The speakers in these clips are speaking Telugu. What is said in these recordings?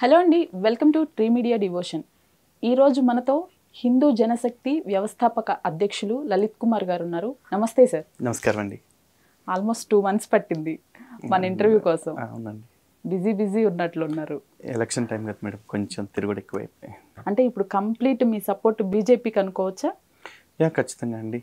హలో అండి, welcome to tree media devotion. ఈరోజు మనతో హిందూ జనశక్తి వ్యవస్థాపక అధ్యక్షులు లలిత్ కుమార్ గారు ఉన్నారు. నమస్తే సార్. నమస్కారం అండి. ఆల్మోస్ట్ 2 months పట్టింది మన ఇంటర్వ్యూ కోసం. అవునండి, బిజీ ఉన్నట్లున్నారు. ఎలక్షన్ టైం కదా మేడం, కొంచెం తిరుగుడు ఎక్కువైపోయి. అంటే ఇప్పుడు కంప్లీట్ మీ సపోర్ట్ బీజేపీకి అనుకోవచ్చా? ఖచ్చితంగా అండి.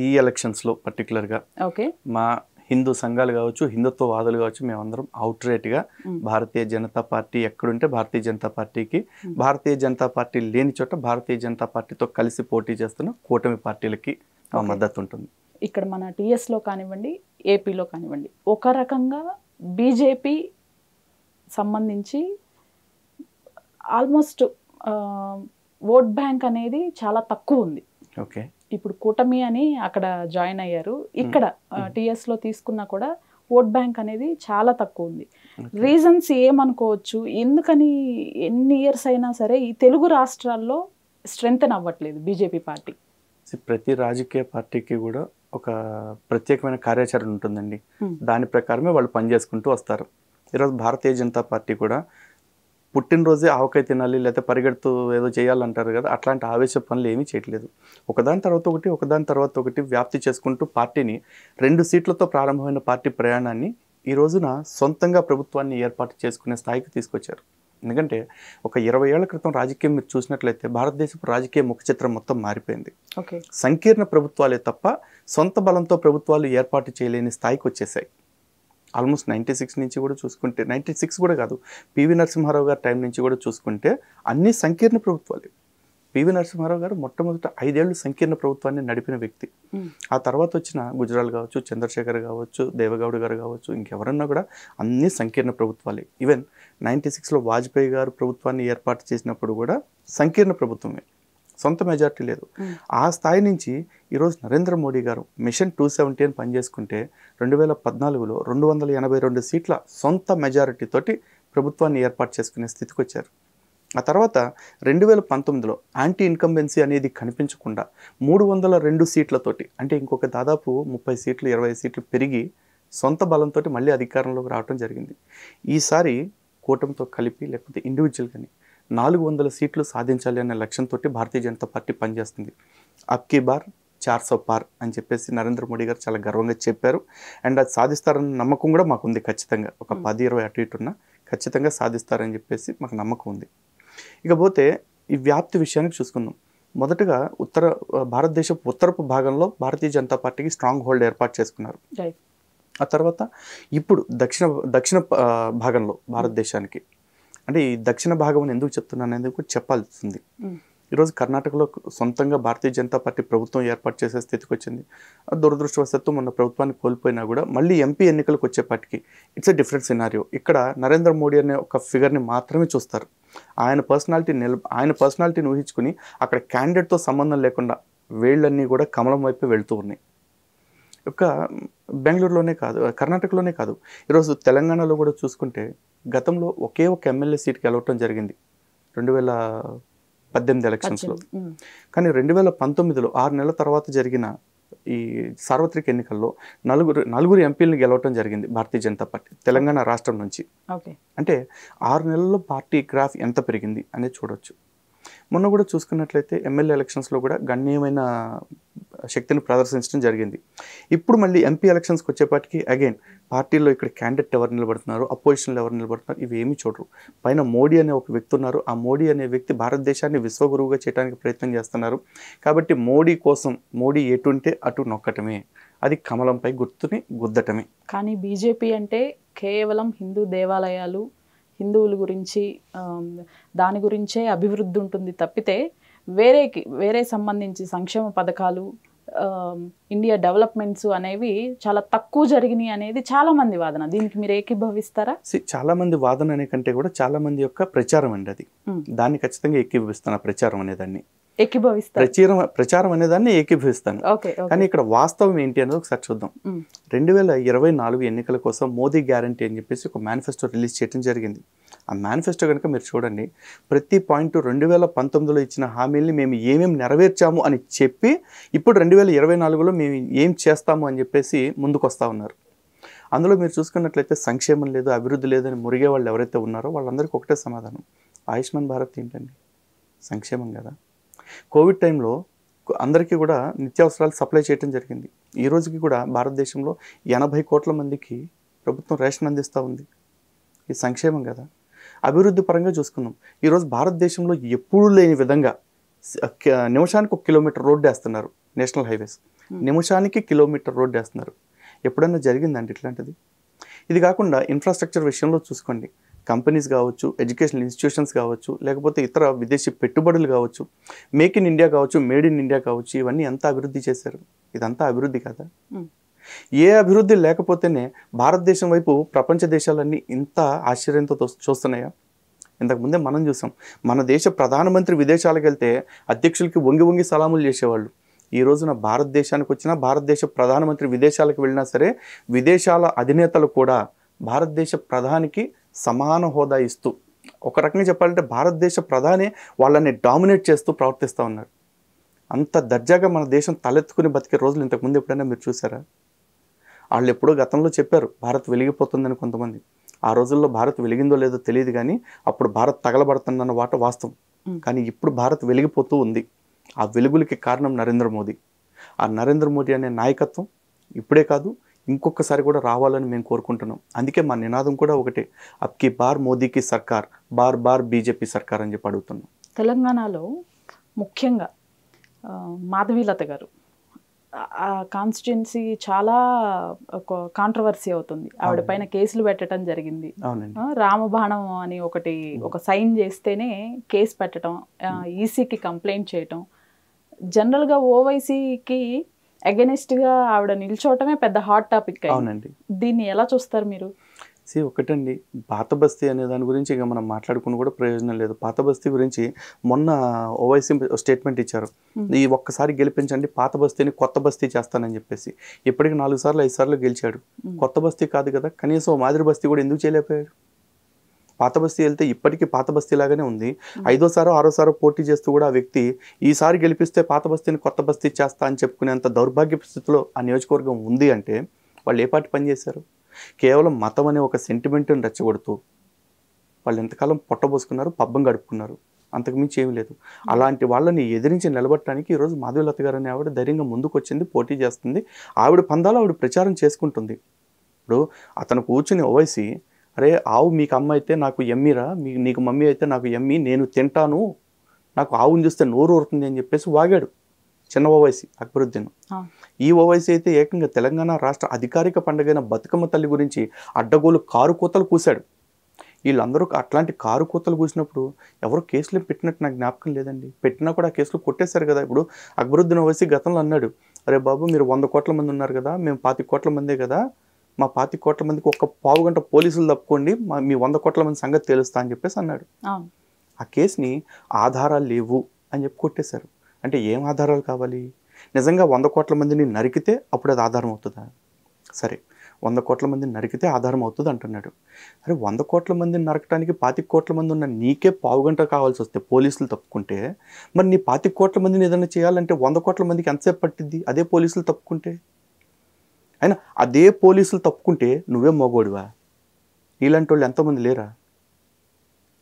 ఈ ఎలక్షన్స్లో పర్టికులర్గా ఓకే, మా హిందూ సంఘాలు కావచ్చు, హిందుత్వవాదులు కావచ్చు, మేమందరం అవుట్ రేట్గా భారతీయ జనతా పార్టీ ఎక్కడుంటే భారతీయ జనతా పార్టీకి, భారతీయ జనతా పార్టీ లేని చోట భారతీయ జనతా పార్టీతో కలిసి పోటీ చేస్తున్న కూటమి పార్టీలకి మా మద్దతు ఉంటుంది. ఇక్కడ మన టీఎస్లో కానివ్వండి, ఏపీలో కానివ్వండి, ఒక రకంగా బీజేపీ సంబంధించి ఆల్మోస్ట్ ఓట్ బ్యాంక్ అనేది చాలా తక్కువ ఉంది. ఓకే, ఇప్పుడు కూటమి అని అక్కడ జాయిన్ అయ్యారు. ఇక్కడ టీఎస్లో తీసుకున్నా కూడా ఓట్ బ్యాంక్ అనేది చాలా తక్కువ ఉంది. రీజన్స్ ఏమనుకోవచ్చు? ఎందుకని ఎన్ని ఇయర్స్ అయినా సరే ఈ తెలుగు రాష్ట్రాల్లో స్ట్రెంగ్తన్ అవ్వట్లేదు బీజేపీ పార్టీ? ప్రతి రాజకీయ పార్టీకి కూడా ఒక ప్రత్యేకమైన కార్యాచరణ ఉంటుందండి. దాని ప్రకారమే వాళ్ళు పనిచేసుకుంటూ వస్తారు. ఈరోజు భారతీయ జనతా పార్టీ కూడా పుట్టినరోజే ఆవకాయ తినాలి, లేకపోతే పరిగెడుతూ ఏదో చేయాలంటారు కదా, అట్లాంటి ఆవేశ పనులు ఏమీ చేయట్లేదు. ఒకదాని తర్వాత ఒకటి వ్యాప్తి చేసుకుంటూ పార్టీని 2 సీట్లతో ప్రారంభమైన పార్టీ ప్రయాణాన్ని ఈ రోజున సొంతంగా ప్రభుత్వాన్ని ఏర్పాటు చేసుకునే స్థాయికి తీసుకొచ్చారు. ఎందుకంటే ఒక 20 ఏళ్ల క్రితం రాజకీయం మీరు చూసినట్లయితే భారతదేశపు రాజకీయ ముఖ చిత్రం మొత్తం మారిపోయింది. సంకీర్ణ ప్రభుత్వాలే తప్ప సొంత బలంతో ప్రభుత్వాలు ఏర్పాటు చేయలేని స్థాయికి వచ్చేసాయి. ఆల్మోస్ట్ 96 నుంచి కూడా చూసుకుంటే, 96 కూడా కాదు, పివి నరసింహారావు గారి టైం నుంచి కూడా చూసుకుంటే అన్ని సంకీర్ణ ప్రభుత్వాలే. పివి నరసింహారావు గారు మొట్టమొదట 5 ఏళ్ళు సంకీర్ణ ప్రభుత్వాన్ని నడిపిన వ్యక్తి. ఆ తర్వాత వచ్చిన గుజరాల్ కావచ్చు, చంద్రశేఖర్ కావచ్చు, దేవగౌడ గారు కావచ్చు, ఇంకెవరన్నా కూడా అన్ని సంకీర్ణ ప్రభుత్వాలే. ఈవెన్ 96లో వాజ్పేయి గారు ప్రభుత్వాన్ని ఏర్పాటు చేసినప్పుడు కూడా సంకీర్ణ ప్రభుత్వమే, సొంత మెజార్టీ లేదు. ఆ స్థాయి నుంచి ఈరోజు నరేంద్ర మోడీ గారు మిషన్ 270 అని పనిచేసుకుంటే 2014లో 282 సీట్ల సొంత మెజారిటీతోటి ప్రభుత్వాన్ని ఏర్పాటు చేసుకునే స్థితికి వచ్చారు. ఆ తర్వాత 2019లో యాంటీ ఇన్కంబెన్సీ అనేది కనిపించకుండా 302 సీట్లతోటి, అంటే ఇంకొక దాదాపు 30 సీట్లు 20 సీట్లు పెరిగి సొంత బలంతో మళ్ళీ అధికారంలోకి రావడం జరిగింది. ఈసారి కూటమితో కలిపి లేకపోతే ఇండివిజువల్ కానీ 400 సీట్లు సాధించాలి అనే లక్ష్యంతో భారతీయ జనతా పార్టీ పనిచేస్తుంది. అబ్కీ బార్ 400 పార్ అని చెప్పేసి నరేంద్ర మోడీ గారు చాలా గర్వంగా చెప్పారు. అండ్ అది సాధిస్తారన్న నమ్మకం కూడా మాకుంది. ఖచ్చితంగా ఒక 10-20 అటు ఇటు ఉన్నా ఖచ్చితంగా సాధిస్తారని చెప్పేసి మాకు నమ్మకం ఉంది. ఇకపోతే ఈ వ్యాప్తి విషయానికి చూసుకుందాం. మొదటగా భారతదేశపు ఉత్తరపు భాగంలో భారతీయ జనతా పార్టీకి స్ట్రాంగ్ హోల్డ్ ఏర్పాటు చేసుకున్నారు. ఆ తర్వాత ఇప్పుడు దక్షిణ భాగంలో భారతదేశానికి, అంటే ఈ దక్షిణ భాగం అని ఎందుకు చెప్తున్నాను అనేది కూడా చెప్పాల్సింది. ఈరోజు కర్ణాటకలో సొంతంగా భారతీయ జనతా పార్టీ ప్రభుత్వం ఏర్పాటు చేసే స్థితికి వచ్చింది. దురదృష్టవశాత్తు మొన్న ప్రభుత్వాన్ని కోల్పోయినా కూడా మళ్ళీ ఎంపీ ఎన్నికలకు వచ్చేపాటికి ఇట్స్ ఎ డిఫరెంట్ సినారియో. ఇక్కడ నరేంద్ర మోడీ అనే ఒక ఫిగర్ని మాత్రమే చూస్తారు. ఆయన పర్సనాలిటీని ఊహించుకుని అక్కడ క్యాండిడేట్తో సంబంధం లేకుండా వేళ్ళన్నీ కూడా కమలం వైపు వెళ్తూ ఉన్నాయి. బెంగళూరులోనే కాదు, కర్ణాటకలోనే కాదు, ఈరోజు తెలంగాణలో కూడా చూసుకుంటే గతంలో ఒకే ఒక ఎమ్మెల్యే సీట్కి గెలవటం జరిగింది 2018 ఎలక్షన్స్లో. కానీ 2019లో 6 నెలల తర్వాత జరిగిన ఈ సార్వత్రిక ఎన్నికల్లో నలుగురు ఎంపీలను గెలవటం జరిగింది భారతీయ జనతా పార్టీ తెలంగాణ రాష్ట్రం నుంచి. అంటే 6 నెలల్లో పార్టీ గ్రాఫ్ ఎంత పెరిగింది అనేది చూడవచ్చు. మొన్న కూడా చూసుకున్నట్లయితే ఎమ్మెల్యే ఎలక్షన్స్లో కూడా గణనీయమైన శక్తిని ప్రదర్శించడం జరిగింది. ఇప్పుడు మళ్ళీ ఎంపీ ఎలక్షన్స్కి వచ్చేపాటికి అగైన్ పార్టీలో ఇక్కడ క్యాండిడేట్ ఎవరు నిలబడుతున్నారు, అపోజిషన్లో ఎవరు నిలబడుతున్నారు, ఇవి ఏమీ చూడరు. పైన మోడీ అనే ఒక వ్యక్తి ఉన్నారు. ఆ మోడీ అనే వ్యక్తి భారతదేశాన్ని విశ్వగురువుగా చేయడానికి ప్రయత్నం చేస్తున్నారు. కాబట్టి మోడీ కోసం మోడీ ఎటుంటే అటు నొక్కటమే, అది కమలంపై గుర్తుని గుద్దటమే. కానీ బీజేపీ అంటే కేవలం హిందూ దేవాలయాలు, హిందువుల గురించి దాని గురించే అభివృద్ధి ఉంటుంది తప్పితే వేరే సంబంధించి సంక్షేమ పథకాలు, ఇండియా డెవలప్మెంట్స్ అనేవి చాలా తక్కువ జరిగినాయి అనేది చాలా మంది వాదన. దీనికి మీరు ఏకీభవిస్తారా? చాలా మంది వాదన అనే కంటే కూడా చాలా మంది యొక్క ప్రచారం అండి అది. దాన్ని ఖచ్చితంగా ఏకీభవిస్తాను. ప్రచారం అనేదాన్ని ప్రచారం అనేదాన్ని ఏకీభవిస్తాను. కానీ ఇక్కడ వాస్తవం ఏంటి అనేది ఒకసారి చూద్దాం. 2024 ఎన్నికల కోసం మోదీ గ్యారంటీ అని చెప్పేసి ఒక మేనిఫెస్టో రిలీజ్ చేయడం జరిగింది. ఆ మేనిఫెస్టో కనుక మీరు చూడండి, ప్రతి పాయింట్ 2019లో ఇచ్చిన హామీల్ని మేము ఏమేమి నెరవేర్చాము అని చెప్పి ఇప్పుడు 2024లో మేము ఏం చేస్తాము అని చెప్పేసి ముందుకు వస్తూ ఉన్నారు. అందులో మీరు చూసుకున్నట్లయితే సంక్షేమం లేదు, అభివృద్ధి లేదని మురిగే వాళ్ళు ఎవరైతే ఉన్నారో వాళ్ళందరికీ ఒకటే సమాధానం. ఆయుష్మాన్ భారత్ ఏంటండి? సంక్షేమం కదా. కోవిడ్ టైంలో అందరికీ కూడా నిత్యావసరాలు సప్లై చేయడం జరిగింది. ఈ రోజుకి కూడా భారతదేశంలో 80 కోట్ల మందికి ప్రభుత్వం రేషన్ అందిస్తూ ఉంది. ఇది సంక్షేమం కదా. అభివృద్ధి పరంగా చూసుకున్నాం. ఈరోజు భారతదేశంలో ఎప్పుడూ లేని విధంగా నిమిషానికి 1 కిలోమీటర్ రోడ్డు వేస్తున్నారు. నేషనల్ హైవేస్ నిమిషానికి కిలోమీటర్ రోడ్డు వేస్తున్నారు. ఎప్పుడన్నా జరిగిందండి ఇట్లాంటిది? ఇది కాకుండా ఇన్ఫ్రాస్ట్రక్చర్ విషయంలో చూసుకోండి. కంపెనీస్ కావచ్చు, ఎడ్యుకేషనల్ ఇన్స్టిట్యూషన్స్ కావచ్చు, లేకపోతే ఇతర విదేశీ పెట్టుబడులు కావచ్చు, మేక్ ఇన్ ఇండియా కావచ్చు, మేడ్ ఇన్ ఇండియా కావచ్చు, ఇవన్నీ ఎంత అభివృద్ధి చేశారు? ఇదంతా అభివృద్ధి కదా. ఏ అభివృద్ధి లేకపోతేనే భారతదేశం వైపు ప్రపంచ దేశాలన్నీ ఇంత ఆశ్చర్యంతో చూస్తున్నాయా? ఇంతకుముందే మనం చూసాం, మన దేశ ప్రధానమంత్రి విదేశాలకు వెళ్తే అధ్యక్షులకి వంగి వంగి సలాములు చేసేవాళ్ళు. ఈ రోజున భారతదేశానికి వచ్చినా, భారతదేశ ప్రధానమంత్రి విదేశాలకు వెళ్ళినా సరే, విదేశాల అధినేతలు కూడా భారతదేశ ప్రధానికి సమాన హోదా ఇస్తూ, ఒక రకంగా చెప్పాలంటే భారతదేశ ప్రధాని వాళ్ళని డామినేట్ చేస్తూ ప్రవర్తిస్తూ ఉన్నారు. అంత దర్జాగా మన దేశం తలెత్తుకుని బతికే రోజులు ఇంతకుముందు ఎప్పుడైనా మీరు చూసారా? వాళ్ళు ఎప్పుడో గతంలో చెప్పారు భారత్ వెలిగిపోతుందని కొంతమంది. ఆ రోజుల్లో భారత్ వెలిగిందో లేదో తెలియదు, కానీ అప్పుడు భారత్ తగలబడుతుందన్న వాట వాస్తవం. కానీ ఇప్పుడు భారత్ వెలిగిపోతూ ఉంది. ఆ వెలుగులకి కారణం నరేంద్ర మోదీ. ఆ నరేంద్ర మోదీ అనే నాయకత్వం ఇప్పుడే కాదు, ఇంకొకసారి కూడా రావాలని మేము కోరుకుంటున్నాం. అందుకే మా నినాదం కూడా ఒకటే, అబ్కి బార్ మోదీకి సర్కార్, బార్ బార్ బీజేపీ సర్కార్ అని చెప్పి అడుగుతున్నాం. తెలంగాణలో ముఖ్యంగా మాధవీలత గారు ఆ కాన్స్టిట్యున్సీ చాలా ఒక కాంట్రవర్సీ అవుతుంది. ఆవిడ పైన కేసులు పెట్టడం జరిగింది. రామబాణం అని ఒక సైన్ చేస్తేనే కేసు పెట్టడం, ఈసీకి కంప్లైంట్ చేయటం, జనరల్గా ఓవైసీకి అగెనిస్ట్గా ఆవిడ నిల్చోవటమే పెద్ద హాట్ టాపిక్. అవునండి. దీన్ని ఎలా చూస్తారు మీరు? ఒకటండి, పాత బస్తీ అనే దాని గురించి ఇక మనం మాట్లాడుకుని కూడా ప్రయోజనం లేదు. పాత బస్తీ గురించి మొన్న ఓవైసీ స్టేట్మెంట్ ఇచ్చారు, ఈ ఒక్కసారి గెలిపించండి, పాత బస్తీని కొత్త బస్తీ చేస్తానని చెప్పేసి. ఇప్పటికి 4 సార్లు 5 సార్లు గెలిచాడు. కొత్త బస్తీ కాదు కదా, కనీసం మాదిరి బస్తీ కూడా ఎందుకు చేయలేకపోయాడు? పాత బస్తీ వెళ్తే ఇప్పటికీ పాత బస్తీ లాగానే ఉంది. 5వ సారో 6వ సారో పోటీ చేస్తూ కూడా ఆ వ్యక్తి ఈసారి గెలిపిస్తే పాత బస్తీని కొత్త బస్తీ చేస్తా అని చెప్పుకునేంత దౌర్భాగ్య స్థితిలో ఆ నియోజకవర్గం ఉంది అంటే వాళ్ళు ఏ పార్టీ పనిచేశారు? కేవలం మతం అనే ఒక సెంటిమెంట్ని రెచ్చగొడుతూ వాళ్ళు ఎంతకాలం పొట్టబోసుకున్నారు, పబ్బం గడుపుకున్నారు, అంతకుమించి ఏమీ లేదు. అలాంటి వాళ్ళని ఎదిరించి నిలబట్టడానికి ఈరోజు మాధవీలత గారు అనే ఆవిడ ధైర్యంగా ముందుకు వచ్చింది, పోటీ చేస్తుంది. ఆవిడ పందాలు ఆవిడ ప్రచారం చేసుకుంటుంది. ఇప్పుడు అతను కూర్చుని ఓవైసీ, అరే ఆవు మీకు అమ్మ అయితే నాకు ఎమ్మిరా, నీకు మమ్మీ అయితే నాకు ఎమ్మి, నేను తింటాను, నాకు ఆవుని చూస్తే నోరు ఊరుతుంది అని చెప్పేసి వాగాడు చిన్న ఓవైసీ అక్బరుద్దీన్. ఈ ఓవైసీ అయితే ఏకంగా తెలంగాణ రాష్ట్ర అధికారిక పండుగైన బతుకమ్మ తల్లి గురించి అడ్డగోలు కారు కూతలు కూశాడు. వీళ్ళందరూ అట్లాంటి కారు కూతలు కూసినప్పుడు ఎవరు కేసులు పెట్టినట్టు నాకు జ్ఞాపకం లేదండి. పెట్టినా కూడా ఆ కేసులు కొట్టేశారు కదా. ఇప్పుడు అక్బరుద్దీన్ ఓవైసీ గతంలో అన్నాడు, అరే బాబు మీరు 100 కోట్ల మంది ఉన్నారు కదా, మేము 25 కోట్ల మందే కదా, మా 25 కోట్ల మందికి ఒక్క పావు గంట పోలీసులు తప్పుకోండి, మీ 100 కోట్ల మంది సంగతి తెలుస్తా అని చెప్పేసి అన్నాడు. ఆ కేసుని ఆధారాలు లేవు అని చెప్పి కొట్టేశారు. అంటే ఏం ఆధారాలు కావాలి? నిజంగా 100 కోట్ల మందిని నరికితే అప్పుడు అది ఆధారం అవుతుందా? సరే, 100 కోట్ల మందిని నరికితే ఆధారం అవుతుంది అంటున్నాడు. అరే 100 కోట్ల మందిని నరకడానికి 25 కోట్ల మంది ఉన్న నీకే పావు గంట కావాల్సి వస్తే పోలీసులు తప్పుకుంటే, మరి నీ 25 కోట్ల మందిని ఏదైనా చేయాలంటే 100 కోట్ల మందికి ఎంతసేపు పట్టిద్ది? అదే పోలీసులు తప్పుకుంటే. అయినా అదే పోలీసులు తప్పుకుంటే నువ్వే మోగోడివా? నీలాంటి వాళ్ళు ఎంతోమంది లేరా?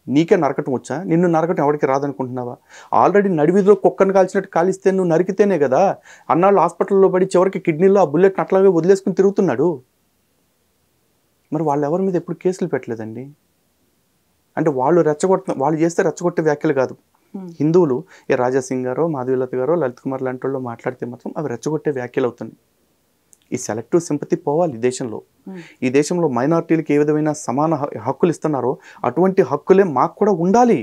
నీకే నరకటం వచ్చా? నిన్ను నరకటం ఎవరికి రాదనుకుంటున్నావా? ఆల్రెడీ నడివీధిలో కుక్కను కాల్చినట్టు కాలిస్తే నువ్వు నరికితేనే కదా అన్నాళ్ళు హాస్పిటల్లో పడి చివరికి కిడ్నీలో ఆ బుల్లెట్ని అట్లాగే వదిలేసుకుని తిరుగుతున్నాడు. మరి వాళ్ళు ఎవరి మీద ఎప్పుడు కేసులు పెట్టలేదండి. అంటే వాళ్ళు చేస్తే రెచ్చగొట్టే వ్యాఖ్యలు కాదు. హిందువులు ఏ రాజాసింగ్ గారో, మాధవీలత గారో, లలిత్ కుమార్ లాంటి వాళ్ళు మాట్లాడితే మాత్రం అవి రెచ్చగొట్టే వ్యాఖ్యలు అవుతున్నాయి. ఈ సెలెక్టివ్ సింపతి పోవాలి దేశంలో. ఈ దేశంలో మైనారిటీలకు ఏ విధమైన సమాన హక్కులు ఇస్తున్నారో అటువంటి హక్కులే మాకు కూడా ఉండాలి.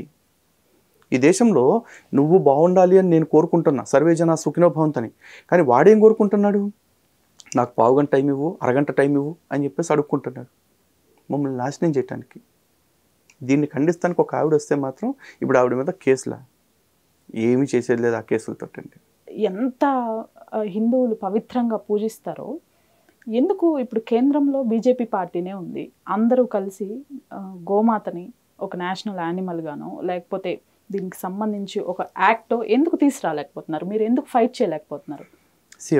ఈ దేశంలో నువ్వు బాగుండాలి అని నేను కోరుకుంటున్నా, సర్వే జన సుఖినో భవంతని. కానీ వాడేం కోరుకుంటున్నాడు? నాకు పావు గంట టైం ఇవ్వు, అరగంట టైం ఇవ్వు అని చెప్పేసి అడుక్కుంటున్నాడు మమ్మల్ని నాశనం చేయటానికి. దీన్ని ఖండిస్తానికి ఒక ఆవిడ వస్తే మాత్రం ఇప్పుడు ఆవిడ మీద కేసులా? ఏమీ చేసేది లేదు ఆ కేసులతో. ఎంత హిందువులు పవిత్రంగా పూజిస్తారో ఎందుకు ఇప్పుడు కేంద్రంలో బీజేపీ పార్టీనే ఉంది. అందరూ కలిసి గోమాతని ఒక నేషనల్ యానిమల్ గానో లేకపోతే దీనికి సంబంధించి ఒక యాక్ట్ ఎందుకు తీసుకురాలేకపోతున్నారు? మీరు ఎందుకు ఫైట్ చేయలేకపోతున్నారు?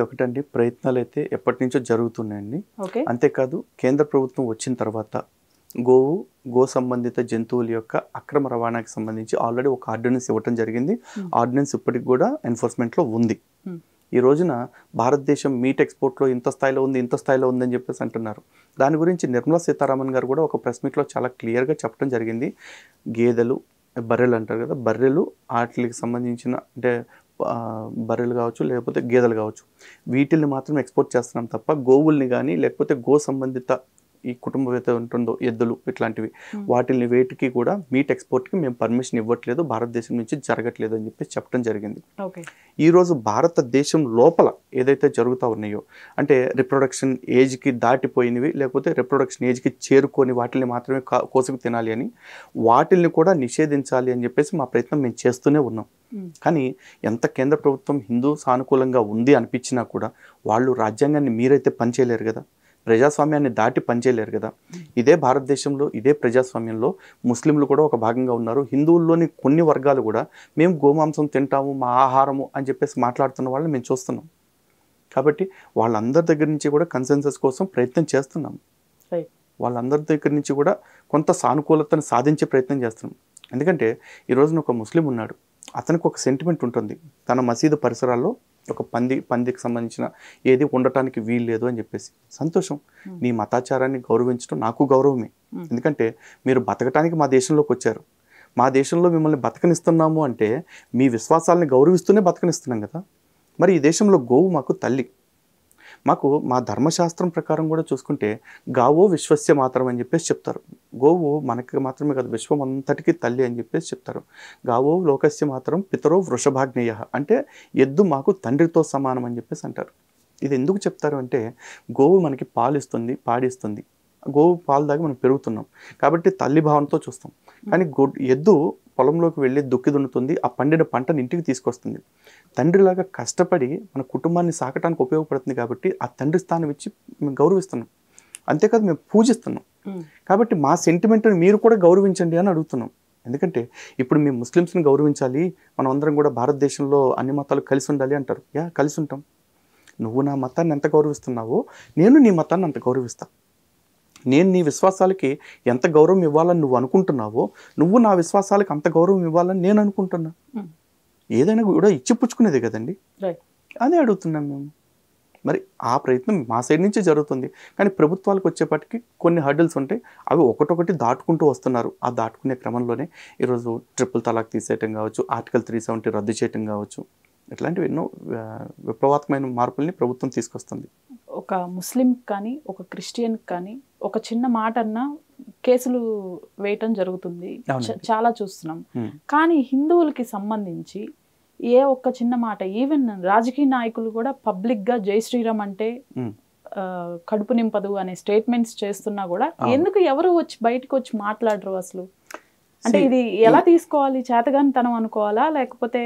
ఒకటండి, ప్రయత్నాలు అయితే ఎప్పటి నుంచో జరుగుతున్నాయండి. ఓకే. అంతేకాదు కేంద్ర ప్రభుత్వం వచ్చిన తర్వాత గో సంబంధిత జంతువుల యొక్క అక్రమ రవాణాకి సంబంధించి ఆల్రెడీ ఒక ఆర్డినెన్స్ ఇవ్వటం జరిగింది. ఆర్డినెన్స్ ఇప్పటికి కూడా ఎన్ఫోర్స్మెంట్లో ఉంది. ఈ రోజున భారతదేశం మీట్ ఎక్స్పోర్ట్లో ఇంత స్థాయిలో ఉంది, ఇంత స్థాయిలో ఉందని చెప్పేసి అంటున్నారు. దాని గురించి నిర్మలా సీతారామన్ గారు కూడా ఒక ప్రెస్ మీట్లో చాలా క్లియర్గా చెప్పడం జరిగింది. గేదెలు, బర్రెలు అంటారు కదా, బర్రెలు వాటికి సంబంధించిన అంటే బర్రెలు కావచ్చు లేకపోతే గేదెలు కావచ్చు, వీటిల్ని మాత్రం ఎక్స్పోర్ట్ చేస్తున్నాం తప్ప గోవుల్ని కానీ లేకపోతే గో సంబంధిత ఈ కుటుంబం ఏదైతే ఉంటుందో ఎద్దులు ఇట్లాంటివి వాటిల్ని వేటికి కూడా మీట్ ఎక్స్పోర్ట్కి మేము పర్మిషన్ ఇవ్వట్లేదు, భారతదేశం నుంచి జరగట్లేదు అని చెప్పి చెప్పడం జరిగింది. ఈరోజు భారతదేశం లోపల ఏదైతే జరుగుతూ ఉన్నాయో అంటే రిప్రొడక్షన్ ఏజ్కి దాటిపోయినవి లేకపోతే రిప్రొడక్షన్ ఏజ్కి చేరుకొని వాటిని మాత్రమే కోసుకు తినాలి అని వాటిల్ని కూడా నిషేధించాలి అని చెప్పేసి మా ప్రయత్నం మేము చేస్తూనే ఉన్నాం. కానీ ఎంత కేంద్ర ప్రభుత్వం హిందూ సానుకూలంగా ఉంది అనిపించినా కూడా వాళ్ళు రాజ్యాంగాన్ని మీరైతే పనిచేయలేరు కదా, ప్రజాస్వామ్యాన్ని దాటి పనిచేయలేరు కదా. ఇదే భారతదేశంలో ఇదే ప్రజాస్వామ్యంలో ముస్లింలు కూడా ఒక భాగంగా ఉన్నారు. హిందువుల్లోని కొన్ని వర్గాలు కూడా మేము గోమాంసం తింటాము, మా ఆహారము అని చెప్పేసి మాట్లాడుతున్న వాళ్ళని మేము చూస్తున్నాం. కాబట్టి వాళ్ళందరి దగ్గర నుంచి కూడా కన్సెన్సస్ కోసం ప్రయత్నం చేస్తున్నాం. వాళ్ళందరి దగ్గర నుంచి కూడా కొంత సానుకూలతను సాధించే ప్రయత్నం చేస్తున్నాం. ఎందుకంటే ఈ రోజున ఒక ముస్లిం ఉన్నాడు, అతనికి ఒక సెంటిమెంట్ ఉంటుంది, తన మసీదు పరిసరాల్లో ఒక పందికి సంబంధించిన ఏది ఉండటానికి వీలు లేదు అని చెప్పేసి. సంతోషం, నీ మతాచారాన్ని గౌరవించడం నాకు గౌరవమే. ఎందుకంటే మీరు బతకటానికి మా దేశంలోకి వచ్చారు, మా దేశంలో మిమ్మల్ని బతకనిస్తున్నాము అంటే మీ విశ్వాసాలని గౌరవిస్తూనే బతకనిస్తున్నాం కదా. మరి ఈ దేశంలో గోవు మాకు తల్లి. మాకు మా ధర్మశాస్త్రం ప్రకారం కూడా చూసుకుంటే గావో విశ్వస్య మాత్రం అని చెప్పేసి చెప్తారు. గోవు మనకి మాత్రమే కాదు విశ్వం అంతటికీ తల్లి అని చెప్పేసి చెప్తారు. గావో లోకస్య మాత్రం పితరో వృషభాగ్నేయ అంటే ఎద్దు మాకు తండ్రితో సమానం అని చెప్పేసి అంటారు. ఇది ఎందుకు చెప్తారు అంటే గోవు మనకి పాలిస్తుంది, పాడిస్తుంది. గోవు పాలు దాగి మనం పెరుగుతున్నాం కాబట్టి తల్లి భావంతో చూస్తాం. కానీ ఎద్దు పొలంలోకి వెళ్ళి దుక్కి దున్నుతుంది, ఆ పండిన పంటను ఇంటికి తీసుకొస్తుంది. తండ్రిలాగా కష్టపడి మన కుటుంబాన్ని సాకటానికి ఉపయోగపడుతుంది కాబట్టి ఆ తండ్రి స్థానం ఇచ్చి మేము గౌరవిస్తున్నాం. అంతేకాదు మేము పూజిస్తున్నాం. కాబట్టి మా సెంటిమెంట్ని మీరు కూడా గౌరవించండి అని అడుగుతున్నాం. ఎందుకంటే ఇప్పుడు మేము ముస్లిమ్స్ని గౌరవించాలి, మనం అందరం కూడా భారతదేశంలో అన్ని మతాలు కలిసి ఉండాలి అంటారు. కలిసి ఉంటాం. నువ్వు నా మతాన్ని ఎంత గౌరవిస్తున్నావో నేను నీ మతాన్ని అంత గౌరవిస్తాను. నేను నీ విశ్వాసాలకి ఎంత గౌరవం ఇవ్వాలని నువ్వు అనుకుంటున్నావో నువ్వు నా విశ్వాసాలకు అంత గౌరవం ఇవ్వాలని నేను అనుకుంటున్నా. ఏదైనా కూడా ఇచ్చిపుచ్చుకునేది కదండి, అదే అడుగుతున్నాం మేము. మరి ఆ ప్రయత్నం మా సైడ్ నుంచి జరుగుతుంది. కానీ ప్రభుత్వాలకు వచ్చేపటికి కొన్ని హర్డిల్స్ ఉంటాయి, అవి ఒకటొకటి దాటుకుంటూ వస్తున్నారు. ఆ దాటుకునే క్రమంలోనే ఈరోజు ట్రిపుల్ తలాక్ తీసేయటం కావచ్చు, ఆర్టికల్ 370 రద్దు చేయటం కావచ్చు, ఇట్లాంటివి ఎన్నో విప్లవాత్మకమైన మార్పుల్ని ప్రభుత్వం తీసుకొస్తుంది. ఒక ముస్లిం కానీ ఒక క్రిస్టియన్ కానీ ఒక చిన్న మాట అన్నా కేసులు వేయటం జరుగుతుంది, చాలా చూస్తున్నాం. కానీ హిందువులకి సంబంధించి ఏ ఒక్క చిన్న మాట, ఈవెన్ రాజకీయ నాయకులు కూడా పబ్లిక్ గా జై శ్రీరామ్ అంటే కడుపు నింపదు అనే స్టేట్మెంట్స్ చేస్తున్నా కూడా ఎందుకు ఎవరు వచ్చి బయటకు వచ్చి మాట్లాడరు అసలు? అంటే ఇది ఎలా తీసుకోవాలి? చేతగానితనం అనుకోవాలా, లేకపోతే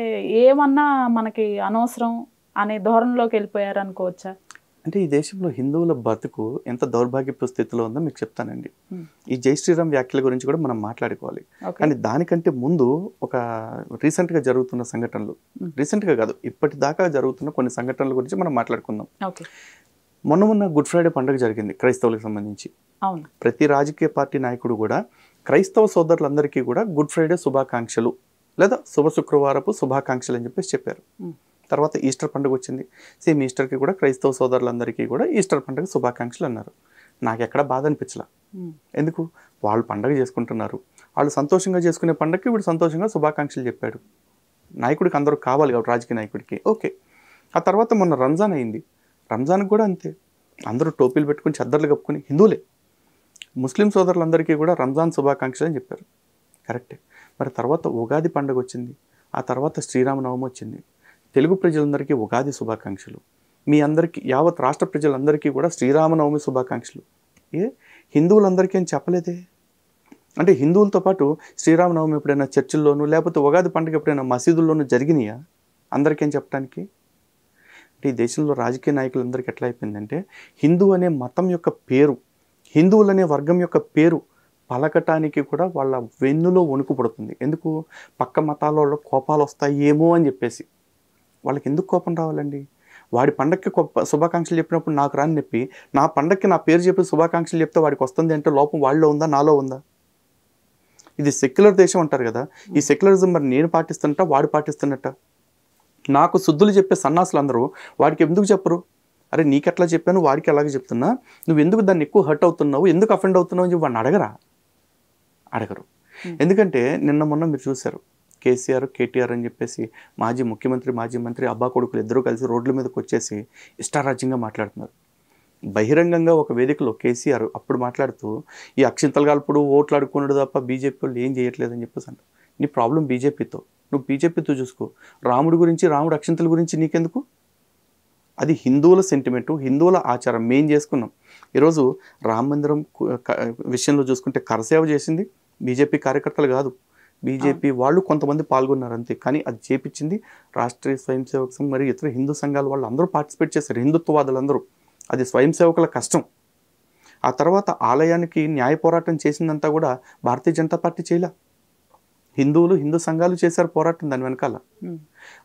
ఏమన్నా మనకి అనవసరం అనే ధోరణిలోకి వెళ్ళిపోయారు అనుకోవచ్చా? అంటే ఈ దేశంలో హిందువుల బతుకు ఎంత దౌర్భాగ్యపు స్థితిలో ఉందో మీకు చెప్తానండి. ఈ జై శ్రీరామ్ వ్యాఖ్యల గురించి కూడా మనం మాట్లాడుకోవాలి. కానీ దానికంటే ముందు ఒక రీసెంట్గా జరుగుతున్న సంఘటనలు, రీసెంట్గా కాదు ఇప్పటిదాకా జరుగుతున్న కొన్ని సంఘటనల గురించి మనం మాట్లాడుకుందాం. మొన్న గుడ్ ఫ్రైడే పండుగ జరిగింది క్రైస్తవులకు సంబంధించి. ప్రతి రాజకీయ పార్టీ నాయకుడు కూడా క్రైస్తవ సోదరులందరికీ కూడా గుడ్ ఫ్రైడే శుభాకాంక్షలు లేదా శుభ శుక్రవారపు శుభాకాంక్షలు అని చెప్పేసి చెప్పారు. తర్వాత ఈస్టర్ పండుగ వచ్చింది, సేమ్ ఈస్టర్కి కూడా క్రైస్తవ సోదరులందరికీ కూడా ఈస్టర్ పండుగ శుభాకాంక్షలు అన్నారు. నాకు ఎక్కడ బాధ అనిపించలా. ఎందుకు? వాళ్ళు పండుగ చేసుకుంటున్నారు, వాళ్ళు సంతోషంగా చేసుకునే పండుగకి వీడు సంతోషంగా శుభాకాంక్షలు చెప్పాడు. నాయకుడికి అందరూ కావాలి కాబట్టి రాజకీయ నాయకుడికి ఓకే. ఆ తర్వాత మొన్న రంజాన్ అయింది, రంజాన్కి కూడా అంతే, అందరూ టోపీలు పెట్టుకుని చద్దర్లు కప్పుకొని హిందువులే ముస్లిం సోదరులందరికీ కూడా రంజాన్ శుభాకాంక్షలు అని చెప్పారు. కరెక్టే. మరి తర్వాత ఉగాది పండుగ వచ్చింది, ఆ తర్వాత శ్రీరామనవమి వచ్చింది. తెలుగు ప్రజలందరికీ ఉగాది శుభాకాంక్షలు, మీ అందరికీ యావత్ రాష్ట్ర ప్రజలందరికీ కూడా శ్రీరామనవమి శుభాకాంక్షలు. హిందువులందరికీ అని చెప్పలేదే. అంటే హిందువులతో పాటు శ్రీరామనవమి ఎప్పుడైనా చర్చిల్లోనూ లేకపోతే ఉగాది పండుగ ఎప్పుడైనా మసీదుల్లోనూ జరిగినాయా అందరికీ అని చెప్పడానికి? అంటే ఈ దేశంలో రాజకీయ నాయకులందరికీ ఎట్లా అయిపోయిందంటే హిందూ అనే మతం యొక్క పేరు, హిందువులనే వర్గం యొక్క పేరు పలకటానికి కూడా వాళ్ళ వెన్నులో వణుకు పడుతుంది. ఎందుకు? పక్క మతాల కోపాలు వస్తాయేమో అని చెప్పేసి. వాళ్ళకి ఎందుకు కోపం రావాలండి? వాడి పండక్కి శుభాకాంక్షలు చెప్పినప్పుడు నాకు రాని నొప్పి, నా పండక్కి నా పేరు చెప్పి శుభాకాంక్షలు చెప్తే వాడికి వస్తుంది అంటే లోపం వాళ్ళలో ఉందా, నాలో ఉందా? ఇది సెక్యులర్ దేశం అంటారు కదా, ఈ సెక్యులరిజం మరి నేను పాటిస్తున్నట్ట, వాడు పాటిస్తున్నట్ట? నాకు శుద్ధులు చెప్పే సన్నాసులు అందరూ వాడికి ఎందుకు చెప్పరు? అరే నీకెట్లా చెప్పాను, వాడికి అలాగే చెప్తున్నా, నువ్వు ఎందుకు దాన్ని ఎక్కువ హర్ట్ అవుతున్నావు, ఎందుకు అఫెండ్ అవుతున్నావు అని చెప్పి వాడిని అడగరు. ఎందుకంటే నిన్న మొన్న మీరు చూశారు, కేసీఆర్ కేటీఆర్ అని చెప్పేసి మాజీ ముఖ్యమంత్రి మాజీ మంత్రి అబ్బా కొడుకులు ఇద్దరూ కలిసి రోడ్ల మీదకి వచ్చేసి ఇష్టారాజ్యంగా మాట్లాడుతున్నారు. బహిరంగంగా ఒక వేదికలో కేసీఆర్ అప్పుడు మాట్లాడుతూ ఈ అక్షింతలు కాల్పుడు ఓట్లు అడుక్కున్నాడు తప్ప బీజేపీ వాళ్ళు ఏం చేయట్లేదని చెప్పేసి అంటారు. నీ ప్రాబ్లం బీజేపీతో, నువ్వు బీజేపీతో చూసుకో. రాముడి గురించి, రాముడు అక్షింతల గురించి నీకెందుకు? అది హిందువుల సెంటిమెంటు, హిందువుల ఆచారం, మేం చేసుకున్నాం. ఈరోజు రామ మందిరం విషయంలో చూసుకుంటే కరసేవ చేసింది బీజేపీ కార్యకర్తలు కాదు, బీజేపీ వాళ్ళు కొంతమంది పాల్గొన్నారు అంతే. కానీ అది చేపించింది రాష్ట్రీయ స్వయం సేవక సంఘం మరియు ఇతర హిందూ సంఘాల వాళ్ళు అందరూ పార్టిసిపేట్ చేశారు, హిందుత్వవాదులందరూ. అది స్వయం సేవకుల కష్టం. ఆ తర్వాత ఆలయానికి న్యాయ పోరాటం చేసిందంతా కూడా భారతీయ జనతా పార్టీ చేయలే, హిందువులు హిందూ సంఘాలు చేశారు పోరాటం దాని వెనకాల.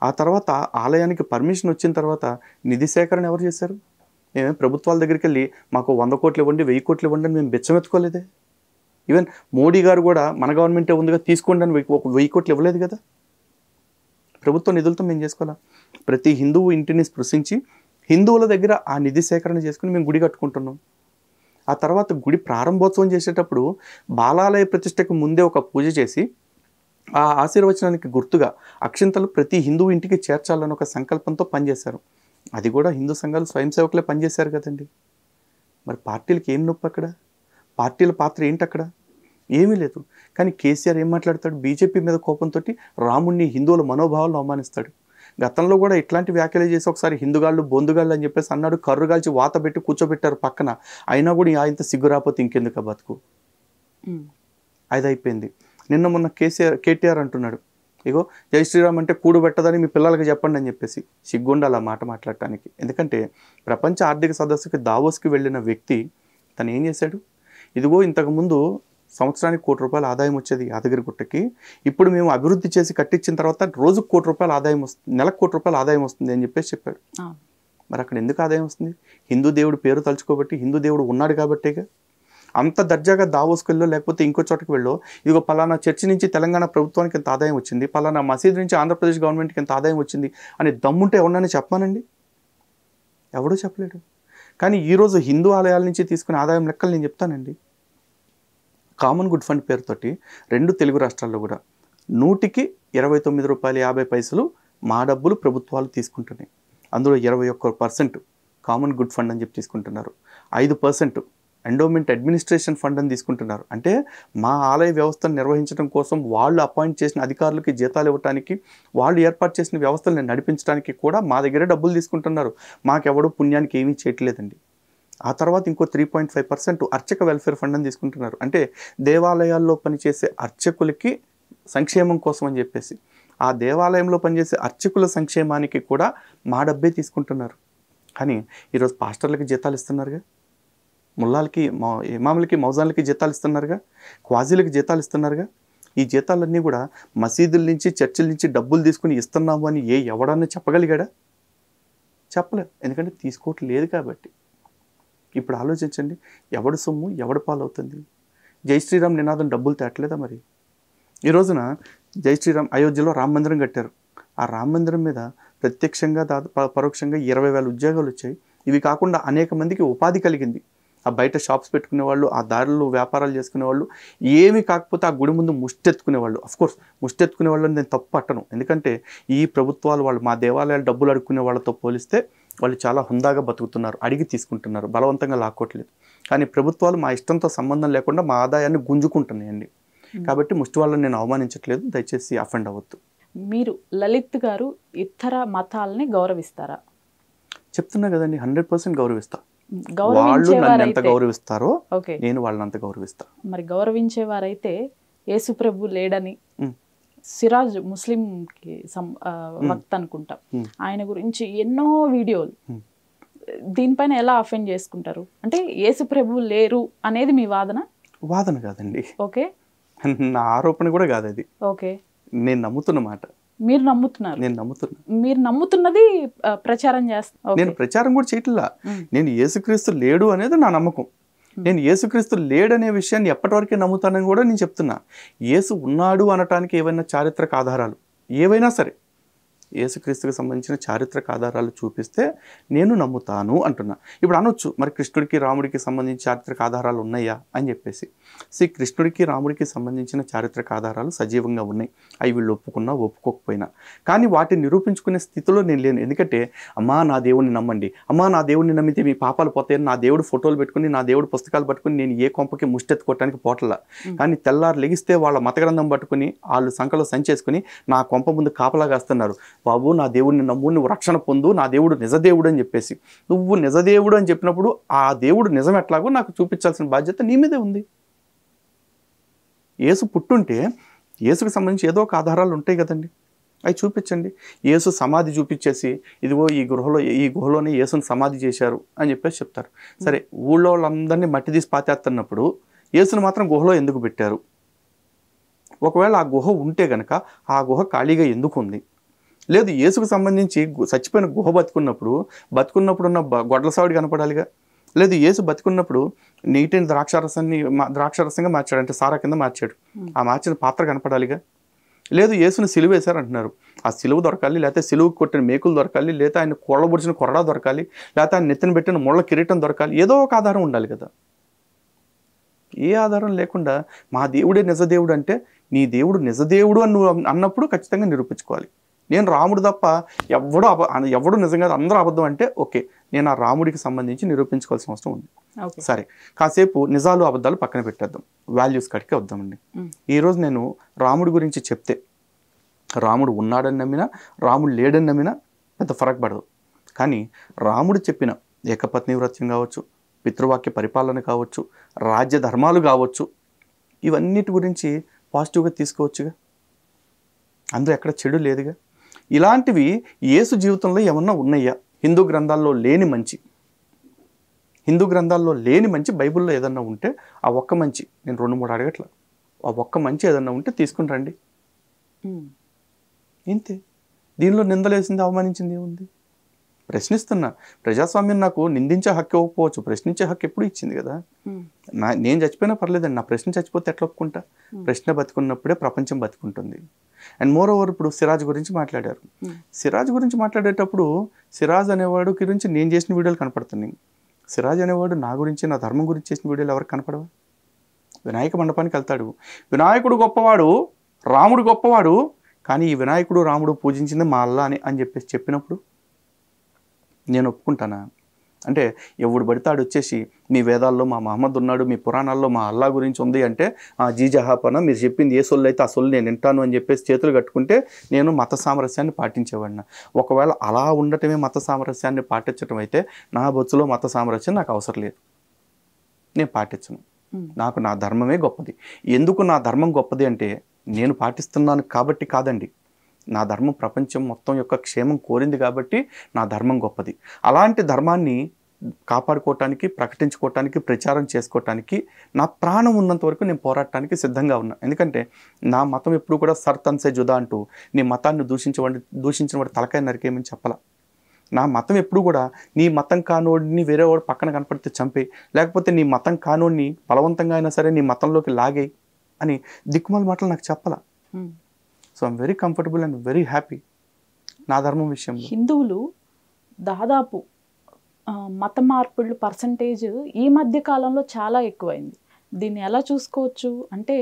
ఆ తర్వాత ఆలయానికి పర్మిషన్ వచ్చిన తర్వాత నిధి సేకరణ ఎవరు చేశారు? మేమే ప్రభుత్వాల దగ్గరికి వెళ్ళి మాకు 100 కోట్లు ఇవ్వండి, 1000 కోట్లు ఇవ్వండి అని మేము బెచ్చమెత్తుకోలేదే. ఈవెన్ మోడీ గారు కూడా మన గవర్నమెంటే ఉందిగా తీసుకోండి అని 1000 కోట్లు ఇవ్వలేదు కదా. ప్రభుత్వ నిధులతో మేము చేసుకోవాలా? ప్రతి హిందువు ఇంటిని స్పృశించి హిందువుల దగ్గర ఆ నిధి సేకరణ చేసుకుని మేము గుడి కట్టుకుంటున్నాం. ఆ తర్వాత గుడి ప్రారంభోత్సవం చేసేటప్పుడు బాలాలయ ప్రతిష్టకు ముందే ఒక పూజ చేసి ఆ ఆశీర్వచనానికి గుర్తుగా అక్షింతలు ప్రతి హిందువు ఇంటికి చేర్చాలని ఒక సంకల్పంతో పనిచేశారు. అది కూడా హిందూ సంఘాలు స్వయం సేవకులే పనిచేశారు కదండి. మరి పార్టీలకి ఏం నొప్పి అక్కడ? పార్టీల పాత్ర ఏంటి అక్కడ? ఏమీ లేదు. కానీ కేసీఆర్ ఏం మాట్లాడతాడు? బీజేపీ మీద కోపంతో రాముణ్ణి, హిందువుల మనోభావాలను అవమానిస్తాడు. గతంలో కూడా ఇట్లాంటి వ్యాఖ్యలు చేసి ఒకసారి హిందుగాళ్ళు బొందుగాళ్ళు అని చెప్పేసి అన్నాడు, కర్రుగాల్చి వాత పెట్టి కూర్చోబెట్టారు పక్కన. అయినా కూడా ఇంత సిగ్గు రాకపోతే ఇంకెందుకు బతుకు? అది అయిపోయింది. నిన్న మొన్న కేటీఆర్ అంటున్నాడు, ఇగో జై శ్రీరామ్ అంటే కూడుబెట్టదని మీ పిల్లలకి చెప్పండి అని చెప్పేసి. సిగ్గుండాలి ఆ మాట మాట్లాడటానికి. ఎందుకంటే ప్రపంచ ఆర్థిక సదస్సుకి దావోస్కి వెళ్ళిన వ్యక్తి తను ఏం చేశాడు? ఇదిగో ఇంతకుముందు సంవత్సరానికి ₹1 ఆదాయం వచ్చేది యాదగిరిగుట్టకి, ఇప్పుడు మేము అభివృద్ధి చేసి కట్టించిన తర్వాత రోజుకు ₹1 ఆదాయం వస్తుంది, నెలకు ₹1 ఆదాయం వస్తుంది అని చెప్పేసి చెప్పాడు. మరి అక్కడ ఎందుకు ఆదాయం వస్తుంది? హిందూ దేవుడు పేరు తలుచుకోబట్టి, హిందూ దేవుడు ఉన్నాడు కాబట్టేగా. అంత దర్జాగా దావోస్కి వెళ్ళో లేకపోతే ఇంకో చోటకి వెళ్ళో ఇదిగో పలానా చర్చి నుంచి తెలంగాణ ప్రభుత్వానికి ఎంత ఆదాయం వచ్చింది, పలానా మసీదు నుంచి ఆంధ్రప్రదేశ్ గవర్నమెంట్కి ఎంత ఆదాయం వచ్చింది అని దమ్ముంటే ఎవరినైనా చెప్పానండి? ఎవడూ చెప్పలేడు. కానీ ఈరోజు హిందూ ఆలయాల నుంచి తీసుకునే ఆదాయం లెక్కలు నేను చెప్తానండి. కామన్ గుడ్ ఫండ్ పేరుతోటి 2 తెలుగు రాష్ట్రాల్లో కూడా 100కి ₹29.50 మా డబ్బులు ప్రభుత్వాలు తీసుకుంటున్నాయి. అందులో 21% కామన్ గుడ్ ఫండ్ అని చెప్పి తీసుకుంటున్నారు, 5% ఎండోమెంట్ అడ్మినిస్ట్రేషన్ ఫండ్ అని తీసుకుంటున్నారు. అంటే మా ఆలయ వ్యవస్థను నిర్వహించడం కోసం వాళ్ళు అపాయింట్ చేసిన అధికారులకి జీతాలు ఇవ్వడానికి, వాళ్ళు ఏర్పాటు చేసిన వ్యవస్థలను నడిపించడానికి కూడా మా దగ్గరే డబ్బులు తీసుకుంటున్నారు. మాకెవడూ పుణ్యానికి ఏమీ చేయట్లేదండి. ఆ తర్వాత ఇంకో 3.5% అర్చక వెల్ఫేర్ ఫండ్ అని తీసుకుంటున్నారు. అంటే దేవాలయాల్లో పనిచేసే అర్చకులకి సంక్షేమం కోసం అని చెప్పేసి ఆ దేవాలయంలో పనిచేసే అర్చకుల సంక్షేమానికి కూడా మా డబ్బే తీసుకుంటున్నారు. కానీ ఈరోజు పాస్టర్లకి జీతాలు ఇస్తున్నారుగా, ముల్లాలకి, ఇమాములకి, మౌజాన్లకి జీతాలు ఇస్తున్నారుగా, క్వాజీలకి జీతాలు ఇస్తున్నారుగా. ఈ జీతాలన్నీ కూడా మసీదుల నుంచి, చర్చిల నుంచి డబ్బులు తీసుకుని ఇస్తున్నాము అని ఎవడన్నా చెప్పగలిగాడా? చెప్పలేదు. ఎందుకంటే తీసుకోవట్లేదు కాబట్టి. ఇప్పుడు ఆలోచించండి, ఎవడు సొమ్ము ఎవడు పాలవుతుంది? జై శ్రీరామ్ నినాదం డబ్బులు తేటలేదా? మరి ఈ రోజున జై శ్రీరామ్ అయోధ్యలో రామ మందిరం కట్టారు. ఆ రామ మందిరం మీద ప్రత్యక్షంగా పరోక్షంగా 20,000 ఉద్యోగాలు వచ్చాయి. ఇవి కాకుండా అనేక మందికి ఉపాధి కలిగింది. ఆ బయట షాప్స్ పెట్టుకునే వాళ్ళు, ఆ దారిలో వ్యాపారాలు చేసుకునే వాళ్ళు, ఏమీ కాకపోతే ఆ గుడి ముందు ముష్టెత్తుకునే వాళ్ళు. అఫ్కోర్స్ ముష్టెత్తుకునే వాళ్ళని నేను తప్పు పట్టను. ఎందుకంటే ఈ ప్రభుత్వాలు వాళ్ళు మా దేవాలయాలు డబ్బులు అడుక్కునే వాళ్ళతో పోలిస్తే వాళ్ళు చాలా హుందాగా బతుకుతున్నారు, అడిగి తీసుకుంటున్నారు, బలవంతంగా లాక్కోవట్లేదు. కానీ ప్రభుత్వాలు మా ఇష్టంతో సంబంధం లేకుండా మా ఆదాయాన్ని గుంజుకుంటున్నాయండి. కాబట్టి ముష్టి వాళ్ళని నేను అవమానించట్లేదు, దయచేసి అఫెండ్ అవ్వద్దు. మీరు లలిత్ గారు ఇతర మతాలని గౌరవిస్తారా? చెప్తున్నా కదండి, 100% గౌరవిస్తా. వాళ్ళు నన్ను ఎంత గౌరవిస్తారో నేను వాళ్ళని అంత గౌరవిస్తా. మరి గౌరవించేవారైతే యేసుప్రభు లేడని సిరాజ్ ముస్లిం కి వక్త అనుకుంటా, ఆయన గురించి ఎన్నో వీడియోలు, దీనిపైన ఎలా అఫెండ్ చేసుకుంటారు? అంటే యేసుప్రభు లేరు అనేది మీ వాదన? వాదన కాదండి, ఓకే, నా ఆరోపణ కూడా కాదు అది. ఓకే, నేను నమ్ముతున్నమాట. మీరు నమ్ముతున్నారు. నేను నమ్ముతున్నా. మీరు నమ్ముతున్నది ప్రచారం చేస్తా. నేను ప్రచారం కూడా చేయట్లా. నేను యేసుక్రీస్తు లేడు అనేది నా నమ్మకం. నేను యేసుక్రీస్తు లేడనే విషయాన్ని ఎప్పటి వరకే నమ్ముతానని కూడా నేను చెప్తున్నా. యేసు ఉన్నాడు అనటానికి ఏవైనా చారిత్రక ఆధారాలు ఏవైనా సరే, యేసుక్రీస్తుకి సంబంధించిన చారిత్రక ఆధారాలు చూపిస్తే నేను నమ్ముతాను అంటున్నా. ఇప్పుడు అనొచ్చు, మరి కృష్ణుడికి రాముడికి సంబంధించి చారిత్రక ఆధారాలు ఉన్నాయా అని చెప్పేసి. కృష్ణుడికి రాముడికి సంబంధించిన చారిత్రక ఆధారాలు సజీవంగా ఉన్నాయి. అవి వీళ్ళు ఒప్పుకున్నా ఒప్పుకోకపోయినా. కానీ వాటిని నిరూపించుకునే స్థితిలో నేను లేను. ఎందుకంటే అమ్మా నా దేవుడిని నమ్మండి, అమ్మా నా దేవుడిని నమ్మితే మీ పాపాలు పోతాయని నా దేవుడు ఫోటోలు పెట్టుకుని, నా దేవుడు పుస్తకాలు పట్టుకుని నేను ఏ కొంపకి ముష్టెత్తుకోవటానికి పోట్లా. కానీ తెల్లారు లెగిస్తే వాళ్ళ మత గ్రంథం పట్టుకుని వాళ్ళు సంకలో సంచేసుకుని నా కొంప ముందు కాపలాగాస్తున్నారు. బాబు నా దేవుడిని నమ్ము, నువ్వు రక్షణ పొందు, నా దేవుడు నిజదేవుడు అని చెప్పేసి. నువ్వు నిజదేవుడు అని చెప్పినప్పుడు ఆ దేవుడు నిజం ఎట్లాగో నాకు చూపించాల్సిన బాధ్యత నీ మీదే ఉంది. యేసు పుట్టుంటే యేసుకు సంబంధించి ఏదో ఒక ఆధారాలు ఉంటాయి కదండి, అవి చూపించండి. యేసు సమాధి చూపించేసి ఇదిగో ఈ గుహలోనే యేసుని సమాధి చేశారు అని చెప్పేసి చెప్తారు. సరే, ఊళ్ళో వాళ్ళందరినీ మట్టి తీసి పాతేస్తున్నప్పుడు యేసుని మాత్రం గుహలో ఎందుకు పెట్టారు? ఒకవేళ ఆ గుహ ఉంటే గనక ఆ గుహ ఖాళీగా ఎందుకు ఉంది? లేదు, యేసుకు సంబంధించి చచ్చిపోయిన గుహ బతుకున్నప్పుడు ఉన్న గొడ్ల సావిడి కనపడాలిగా. లేదు, యేసు బతుకున్నప్పుడు నీటిని ద్రాక్షారసంగా మార్చాడు, అంటే సారా కింద మార్చాడు, ఆ మార్చిన పాత్ర కనపడాలిగా. లేదు, యేసుని సిలువ వేశారంటున్నారు, ఆ సిలువ దొరకాలి, లేకపోతే సిలువకు కొట్టిన మేకులు దొరకాలి, లేదా ఆయన కొళ్ళబొడిచిన కొరడా దొరకాలి, లేకపోతే ఆయన నెత్తిన పెట్టిన ముళ్ళ కిరీటం దొరకాలి. ఏదో ఒక ఆధారం ఉండాలి కదా. ఏ ఆధారం లేకుండా మా దేవుడే నిజదేవుడు అంటే, నీ దేవుడు నిజదేవుడు అని నువ్వు అన్నప్పుడు ఖచ్చితంగా నిరూపించుకోవాలి. నేను రాముడు తప్ప ఎవడు నిజంగా అందరూ అబద్ధం అంటే ఓకే, నేను ఆ రాముడికి సంబంధించి నిరూపించుకోవాల్సిన అవసరం ఉంది. సరే, కాసేపు నిజాలు అబద్ధాలు పక్కన పెట్టేద్దాం, వాల్యూస్ కాడికి వద్దామండి. ఈరోజు నేను రాముడి గురించి చెప్తే, రాముడు ఉన్నాడని నమ్మినా రాముడు లేడని నమ్మినా పెద్ద ఫరక్ పడదు. కానీ రాముడు చెప్పిన ఏకపత్ని వ్రత్యం కావచ్చు, పితృవాక్య పరిపాలన కావచ్చు, రాజ్య ధర్మాలు కావచ్చు, ఇవన్నిటి గురించి పాజిటివ్గా తీసుకోవచ్చుగా. అందులో ఎక్కడ చెడు లేదుగా. ఇలాంటివి యేసు జీవితంలో ఏమన్నా ఉన్నాయా? హిందూ గ్రంథాల్లో లేని మంచి బైబిల్లో ఏదన్నా ఉంటే ఆ ఒక్క మంచి, నేను 2-3 అడగట్లా, ఆ ఒక్క మంచి ఏదన్నా ఉంటే తీసుకుని రండి. ఇంతే. దీనిలో నిందలేసింది, అవమానించింది ఏముంది? ప్రశ్నిస్తున్నా. ప్రజాస్వామ్యం నాకు నిందించే హక్కు ఇవ్వకపోవచ్చు, ప్రశ్నించే హక్కు ఎప్పుడు ఇచ్చింది కదా. నేను చచ్చిపోయినా పర్లేదండి, నా ప్రశ్న చచ్చిపోతే ఎట్లా ఒప్పుకుంటా? ప్రశ్న బతుకున్నప్పుడే ప్రపంచం బతుకుంటుంది. అండ్ మోర్ ఓవర్, ఇప్పుడు సిరాజ్ గురించి మాట్లాడారు. సిరాజ్ గురించి మాట్లాడేటప్పుడు సిరాజ్ అనేవాడు గురించి నేను చేసిన వీడియోలు కనపడుతున్నాయి. సిరాజ్ అనేవాడు నా గురించి, నా ధర్మం గురించి చేసిన వీడియోలు ఎవరికి కనపడవా? వినాయక మండపానికి వెళ్తాడు, వినాయకుడు గొప్పవాడు, రాముడు గొప్పవాడు, కానీ ఈ వినాయకుడు రాముడు పూజించింది మా అల్లా అని చెప్పేసి చెప్పినప్పుడు నేను ఒప్పుకుంటానా? అంటే ఎవడు పడితాడు వచ్చేసి మీ వేదాల్లో మా మహమ్మద్ ఉన్నాడు, మీ పురాణాల్లో మా అల్లా గురించి ఉంది అంటే జీజహాపన మీరు చెప్పింది ఏ సొల్లు అయితే ఆ సొల్లు నేను వింటాను అని చెప్పేసి చేతులు కట్టుకుంటే నేను మత సామరస్యాన్ని పాటించేవాడిన. ఒకవేళ అలా ఉండటమే మత సామరస్యాన్ని పాటించడం అయితే నా బొచ్చులో మత సామరస్యం నాకు అవసరం లేదు, నేను పాటించను. నాకు నా ధర్మమే గొప్పది. ఎందుకు నా ధర్మం గొప్పది అంటే నేను పాటిస్తున్నాను కాబట్టి కాదండి, నా ధర్మం ప్రపంచం మొత్తం యొక్క క్షేమం కోరింది కాబట్టి నా ధర్మం గొప్పది. అలాంటి ధర్మాన్ని కాపాడుకోవటానికి, ప్రకటించుకోవటానికి, ప్రచారం చేసుకోవటానికి నా ప్రాణం ఉన్నంత వరకు నేను పోరాడటానికి సిద్ధంగా ఉన్నా. ఎందుకంటే నా మతం ఎప్పుడు కూడా సర్తన్సే జుదా అంటూ నీ మతాన్ని దూషించిన వాడు తలకాయ నరికేయమని చెప్పాల. నా మతం ఎప్పుడు కూడా నీ మతం కానోడిని వేరే వాడు పక్కన కనపడితే చంపే, లేకపోతే నీ మతం కానోడిని బలవంతంగా అయినా సరే నీ మతంలోకి లాగే అని దిక్కుమాల మాటలు నాకు చెప్పాల. So I'm very comfortable and very happy నా ధర్మం విషయంలో. హిందువులు దాదాపు మత మార్పుళ్ళు పర్సంటేజ్ ఈ మధ్య కాలంలో చాలా ఎక్కువైంది. దీన్ని ఎలా చూసుకోవచ్చు అంటే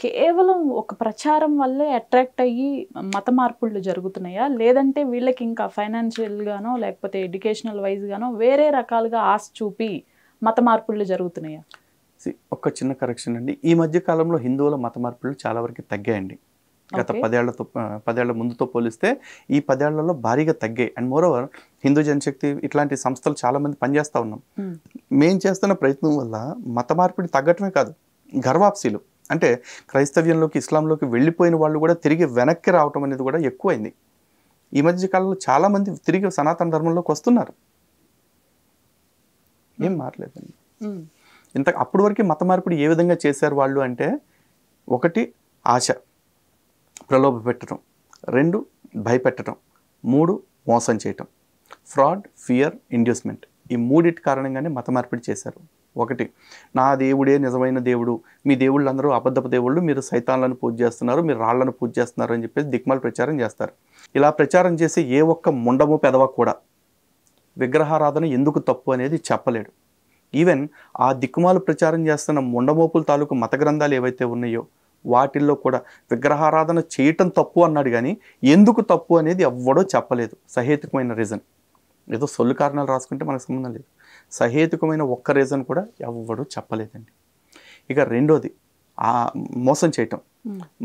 కేవలం ఒక ప్రచారం వల్లే అట్రాక్ట్ అయ్యి మత మార్పుళ్ళు జరుగుతున్నాయా, లేదంటే వీళ్ళకి ఇంకా ఫైనాన్షియల్గానో లేకపోతే ఎడ్యుకేషనల్ వైజ్గానో వేరే రకాలుగా ఆశ చూపి మత మార్పుళ్ళు జరుగుతున్నాయా? ఒక చిన్న కరెక్షన్ అండి, ఈ మధ్య కాలంలో హిందువుల మత మార్పులు చాలా వరకు తగ్గాయండి. గత 10 ఏళ్ల ముందుతో పోలిస్తే ఈ 10 ఏళ్లలో భారీగా తగ్గాయి. అండ్ మోర్ ఓవర్ హిందూ జనశక్తి ఇట్లాంటి సంస్థలు చాలా మంది పనిచేస్తూ ఉన్నాం. మేము చేస్తున్న ప్రయత్నం వల్ల మత మార్పిడి తగ్గటమే కాదు, గర్వాప్సీలు అంటే క్రైస్తవ్యంలోకి, ఇస్లాంలోకి వెళ్ళిపోయిన వాళ్ళు కూడా తిరిగి వెనక్కి రావటం అనేది కూడా ఎక్కువైంది. ఈ మధ్య కాలంలో చాలా మంది తిరిగి సనాతన ధర్మంలోకి వస్తున్నారు. ఏం మారలేదండి. అప్పటి వరకు మత మార్పిడి ఏ విధంగా చేశారు వాళ్ళు అంటే, ఒకటి ఆశ, ప్రలోభ పెట్టడం, 2 భయపెట్టడం, 3 మోసం చేయటం. Fraud, fear, inducement. ఈ మూడిటి కారణంగానే మత మార్పిడి చేశారు. 1, నా దేవుడే నిజమైన దేవుడు, మీ దేవుళ్ళందరూ అబద్ధపు దేవుళ్ళు, మీరు సైతాన్లను పూజ చేస్తున్నారు, మీరు రాళ్లను పూజ చేస్తున్నారు అని చెప్పేసి దిక్మాల ప్రచారం చేస్తారు. ఇలా ప్రచారం చేసి ఏ ఒక్క ముండము పెదవ కూడా విగ్రహారాధన ఎందుకు తప్పు అనేది చెప్పలేడు. ఈవెన్ ఆ దిక్కుమాలు ప్రచారం చేస్తున్న ముండమోపుల తాలూకు మత గ్రంథాలు ఏవైతే ఉన్నాయో వాటిల్లో కూడా విగ్రహారాధన చేయటం తప్పు అన్నాడు, కానీ ఎందుకు తప్పు అనేది ఎవ్వడో చెప్పలేదు. సహేతుకమైన రీజన్, ఏదో సొల్లు కారణాలు రాసుకుంటే మనకు సంబంధం లేదు. సహేతుకమైన ఒక్క రీజన్ కూడా ఎవ్వడూ చెప్పలేదండి. ఇక రెండోది మోసం చేయటం.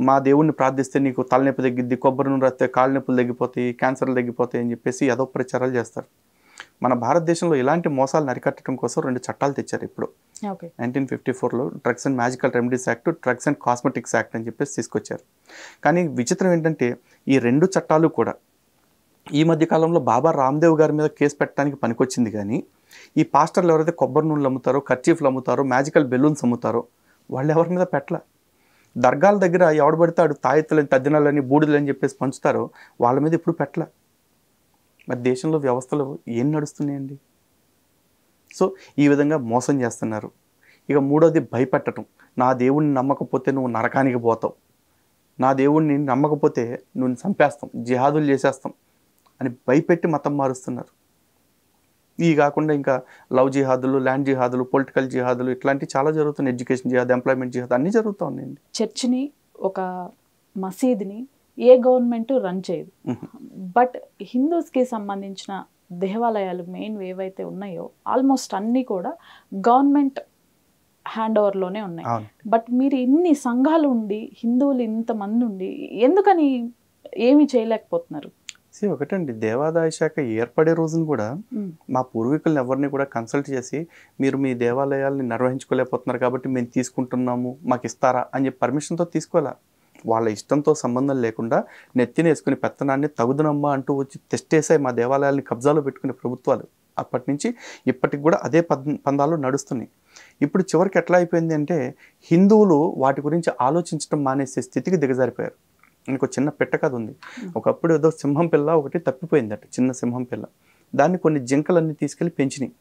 మా దేవుణ్ణి ప్రార్థిస్తే నీకు తలనొప్పి తగ్గిద్ది, కొబ్బరి నూనె రాస్తే కాళ్ళ నొప్పులు తగ్గిపోతాయి, క్యాన్సర్లు తగ్గిపోతాయి అని చెప్పేసి ఏదో ప్రచారాలు చేస్తారు. మన భారతదేశంలో ఇలాంటి మోసాలను అరికట్టడం కోసం 2 చట్టాలు తెచ్చారు ఇప్పుడు. 1954లో drugs and magical remedies act, drugs and cosmetics act అని చెప్పేసి తీసుకొచ్చారు. కానీ విచిత్రం ఏంటంటే ఈ 2 చట్టాలు కూడా ఈ మధ్య కాలంలో బాబా రామ్దేవ్ గారి మీద కేసు పెట్టడానికి పనికొచ్చింది, కానీ ఈ పాస్టర్లు ఎవరైతే కొబ్బరి నూనెలు అమ్ముతారో, కర్చీఫ్లు అమ్ముతారో, మ్యాజికల్ బెలూన్స్ అమ్ముతారో వాళ్ళు ఎవరి మీద పెట్టల. దర్గాల దగ్గర ఎవడు పడితే తాయెత్తులని, తద్దినాలని, బూడిదని చెప్పేసి పంచుతారో వాళ్ళ మీద ఇప్పుడు పెట్టల. మరి దేశంలో వ్యవస్థలు ఏం నడుస్తున్నాయండి? సో ఈ విధంగా మోసం చేస్తున్నారు. ఇక మూడోది భయపెట్టడం. నా దేవుణ్ణి నమ్మకపోతే నువ్వు నరకానికి పోతావు, నా దేవుణ్ణి నమ్మకపోతే నువ్వు చంపేస్తాం, జిహాదులు చేసేస్తాం అని భయపెట్టి మతం మారుస్తున్నారు. ఇవి కాకుండా ఇంకా లవ్ జిహాదులు, ల్యాండ్ జిహాదులు, పొలిటికల్ జిహాదులు ఇట్లాంటివి చాలా జరుగుతున్నాయి. ఎడ్యుకేషన్ జిహాద్, ఎంప్లాయ్మెంట్ జిహాద్ అన్నీ జరుగుతూ ఉన్నాయండి. చర్చిని, ఒక మసీద్ని ఏ గవర్నమెంట్ రన్ చేయదు. బట్ హిందూస్కి సంబంధించిన దేవాలయాలు మెయిన్ ఏవైతే ఉన్నాయో ఆల్మోస్ట్ అన్నీ కూడా గవర్నమెంట్ హ్యాండ్ ఓవర్లోనే ఉన్నాయి. బట్ మీరు ఇన్ని సంఘాలు ఉండి, హిందువులు ఇంతమంది ఉండి ఎందుకని ఏమీ చేయలేకపోతున్నారు? ఒకటండి, దేవాదాయ శాఖ ఏర్పడే రోజున కూడా మా పూర్వీకులను ఎవరిని కూడా కన్సల్ట్ చేసి మీరు మీ దేవాలయాల్ని నిర్వహించుకోలేకపోతున్నారు కాబట్టి మేము తీసుకుంటున్నాము, మాకు ఇస్తారా అని చెప్పి పర్మిషన్తో తీసుకోవాలా. వాళ్ళ ఇష్టంతో సంబంధం లేకుండా నెత్తిన వేసుకుని పెత్తనాన్ని తగుదనమ్మా అంటూ వచ్చి తెస్టేసాయి మా దేవాలయాల్ని కబ్జాలో పెట్టుకునే ప్రభుత్వాలు. అప్పటి నుంచి ఇప్పటికి కూడా అదే పందాలు నడుస్తున్నాయి. ఇప్పుడు చివరికి ఎట్లా అయిపోయింది అంటే హిందువులు వాటి గురించి ఆలోచించడం మానేసే స్థితికి దిగజారిపోయారు. ఇంకో చిన్న పెట్ట కథ ఉంది. ఒకప్పుడు ఏదో సింహం పిల్ల ఒకటి తప్పిపోయిందట, చిన్న సింహం పిల్ల. దాన్ని కొన్ని జింకలన్నీ తీసుకెళ్ళి పెంచినాయి.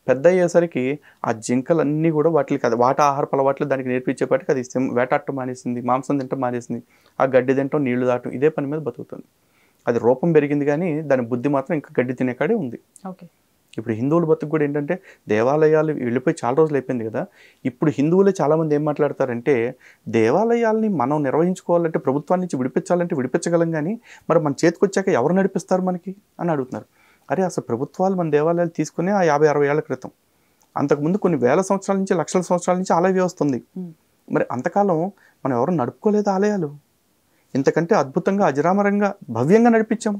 పెద్ద అయ్యేసరికి ఆ జింకలన్నీ కూడా వాటి ఆహారపు అలవాట్లు దానికి నేర్పించేపాటికి అది వేటాడటం మానేసింది, మాంసం తింటం మానేసింది, ఆ గడ్డి తింటాం, నీళ్లు దాటం, ఇదే పని మీద బతుకుతుంది. అది రూపం పెరిగింది కానీ దాని బుద్ధి మాత్రం ఇంకా గడ్డి తినే కాడే ఉంది. ఇప్పుడు హిందువుల బతుకు కూడా ఏంటంటే దేవాలయాలు వెళ్ళిపోయి చాలా రోజులు అయిపోయింది కదా. ఇప్పుడు హిందువులే చాలామంది ఏం మాట్లాడతారంటే దేవాలయాల్ని మనం నిర్వహించుకోవాలంటే, ప్రభుత్వాన్ని నుంచి విడిపించాలంటే విడిపించగలం, కానీ మరి మన చేతికి వచ్చాక ఎవరు నడిపిస్తారు మనకి అని అడుగుతున్నారు. అరే అసలు ప్రభుత్వాలు మన దేవాలయాలు తీసుకునే 50-60 ఏళ్ల క్రితం, అంతకుముందు కొన్ని వేల సంవత్సరాల నుంచి, లక్షల సంవత్సరాల నుంచి ఆలయ వ్యవస్థ ఉంది. మరి అంతకాలం మనం ఎవరు నడుపుకోలేదు ఆలయాలు. ఇంతకంటే అద్భుతంగా, అజరామరంగా, భవ్యంగా నడిపించాం.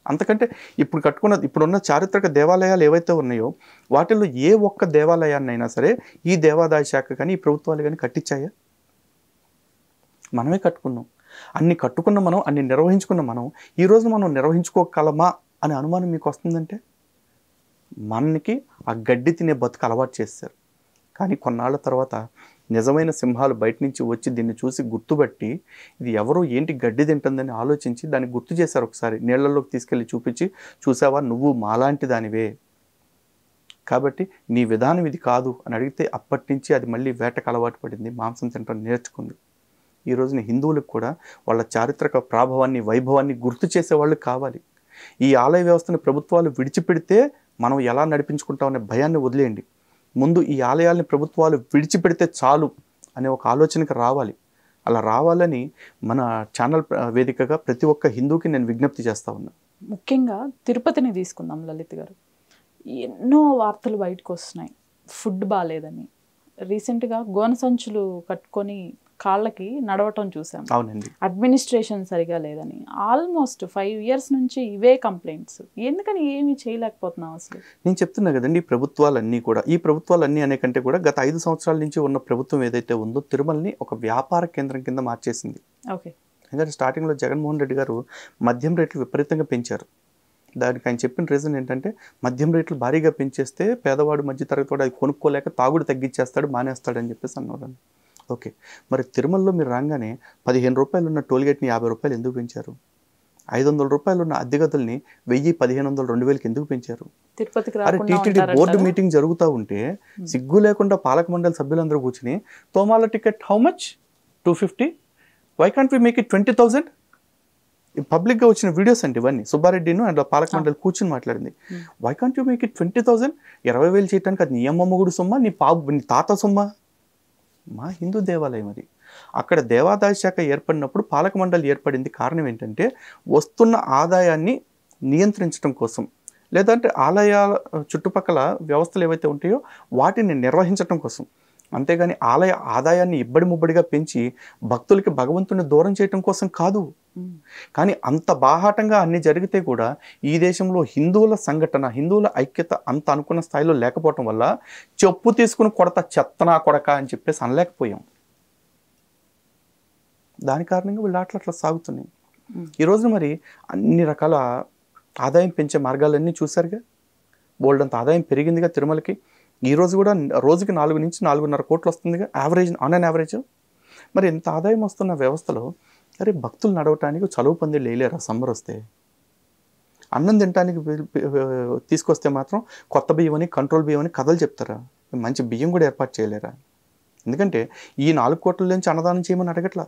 అంతకంటే ఇప్పుడున్న చారిత్రక దేవాలయాలు ఏవైతే ఉన్నాయో వాటిల్లో ఏ ఒక్క దేవాలయాన్నైనా సరే ఈ దేవాదాయ శాఖ కానీ ఈ ప్రభుత్వాలు కానీ కట్టించాయా? మనమే కట్టుకున్నాం. అన్ని కట్టుకున్న మనం, అన్ని నిర్వహించుకున్న మనం ఈరోజు మనం నిర్వహించుకోగలమా అనే అనుమానం మీకు వస్తుందంటే మనకి ఆ గడ్డి తినే బతుకు అలవాటు చేస్తారు. కానీ కొన్నాళ్ళ తర్వాత నిజమైన సింహాలు బయట నుంచి వచ్చి దీన్ని చూసి గుర్తుపట్టి ఇది ఎవరో ఏంటి గడ్డి తింటుందని ఆలోచించి దాన్ని గుర్తు చేశారు. ఒకసారి నీళ్లలోకి తీసుకెళ్ళి చూపించి, చూసావా నువ్వు మాలాంటి దానివే కాబట్టి నీ విధానం ఇది కాదు అని అడిగితే అప్పటి నుంచి అది మళ్ళీ వేటకు అలవాటు పడింది, మాంసం తినడం నేర్చుకుంది. ఈ రోజున హిందువులకు కూడా వాళ్ళ చారిత్రక ప్రాభవాన్ని, వైభవాన్ని గుర్తు చేసేవాళ్ళు కావాలి. ఈ ఆలయ వ్యవస్థను ప్రభుత్వాలు విడిచిపెడితే మనం ఎలా నడిపించుకుంటామనే భయాన్ని వదిలేయండి. ముందు ఈ ఆలయాల్ని ప్రభుత్వాలు విడిచిపెడితే చాలు అనే ఒక ఆలోచనకి రావాలి. అలా రావాలని మన ఛానల్ వేదికగా ప్రతి ఒక్క హిందూకి నేను విజ్ఞప్తి చేస్తా ఉన్నా. ముఖ్యంగా తిరుపతిని తీసుకుందాం లలిత్ గారు. ఎన్నో వార్తలు బయటకు వస్తున్నాయి, ఫుడ్ బాగాలేదని. రీసెంట్గా గోన సంచులు కట్టుకొని కాళ్ళకి నడవటం చూసాం. అవునండి. అడ్మినిస్ట్రేషన్ సరిగా లేదని. ఆల్మోస్ట్ 5 years నుంచి ఇవే కంప్లైంట్స్. ఎందుకని ఏమీ చేయలేకపోతున్నాం అసలు? నేను చెప్తున్నా కదండి, ఈ ప్రభుత్వాలన్నీ అనే కంటే కూడా గత 5 సంవత్సరాల నుంచి ఉన్న ప్రభుత్వం ఏదైతే ఉందో తిరుమలని ఒక వ్యాపార కేంద్రం కింద మార్చేసింది. ఓకే. ఎందుకంటే స్టార్టింగ్లో జగన్మోహన్ రెడ్డి గారు మద్యం రేట్లు విపరీతంగా పెంచారు. దానికి ఆయన చెప్పిన రీజన్ ఏంటంటే మద్యం రేట్లు భారీగా పెంచేస్తే పేదవాడు, మధ్యతరగతి వాడు అది కొనుక్కోలేక తాగుడు తగ్గించేస్తాడు, మానేస్తాడు అని చెప్పేసి అన్నారు. ఓకే, మరి తిరుమలలో మీరు రాగానే 15 రూపాయలు ఉన్న టోల్గేట్ని 50 రూపాయలు ఎందుకు పెంచారు? 500 రూపాయలు ఉన్న అద్దె గదుల్ని 1000, 1500, 2000కి ఎందుకు పెంచారు? తిరుపతికి అరే రాకుండా టీటీడీ బోర్డు ఉంటారంటారా? మీటింగ్ జరుగుతూ ఉంటే సిగ్గు లేకుండా పాలక మండలి సభ్యులందరూ కూర్చుని తోమాల ticket how much 250, why can't we make it 20,000? పబ్లిక్గా వచ్చిన వీడియోస్ అండి ఇవన్నీ. సుబ్బారెడ్డిను అండ్ పాలక మండలి కూర్చుని మాట్లాడింది. Why can't you make it 20,000? 20,000 చేయడానికి అది నీ అమ్మమ్మ కూడా సొమ్మ, నీ తాత సొమ్మ? మా హిందూ దేవాలయం అది. అక్కడ దేవాదాయ శాఖ ఏర్పడినప్పుడు పాలక మండలి ఏర్పడింది. కారణం ఏంటంటే వస్తున్న ఆదాయాన్ని నియంత్రించడం కోసం, లేదంటే ఆలయాల చుట్టుపక్కల వ్యవస్థలు ఏవైతే ఉంటాయో వాటిని నిర్వహించడం కోసం. అంతేగాని ఆలయ ఆదాయాన్ని ఇబ్బడి ముబ్బడిగా పెంచి భక్తులకి భగవంతుని దూరం చేయడం కోసం కాదు. కానీ అంత బాహాటంగా అన్ని జరిగితే కూడా ఈ దేశంలో హిందువుల సంఘటన, హిందువుల ఐక్యత అంత అనుకున్న స్థాయిలో లేకపోవటం వల్ల చెప్పు తీసుకుని కొడతా చెత్తనా కొడక అని చెప్పేసి అనలేకపోయాం. దాని కారణంగా వీళ్ళు అట్లా సాగుతున్నాయి. ఈ రోజున మరి అన్ని రకాల ఆదాయం పెంచే మార్గాలన్నీ చూసారుగా. బోల్డంత ఆదాయం పెరిగిందిగా తిరుమలకి. ఈ రోజు కూడా రోజుకి 4 నుంచి 4.5 కోట్లు వస్తుందిగా యావరేజ్, ఆన్ అన్ యావరేజ్. మరి ఎంత ఆదాయం వస్తున్న వ్యవస్థలో అరే భక్తులు నడవటానికి చలువు పందిళ్ళు వేయలేరా? సమ్మర్ వస్తే అన్నం తినడానికి తీసుకొస్తే మాత్రం కొత్త బియ్యం అని, కంట్రోల్ బియ్యం అని కథలు చెప్తారా? మంచి బియ్యం కూడా ఏర్పాటు చేయలేరా? ఎందుకంటే ఈ 4 కోట్ల నుంచి అన్నదానం చేయమని అడగట్లా.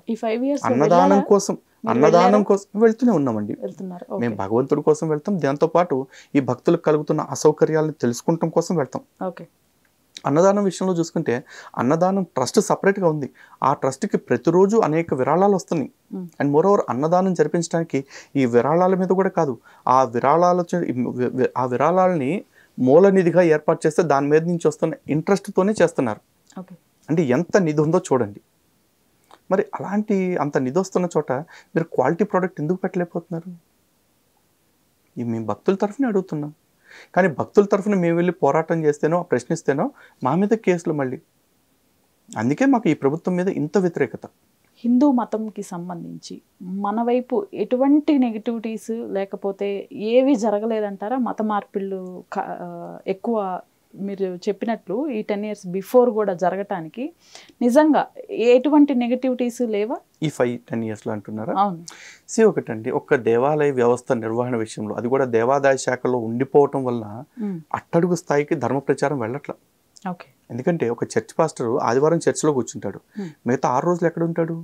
అన్నదానం కోసం వెళ్తూనే ఉన్నామండి. మేము భగవంతుడి కోసం వెళ్తాం, దాంతోపాటు ఈ భక్తులకు కలుగుతున్న అసౌకర్యాలను తెలుసుకుంటాం కోసం వెళ్తాం. అన్నదానం విషయంలో చూసుకుంటే అన్నదానం ట్రస్ట్ సపరేట్గా ఉంది. ఆ ట్రస్ట్కి ప్రతిరోజు అనేక విరాళాలు వస్తున్నాయి. అండ్ మోరోవర్ అన్నదానం జరిపించడానికి ఈ విరాళాల మీద కూడా కాదు, ఆ విరాళాలని మూల నిధిగా ఏర్పాటు చేస్తే దాని మీద నుంచి వస్తున్న ఇంట్రెస్ట్తోనే చేస్తున్నారు. అంటే ఎంత నిధి ఉందో చూడండి. మరి అలాంటి అంత నిధి వస్తున్న చోట మీరు క్వాలిటీ ప్రోడక్ట్ ఎందుకు పెట్టలేకపోతున్నారు? ఇది మేము భక్తుల తరఫున అడుగుతున్నాం. కానీ భక్తుల తరఫున మేము వెళ్ళి పోరాటం చేస్తేనో ప్రశ్నిస్తేనో మా మీద కేసులు మళ్ళీ. అందుకే మాకు ఈ ప్రభుత్వం మీద ఇంత వ్యతిరేకత. హిందూ మతంకి సంబంధించి మన వైపు ఎటువంటి నెగిటివిటీస్ లేకపోతే ఏవి జరగలేదంటారా? మత మార్పిళ్ళు ఎక్కువ మీరు చెప్పినట్లు ఈ 10 years బిఫోర్ కూడా జరగటానికి నిజంగా ఎటువంటి నెగిటివిటీస్ లేవా ఈ 5-10 yearsలో అంటున్నారా? అవును. ఒకటండి, ఒక్క దేవాలయ వ్యవస్థ నిర్వహణ విషయంలో అది కూడా దేవాదాయ శాఖలో ఉండిపోవటం వల్ల అట్టడుగు స్థాయికి ధర్మ ప్రచారం వెళ్ళట్ల. ఎందుకంటే ఒక చర్చ్ పాస్టర్ ఆదివారం చర్చిలో కూర్చుంటాడు, మిగతా 6 రోజులు ఎక్కడ ఉంటాడు?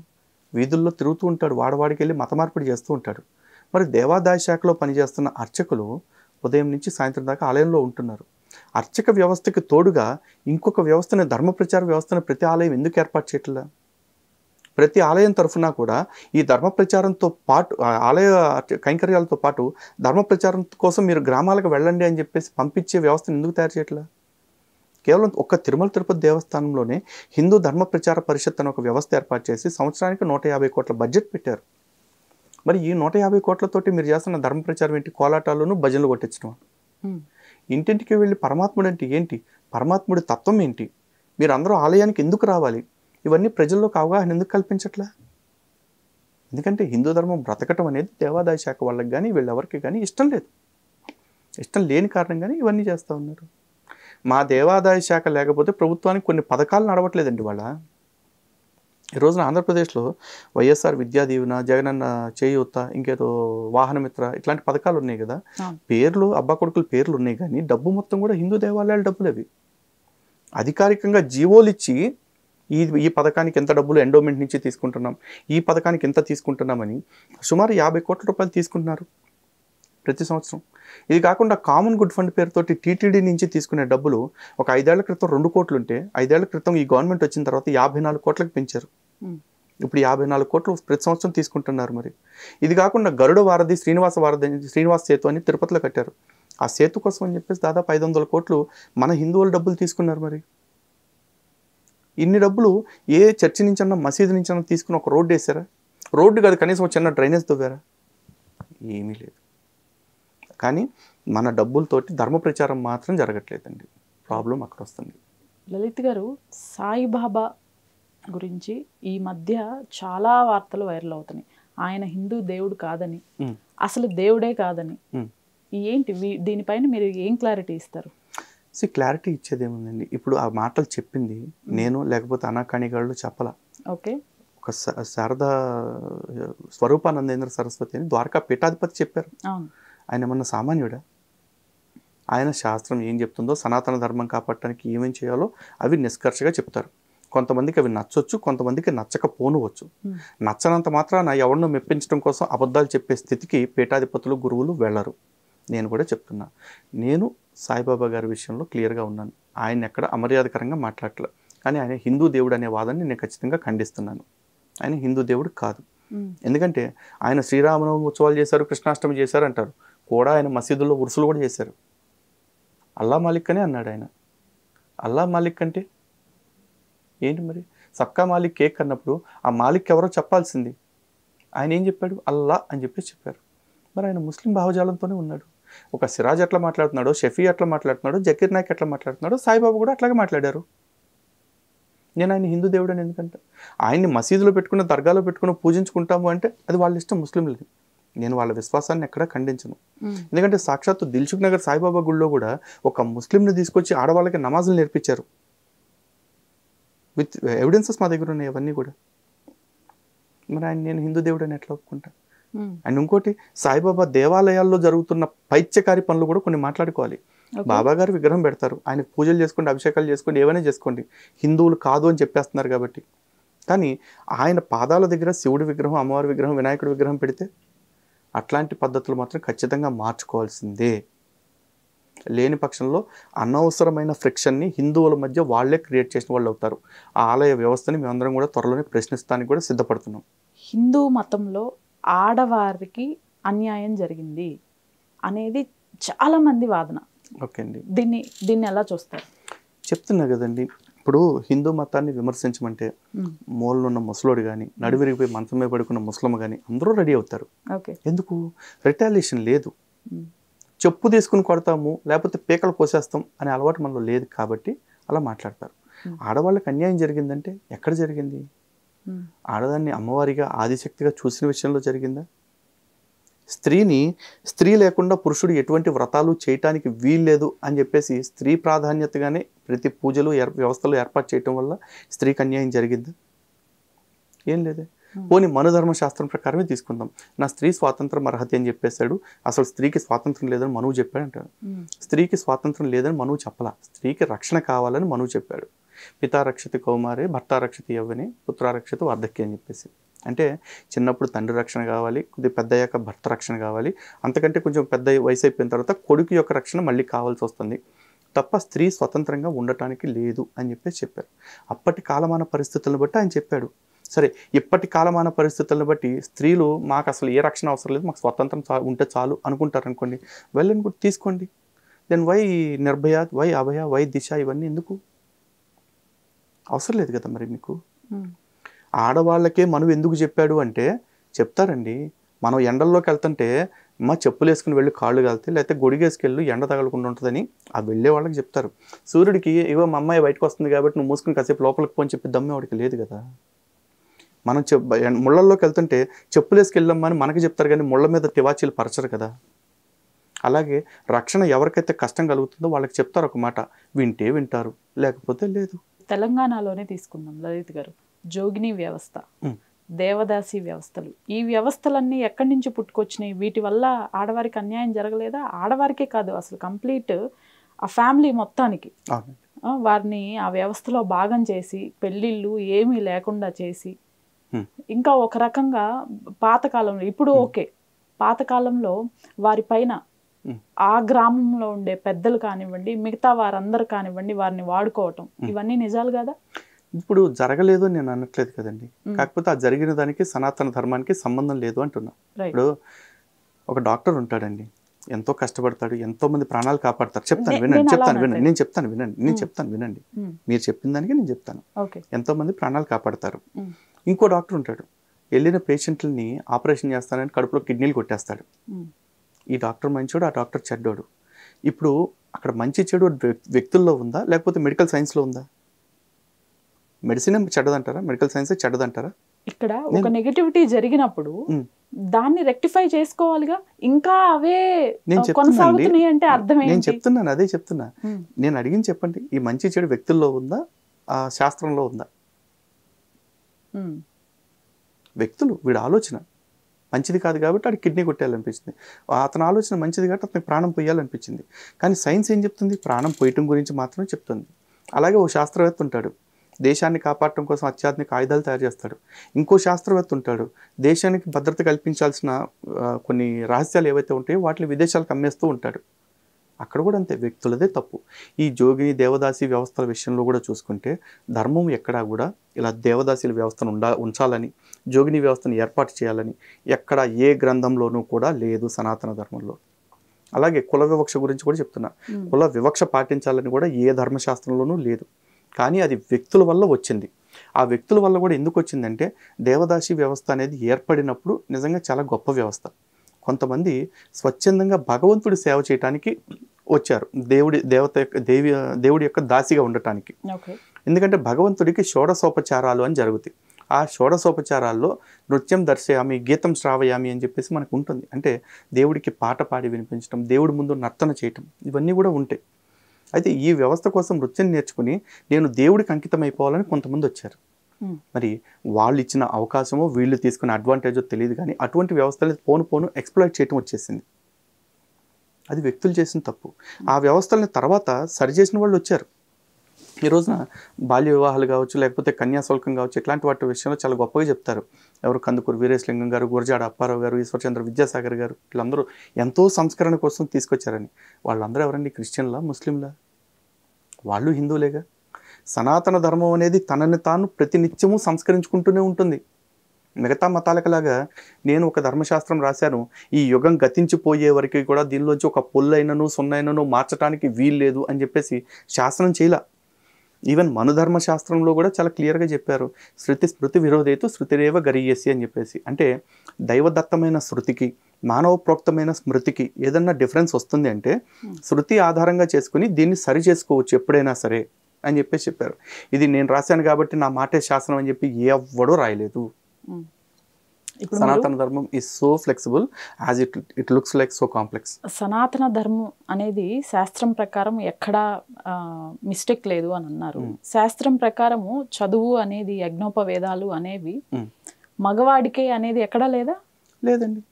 వీధుల్లో తిరుగుతూ ఉంటాడు, వాడవాడికి వెళ్ళి మత మార్పిడి చేస్తూ ఉంటాడు. మరి దేవాదాయ శాఖలో పనిచేస్తున్న అర్చకులు ఉదయం నుంచి సాయంత్రం దాకా ఆలయంలో ఉంటున్నారు. అర్చక వ్యవస్థకి తోడుగా ఇంకొక వ్యవస్థని, ధర్మ ప్రచార వ్యవస్థను ప్రతి ఆలయం ఎందుకు ఏర్పాటు చేయట్లా? ప్రతి ఆలయం తరఫున కూడా ఈ ధర్మ ప్రచారంతో పాటు, ఆలయ కైంకర్యాలతో పాటు ధర్మ ప్రచారం కోసం మీరు గ్రామాలకు వెళ్ళండి అని చెప్పేసి పంపించే వ్యవస్థను ఎందుకు తయారు చేయట్లా? కేవలం ఒక్క తిరుమల తిరుపతి దేవస్థానంలోనే హిందూ ధర్మ ప్రచార పరిషత్ అని ఒక వ్యవస్థ ఏర్పాటు చేసి సంవత్సరానికి 150 కోట్ల బడ్జెట్ పెట్టారు. మరి ఈ 150 కోట్లతోటి మీరు చేస్తున్న ధర్మ ప్రచారం ఏంటి? కోలాటాలను భజనలు కొట్టించడం. ఇంటింటికి వెళ్ళి పరమాత్ముడు అంటే ఏంటి, పరమాత్ముడి తత్వం ఏంటి, మీరు అందరూ ఆలయానికి ఎందుకు రావాలి, ఇవన్నీ ప్రజల్లోకి అవగాహన ఎందుకు కల్పించట్లా? ఎందుకంటే హిందూ ధర్మం బ్రతకటం అనేది దేవాదాయ శాఖ వాళ్ళకి కానీ వీళ్ళెవరికి కానీ ఇష్టం లేదు. ఇష్టం లేని కారణంగానే ఇవన్నీ చేస్తూ ఉన్నారు. మా దేవాదాయ శాఖ లేకపోతే ప్రభుత్వానికి కొన్ని పథకాలు నడవట్లేదండి. వాళ్ళ ఈ రోజున ఆంధ్రప్రదేశ్లో వైఎస్ఆర్ విద్యా దీవెన, జగనన్న చేయూత, ఇంకేదో వాహనమిత్ర, ఇట్లాంటి పథకాలు ఉన్నాయి కదా. పేర్లు అబ్బా కొడుకుల పేర్లు ఉన్నాయి కానీ డబ్బు మొత్తం కూడా హిందూ దేవాలయాల డబ్బులు అవి. అధికారికంగా జీవోలు ఇచ్చి ఈ పథకానికి ఎంత డబ్బులు ఎండోమెంట్ నుంచి తీసుకుంటున్నాం, ఈ పథకానికి ఎంత తీసుకుంటున్నామని సుమారు 50 కోట్ల రూపాయలు తీసుకుంటున్నారు ప్రతి సంవత్సరం. ఇది కాకుండా కామన్ గుడ్ ఫండ్ పేరుతోటి టీటీడీ నుంచి తీసుకునే డబ్బులు ఒక 5 ఏళ్ల క్రితం 2 కోట్లు ఉంటే 5 ఏళ్ల క్రితం ఈ గవర్నమెంట్ వచ్చిన తర్వాత 54 కోట్లకు పెంచారు. ఇప్పుడు 54 కోట్లు ప్రతి సంవత్సరం తీసుకుంటున్నారు. మరి ఇది కాకుండా గరుడ వారధి, శ్రీనివాస సేతు అని తిరుపతిలో కట్టారు. ఆ సేతు కోసం అని చెప్పేసి దాదాపు 500 కోట్లు మన హిందువుల డబ్బులు తీసుకున్నారు. మరి ఇన్ని డబ్బులు ఏ చర్చి నుంచన్నా, మసీదు నుంచన్నా తీసుకుని ఒక రోడ్డు వేసారా? రోడ్డు కాదు, కనీసం ఒక చిన్న డ్రైనేజ్ తవ్వారా? ఏమీ లేదు. కానీ మన డబ్బులతోటి ధర్మ ప్రచారం మాత్రం జరగట్లేదండి. ప్రాబ్లం అక్కడ వస్తుంది. లలిత్ గారు, సాయిబాబా గురించి ఈ మధ్య చాలా వార్తలు వైరల్ అవుతున్నాయి. ఆయన హిందూ దేవుడు కాదని, అసలు దేవుడే కాదని. ఏంటి దీనిపైన మీరు ఏం క్లారిటీ ఇస్తారు? క్లారిటీ ఇచ్చేది ఏముందండి. ఇప్పుడు ఆ మాటలు చెప్పింది నేను, లేకపోతే అనాకాణిగాళ్ళు చెప్పలా. ఓకే, ఒక ఒక శారదా స్వరూపానందేంద్ర సరస్వతి అని ద్వారకా పీఠాధిపతి చెప్పారు. అవును. ఆయన ఏమన్నా సామాన్యుడా? ఆయన శాస్త్రం ఏం చెప్తుందో, సనాతన ధర్మం కాపాడటానికి ఏమేం చేయాలో అవి నిష్కర్షగా చెప్తారు. కొంతమందికి అవి నచ్చొచ్చు, కొంతమందికి నచ్చకపోనువచ్చు. నచ్చనంత మాత్రాన ఎవరినో మెప్పించడం కోసం అబద్ధాలు చెప్పే స్థితికి పీఠాధిపతులు, గురువులు వెళ్ళరు. నేను కూడా చెప్తున్నా, నేను సాయిబాబా గారి విషయంలో క్లియర్గా ఉన్నాను. ఆయన ఎక్కడ అమర్యాదకరంగా మాట్లాడలేదు. కానీ ఆయన హిందూ దేవుడు అనే వాదాన్ని నేను ఖచ్చితంగా ఖండిస్తున్నాను. ఆయన హిందూ దేవుడు కాదు. ఎందుకంటే ఆయన శ్రీరామనవమి ఉత్సవాలు చేశారు, కృష్ణాష్టమి చేశారు అంటారు. కూడా ఆయన మసీదుల్లో ఉరుసులు కూడా చేశారు. అల్లా మాలిక్ అనే అన్నాడు ఆయన. అల్లా మాలిక్ అంటే ఏంటి మరి? సబ్కా మాలిక్ కేక్ అన్నప్పుడు ఆ మాలిక్ ఎవరో చెప్పాల్సింది. ఆయన ఏం చెప్పాడు? అల్లా అని చెప్పారు. మరి ఆయన ముస్లిం భావజాలంతోనే ఉన్నాడు. ఒక సిరాజ్ ఎట్లా మాట్లాడుతున్నాడో, షఫీ ఎట్లా మాట్లాడుతున్నాడో, జకీర్ నాయక్ ఎట్లా మాట్లాడుతున్నాడో, సాయిబాబా కూడా అట్లాగే మాట్లాడారు. నేను ఆయన హిందూ దేవుడు అని ఎందుకంటే, ఆయన్ని మసీదులో పెట్టుకున్న, దర్గాలో పెట్టుకుని పూజించుకుంటాము అంటే అది వాళ్ళ ఇష్టం, ముస్లింలది. నేను వాళ్ళ విశ్వాసాన్ని ఎక్కడా ఖండించను. ఎందుకంటే సాక్షాత్తు దిల్సుఖ్ నగర్ సాయిబాబా గుడిలో కూడా ఒక ముస్లింని తీసుకొచ్చి ఆడవాళ్ళకి నమాజులు నేర్పించారు. విత్ ఎవిడెన్సెస్ మా దగ్గర ఉన్నాయి అవన్నీ కూడా. మరి ఆయన నేను హిందూ దేవుడు అని ఎట్లా ఒప్పుకుంటా? అండ్ ఇంకోటి, సాయిబాబా దేవాలయాల్లో జరుగుతున్న పైత్యకారి పనులు కూడా కొన్ని మాట్లాడుకోవాలి. బాబా గారు విగ్రహం పెడతారు, ఆయనకు పూజలు చేసుకోండి, అభిషేకాలు చేసుకోండి, ఏమైనా చేసుకోండి, హిందువులు కాదు అని చెప్పేస్తున్నారు కాబట్టి. కానీ ఆయన పాదాల దగ్గర శివుడి విగ్రహం, అమ్మవారి విగ్రహం, వినాయకుడి విగ్రహం పెడితే అట్లాంటి పద్ధతులు మాత్రం ఖచ్చితంగా మార్చుకోవాల్సిందే. లేని పక్షంలో అనవసరమైన ఫ్రిక్షన్ని హిందువుల మధ్య వాళ్లే క్రియేట్ చేసిన వాళ్ళు అవుతారు. ఆ ఆలయ వ్యవస్థని మేమందరం కూడా త్వరలోనే ప్రశ్నిస్తానికి కూడా సిద్ధపడుతున్నాం. హిందూ మతంలో ఆడవారికి అన్యాయం జరిగింది అనేది చాలా మంది వాదన. ఓకే అండి, దీన్ని ఎలా చూస్తారు? చెప్తున్నా కదండి. ఇప్పుడు హిందూ మతాన్ని విమర్శించమంటే మూలనున్న ముసలోడు కానీ, నడువిరిగిపోయి మంచం మీద పడుకున్న ముస్లిం కానీ అందరూ రెడీ అవుతారు. ఎందుకు? రిటాలియేషన్ లేదు. చెప్పు తీసుకుని కొడతాము, లేకపోతే పీకలు కోసేస్తాం అనే అలవాటు మనలో లేదు కాబట్టి అలా మాట్లాడతారు. ఆడవాళ్ళకి అన్యాయం జరిగిందంటే ఎక్కడ జరిగింది? ఆడదాన్ని అమ్మవారిగా, ఆదిశక్తిగా చూసిన విషయంలో జరిగిందా? స్త్రీ లేకుండా పురుషుడు ఎటువంటి వ్రతాలు చేయటానికి వీల్లేదు అని చెప్పేసి స్త్రీ ప్రాధాన్యతగానే ప్రతి పూజలు వ్యవస్థలు ఏర్పాటు చేయటం వల్ల స్త్రీకి అన్యాయం జరిగిందా? ఏం లేదే. పోనీ మనుధర్మ శాస్త్రం ప్రకారమే తీసుకుందాం. నా స్త్రీ స్వాతంత్రం అర్హత అని చెప్పేశాడు. అసలు స్త్రీకి స్వాతంత్రం లేదని మనువు చెప్పాడు అంటాడు. స్త్రీకి స్వాతంత్రం లేదని మనువు చెప్పలా, స్త్రీకి రక్షణ కావాలని మనువు చెప్పాడు. పితా రక్షతి కౌమారే, భర్త రక్షతి యవ్వనే, పుత్రారక్షతి వార్ధక్య అని చెప్పేసి. అంటే చిన్నప్పుడు తండ్రి రక్షణ కావాలి, కొద్దిగా పెద్ద అయ్యాక భర్త రక్షణ కావాలి, అంతకంటే కొంచెం పెద్ద వయసు అయిపోయిన తర్వాత కొడుకు యొక్క రక్షణ మళ్ళీ కావాల్సి వస్తుంది తప్ప స్త్రీ స్వతంత్రంగా ఉండటానికి లేదు అని చెప్పేసి చెప్పారు. అప్పటి కాలమాన పరిస్థితులను బట్టి ఆయన చెప్పాడు. సరే, ఇప్పటి కాలమాన పరిస్థితులను బట్టి స్త్రీలు మాకు అసలు ఏ రక్షణ అవసరం లేదు, మాకు స్వతంత్రం ఉంటే చాలు అనుకుంటారు అనుకోండి, వెళ్ళని కూడా తీసుకోండి. Then why Nirbhaya, why Abhaya, why Disha, ఇవన్నీ ఎందుకు అవసరం లేదు కదా మరి మీకు? ఆడవాళ్ళకే మనం ఎందుకు చెప్పాడు అంటే చెప్తారండి. మనం ఎండల్లోకి వెళ్తుంటే మా చెప్పులు వేసుకుని వెళ్ళి కాళ్ళు కాలితే, లేకపోతే గొడిగేసుకెళ్ళి ఎండ తగలకుండా ఉంటుందని ఆ వెళ్ళే వాళ్ళకి చెప్తారు. సూర్యుడికి ఇవో మా అమ్మాయి బయటకు వస్తుంది కాబట్టి నువ్వు మూసుకుని కాసేపు లోపలికి పోని చెప్పి దమ్మే వాడికి లేదు కదా. మనం ముళ్ళల్లోకి వెళ్తుంటే చెప్పులు వేసుకెళ్ళమ్మా అని మనకి చెప్తారు, కానీ ముళ్ళ మీద తివాచీలు పరచరు కదా. అలాగే రక్షణ ఎవరికైతే కష్టం కలుగుతుందో వాళ్ళకి చెప్తారు ఒక మాట, వింటే వింటారు, లేకపోతే లేదు. తెలంగాణలోనే తీసుకుందాం లలిత్ గారు, జోగిని వ్యవస్థ, దేవదాసి వ్యవస్థలు, ఈ వ్యవస్థలన్నీ ఎక్కడి నుంచి పుట్టుకొచ్చినాయి? వీటి వల్ల ఆడవారికి అన్యాయం జరగలేదా? ఆడవారికే కాదు, అసలు కంప్లీట్ ఆ ఫ్యామిలీ మొత్తానికి వారిని ఆ వ్యవస్థలో భాగం చేసి పెళ్ళిళ్ళు ఏమీ లేకుండా చేసి, ఇంకా ఒక రకంగా పాతకాలంలో, ఇప్పుడు ఓకే, పాతకాలంలో వారి పైన ఆ గ్రామంలో ఉండే పెద్దలు కానివ్వండి, మిగతా వారందరూ కానివ్వండి, వారిని వాడుకోవటం, ఇవన్నీ నిజాలు కదా? ఇప్పుడు జరగలేదు అని నేను అనట్లేదు కదండి, కాకపోతే ఆ జరిగిన దానికి సనాతన ధర్మానికి సంబంధం లేదు అంటున్నా. ఇప్పుడు ఒక డాక్టర్ ఉంటాడండి, ఎంతో కష్టపడతాడు, ఎంతో మంది ప్రాణాలు కాపాడతారు. చెప్తాను వినండి, నేను చెప్తాను వినండి. మీరు చెప్పిన దానికి నేను చెప్తాను. ఎంతో మంది ప్రాణాలు కాపాడతారు. ఇంకో డాక్టర్ ఉంటాడు, వెళ్ళిన పేషెంట్లని ఆపరేషన్ చేస్తానని కడుపులో కిడ్నీలు కొట్టేస్తాడు. ఈ డాక్టర్ మంచోడు, ఆ డాక్టర్ చెడ్డోడు. ఇప్పుడు అక్కడ మంచి చెడు వ్యక్తుల్లో ఉందా, లేకపోతే మెడికల్ సైన్స్లో ఉందా? మెడిసిన్ చెడ్డదంటారా, మెడికల్ సైన్స్ చెడ్డదంటారా? ఇక్కడ ఒక నెగటివిటీ జరిగినప్పుడు దాన్ని రెక్టిఫై చేసుకోవాలిగా. ఇంకా అవే కొనసాగుతున్నాయి అంటే అర్థం ఏంటి? నేను చెప్తున్నాను, అదే చెప్తున్నా. నేను అడిగింది చెప్పండి, ఈ మంచి చెడు వ్యక్తుల్లో ఉందా, ఆ శాస్త్రంలో ఉందా? వ్యక్తులు, వీడి ఆలోచన మంచిది కాదు కాబట్టి వాడికి కిడ్నీ కొట్టేయాలనిపించింది, అతని ఆలోచన మంచిది కాబట్టి అతనికి ప్రాణం పోయాలనిపించింది. కానీ సైన్స్ ఏం చెప్తుంది? ప్రాణం పోయటం గురించి మాత్రమే చెప్తుంది. అలాగే ఓ శాస్త్రవేత్త ఉంటాడు, దేశాన్ని కాపాడటం కోసం అత్యాధునిక ఆయుధాలు తయారు చేస్తాడు. ఇంకో శాస్త్రవేత్త ఉంటాడు, దేశానికి భద్రత కల్పించాల్సిన కొన్ని రహస్యాలు ఏవైతే ఉంటాయో వాటిని విదేశాలకు అమ్మేస్తూ ఉంటాడు. అక్కడ కూడా అంతే, వ్యక్తులదే తప్పు. ఈ జోగిని దేవదాసి వ్యవస్థల విషయంలో కూడా చూసుకుంటే ధర్మం ఎక్కడా కూడా ఇలా దేవదాసీల వ్యవస్థను ఉంచాలని, జోగిని వ్యవస్థను ఏర్పాటు చేయాలని ఎక్కడ ఏ గ్రంథంలోనూ కూడా లేదు సనాతన ధర్మంలో. అలాగే కుల వివక్ష గురించి కూడా చెప్తున్నా, కుల వివక్ష పాటించాలని కూడా ఏ ధర్మశాస్త్రంలోనూ లేదు. కానీ అది వ్యక్తుల వల్ల వచ్చింది. ఆ వ్యక్తుల వల్ల కూడా ఎందుకు వచ్చిందంటే దేవదాసి వ్యవస్థ అనేది ఏర్పడినప్పుడు నిజంగా చాలా గొప్ప వ్యవస్థ. కొంతమంది స్వచ్ఛందంగా భగవంతుడి సేవ చేయటానికి వచ్చారు, దేవుడి యొక్క దాసిగా ఉండటానికి. ఎందుకంటే భగవంతుడికి షోడశోపచారాలు అని జరుగుతాయి. ఆ షోడశోపచారాల్లో నృత్యం దర్శయామి, గీతం శ్రావయామి అని చెప్పేసి మనకు ఉంటుంది. అంటే దేవుడికి పాట పాడి వినిపించడం, దేవుడి ముందు నర్తన చేయటం, ఇవన్నీ కూడా ఉంటాయి. అయితే ఈ వ్యవస్థ కోసం నృత్యం నేర్చుకుని నేను దేవుడికి అంకితం అయిపోవాలని కొంతమంది వచ్చారు. మరి వాళ్ళు ఇచ్చిన అవకాశమో వీళ్ళు తీసుకునే అడ్వాంటేజో తెలియదు, కానీ అటువంటి వ్యవస్థలు పోను ఎక్స్ప్లాయిట్ చేయటం వచ్చేసింది. అది వ్యక్తులు చేసిన తప్పు. ఆ వ్యవస్థలని తర్వాత సరిచేసిన వాళ్ళు వచ్చారు. ఈ రోజున బాల్య వివాహాలు కావచ్చు, లేకపోతే కన్యాశుల్కం కావచ్చు, ఇట్లాంటి వాటి విషయంలో చాలా గొప్పగా చెప్తారు. ఎవరు? కందుకూరు వీరేశలింగం గారు, గురజాడ అప్పారావు గారు, ఈశ్వర్చంద్ర విద్యాసాగర్ గారు, వీళ్ళందరూ ఎంతో సంస్కరణ కోసం తీసుకొచ్చారని. వాళ్ళందరూ ఎవరండి? క్రిస్టియన్లా, ముస్లింలా? వాళ్ళు హిందువులేగా. సనాతన ధర్మం అనేది తనని తాను ప్రతినిత్యము సంస్కరించుకుంటూనే ఉంటుంది. మిగతా మతాలకలాగా నేను ఒక ధర్మశాస్త్రం రాశాను, ఈ యుగం గతించిపోయే వరకు కూడా దీనిలోంచి ఒక పొల్లైనను సున్నైనను మార్చడానికి వీల్లేదు అని చెప్పేసి శాసనం చేయలే. ఈవెన్ మనుధర్మ శాస్త్రంలో కూడా చాలా క్లియర్గా చెప్పారు, స్మృతి విరోధేతు శృతిరేవ గరీయసి అని చెప్పేసి. అంటే దైవదత్తమైన శృతికి మానవ ప్రోక్తమైన స్మృతికి ఏదన్నా డిఫరెన్స్ వస్తుంది అంటే శృతి ఆధారంగా చేసుకుని దీన్ని సరి చేసుకోవచ్చు ఎప్పుడైనా సరే అని చెప్పేసి చెప్పారు. ఇది నేను రాశాను కాబట్టి నా మాటే శాసనం అని చెప్పి ఎవ్వడూ రాయలేదు. సనాతన ధర్మం is so flexible as it looks like so complex. సనాతన ధర్మం అనేది శాస్త్రం ప్రకారం ఎక్కడా మిస్టేక్ లేదు అని అన్నారు. శాస్త్రం ప్రకారము చదువు అనేది, యజ్ఞోపవేదాలు అనేవి మగవాడికే అనేది ఎక్కడా లేదా? లేదండి.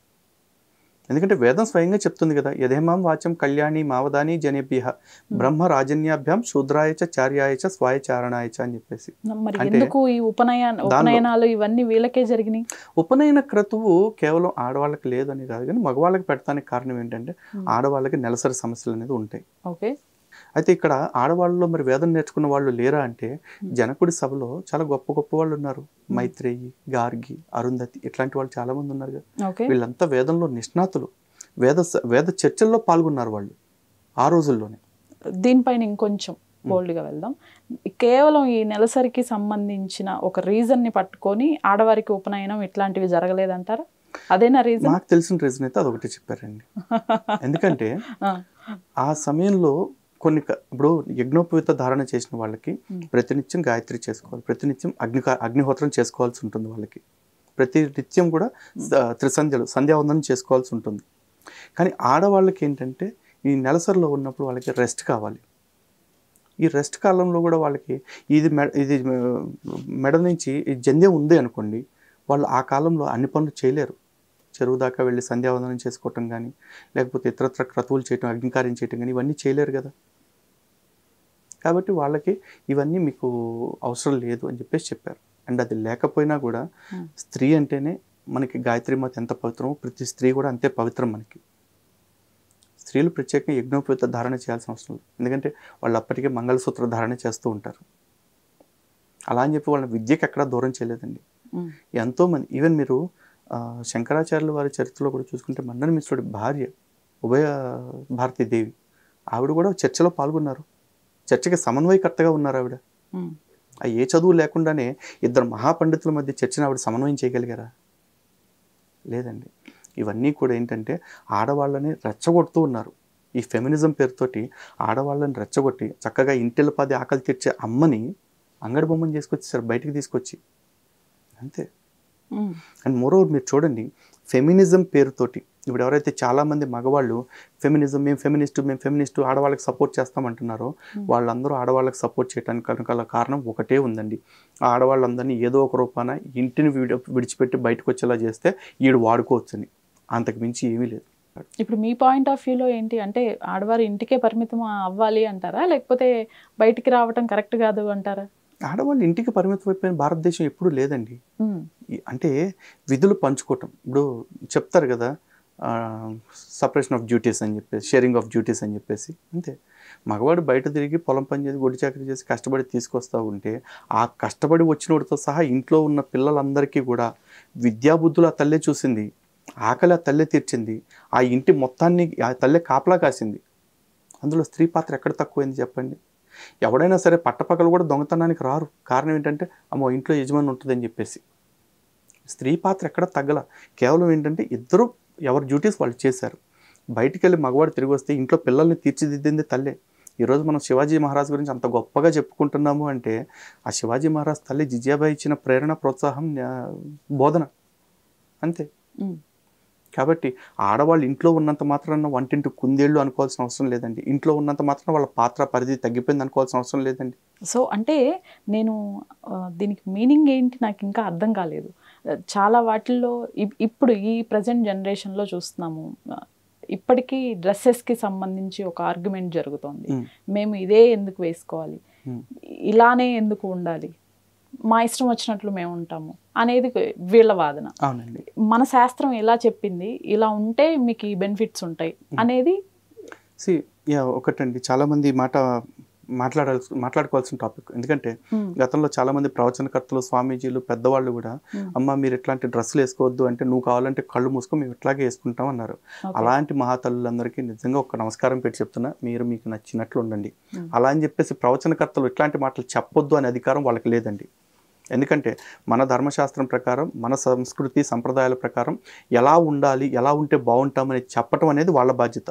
ఎందుకంటే వేదం స్వయంగా చెప్తుంది కదా, యథేమాం వాచం కళ్యాణి మావదాని జనేభ్య బ్రహ్మ రాజన్యాభ్యాం శూద్రాయచ చార్యాయచ స్వాయచారణాయచ అని చెప్పేసి. మరి ఎందుకు ఈ ఉపనయనాలు ఇవన్నీ వీళ్ళకే జరిగినాయి? ఉపనయన క్రతువు కేవలం ఆడవాళ్ళకి లేదని కాదు, కానీ మగవాళ్ళకి పెడతానికి కారణం ఏంటంటే ఆడవాళ్ళకి నెలసరి సమస్యలు అనేది ఉంటాయి. ఓకే. అయితే ఇక్కడ ఆడవాళ్ళలో మరి వేదం నేర్చుకున్న వాళ్ళు లేరా అంటే జనకుడి సభలో చాలా గొప్ప గొప్ప వాళ్ళు ఉన్నారు. మైత్రేయి, గార్గి, అరుంధతి, ఇట్లాంటి వాళ్ళు చాలా మంది ఉన్నారు కదా. వీళ్ళంతా వేదంలో నిష్ణాతులు, వేద చర్చల్లో పాల్గొన్నారు వాళ్ళు ఆ రోజుల్లోనే. దీనిపైన ఇంకొంచెం బోల్డ్గా వెళ్దాం. కేవలం ఈ నెలసరికి సంబంధించిన ఒక రీజన్ని పట్టుకొని ఆడవారికి ఉపనయనం ఇట్లాంటివి జరగలేదంటారా? అదేనా రీజన్? నాకు తెలిసిన రీజన్ అయితే అదొకటి చెప్పారండి. ఎందుకంటే ఆ సమయంలో ఇప్పుడు యజ్ఞోపవీత ధారణ చేసిన వాళ్ళకి ప్రతినిత్యం గాయత్రి చేసుకోవాలి, ప్రతినిత్యం అగ్నిహోత్రం చేసుకోవాల్సి ఉంటుంది. వాళ్ళకి ప్రతినిత్యం కూడా సంధ్యావందనం చేసుకోవాల్సి ఉంటుంది. కానీ ఆడవాళ్ళకి ఏంటంటే ఈ నెలసరిలో ఉన్నప్పుడు వాళ్ళకి రెస్ట్ కావాలి. ఈ రెస్ట్ కాలంలో కూడా వాళ్ళకి ఇది మెడ నుంచి జంధ్యం ఉంది అనుకోండి, వాళ్ళు ఆ కాలంలో అన్ని పనులు చేయలేరు. చెరువు దాకా వెళ్ళి సంధ్యావందనం చేసుకోవటం కానీ, లేకపోతే ఇతరత్ర క్రతువులు చేయటం, అగ్నికార్యం చేయటం కానీ ఇవన్నీ చేయలేరు కదా. కాబట్టి వాళ్ళకి ఇవన్నీ మీకు అవసరం లేదు అని చెప్పేసి చెప్పారు. అండ్ అది లేకపోయినా కూడా స్త్రీ అంటేనే మనకి గాయత్రి మాత ఎంత పవిత్రమో ప్రతి స్త్రీ కూడా అంతే పవిత్రం మనకి. స్త్రీలు ప్రత్యేకంగా యజ్ఞోపవీత ధారణ చేయాల్సిన అవసరం లేదు, ఎందుకంటే వాళ్ళు అప్పటికే మంగళసూత్ర ధారణ చేస్తూ ఉంటారు. అలా అని చెప్పి వాళ్ళ విద్యకి ఎక్కడా దూరం చేయలేదండి. ఎంతోమంది ఈవెన్ మీరు శంకరాచార్యుల వారి చరిత్రలో కూడా చూసుకుంటే మండన మిశ్రుడి భార్య ఉభయ భారతీదేవి, ఆవిడ కూడా చర్చలో పాల్గొన్నారు. చర్చకి సమన్వయకర్తగా ఉన్నారు ఆవిడ. ఏ చదువు లేకుండానే ఇద్దరు మహాపండితుల మధ్య చర్చను ఆవిడ సమన్వయం చేయగలిగారా? లేదండి. ఇవన్నీ కూడా ఏంటంటే ఆడవాళ్ళని రెచ్చగొడుతూ ఉన్నారు. ఈ ఫెమినిజం పేరుతోటి ఆడవాళ్ళని రెచ్చగొట్టి చక్కగా ఇంటిల పది ఆకలి తీర్చే అమ్మని అంగడి బొమ్మని చేసుకొచ్చేసారు బయటికి తీసుకొచ్చి, అంతే. అండ్ మోరోవర్ మీరు చూడండి, ఫెమినిజం పేరుతోటి ఇప్పుడు ఎవరైతే చాలామంది మగవాళ్ళు ఫెమినిజం, మేము ఫెమినిస్టు ఆడవాళ్ళకి సపోర్ట్ చేస్తామంటున్నారో వాళ్ళందరూ ఆడవాళ్ళకి సపోర్ట్ చేయడానికి కనుక కారణం ఒకటే ఉందండి. ఆ ఆడవాళ్ళందరినీ ఏదో ఒక రూపాన ఇంటిని విడిచిపెట్టి బయటకు వచ్చేలా చేస్తే వీడు వాడుకోవచ్చని, అంతకు మించి ఏమీ లేదు. ఇప్పుడు మీ పాయింట్ ఆఫ్ వ్యూలో ఏంటి అంటే ఆడవారు ఇంటికే పరిమితం అవ్వాలి అంటారా, లేకపోతే బయటికి రావటం కరెక్ట్ కాదు అంటారా? ఆడవాళ్ళు ఇంటికి పరిమితం అయిపోయిన భారతదేశం ఎప్పుడూ లేదండి. అంటే విధులు పంచుకోవటం, ఇప్పుడు చెప్తారు కదా సపరేషన్ ఆఫ్ డ్యూటీస్ అని చెప్పేసి, షేరింగ్ ఆఫ్ డ్యూటీస్ అని చెప్పేసి. అంతే, మగవాడు బయట తిరిగి పొలం పని చేసి గొడ్డు చాకరీ చేసి కష్టపడి తీసుకొస్తూ ఉంటే ఆ కష్టపడి వచ్చినోడితో సహా ఇంట్లో ఉన్న పిల్లలందరికీ కూడా విద్యాబుద్ధులు ఆ తల్లే చూసింది, ఆకలి ఆ తల్లే తీర్చింది, ఆ ఇంటి మొత్తాన్ని ఆ తల్లే కాపలా కాసింది. అందులో స్త్రీ పాత్ర ఎక్కడ తక్కువైంది చెప్పండి? ఎవడైనా సరే పట్టపక్కలు కూడా దొంగతనానికి రారు. కారణం ఏంటంటే అమ్మో ఇంట్లో యజమాని ఉంటుందని చెప్పేసి. స్త్రీ పాత్ర ఎక్కడ తగ్గల. కేవలం ఏంటంటే ఇద్దరు ఎవరి డ్యూటీస్ వాళ్ళు చేశారు. బయటికి వెళ్ళి మగవాడు తిరిగి వస్తే ఇంట్లో పిల్లల్ని తీర్చిదిద్దింది తల్లే. ఈరోజు మనం శివాజీ మహారాజ్ గురించి అంత గొప్పగా చెప్పుకుంటున్నాము అంటే ఆ శివాజీ మహారాజ్ తల్లి జిజియాబాయి ఇచ్చిన ప్రేరణ, ప్రోత్సాహం, బోధన, అంతే. కాబట్టి ఆడవాళ్ళు ఇంట్లో ఉన్నంత మాత్రాన వంటింటి కుందేళ్ళు అనుకోవాల్సిన అవసరం లేదండి. ఇంట్లో ఉన్నంత మాత్రం వాళ్ళ పాత్ర పరిధి తగ్గిపోయింది అనుకోవాల్సిన అవసరం లేదండి. సో అంటే నేను దీనికి మీనింగ్ ఏంటి నాకు ఇంకా అర్థం కాలేదు. చాలా వాటిల్లో ఇప్పుడు ఈ ప్రజెంట్ జనరేషన్లో చూస్తున్నాము, ఇప్పటికీ డ్రెస్సెస్కి సంబంధించి ఒక ఆర్గ్యుమెంట్ జరుగుతోంది. మేము ఇదే ఎందుకు వేసుకోవాలి, ఇలానే ఎందుకు ఉండాలి, మా ఇష్టం వచ్చినట్లు మేము ఉంటాము అనేది వీళ్ళ వాదన. అవునండి. మన శాస్త్రం ఎలా చెప్పింది, ఇలా ఉంటే మీకు ఈ బెనిఫిట్స్ ఉంటాయి అనేది. ఒకటండి, చాలా మంది మాట్లాడుకోవాల్సిన టాపిక్. ఎందుకంటే గతంలో చాలా మంది ప్రవచనకర్తలు, స్వామీజీలు, పెద్దవాళ్ళు కూడా అమ్మ మీరు ఇట్లాంటి డ్రెస్సులు వేసుకోవద్దు అంటే నువ్వు కావాలంటే కళ్ళు మూసుకో మేము ఇట్లాగే వేసుకుంటాం అన్నారు. అలాంటి మహాతల్లులందరికీ నిజంగా ఒక నమస్కారం పెట్టి చెప్తున్నా, మీరు మీకు నచ్చినట్లు ఉండండి. అలా అని చెప్పేసి ప్రవచనకర్తలు ఇట్లాంటి మాటలు చెప్పొద్దు అనే అధికారం వాళ్ళకి లేదండి. ఎందుకంటే మన ధర్మశాస్త్రం ప్రకారం, మన సంస్కృతి సంప్రదాయాల ప్రకారం ఎలా ఉండాలి, ఎలా ఉంటే బాగుంటామని చెప్పటం అనేది వాళ్ళ బాధ్యత.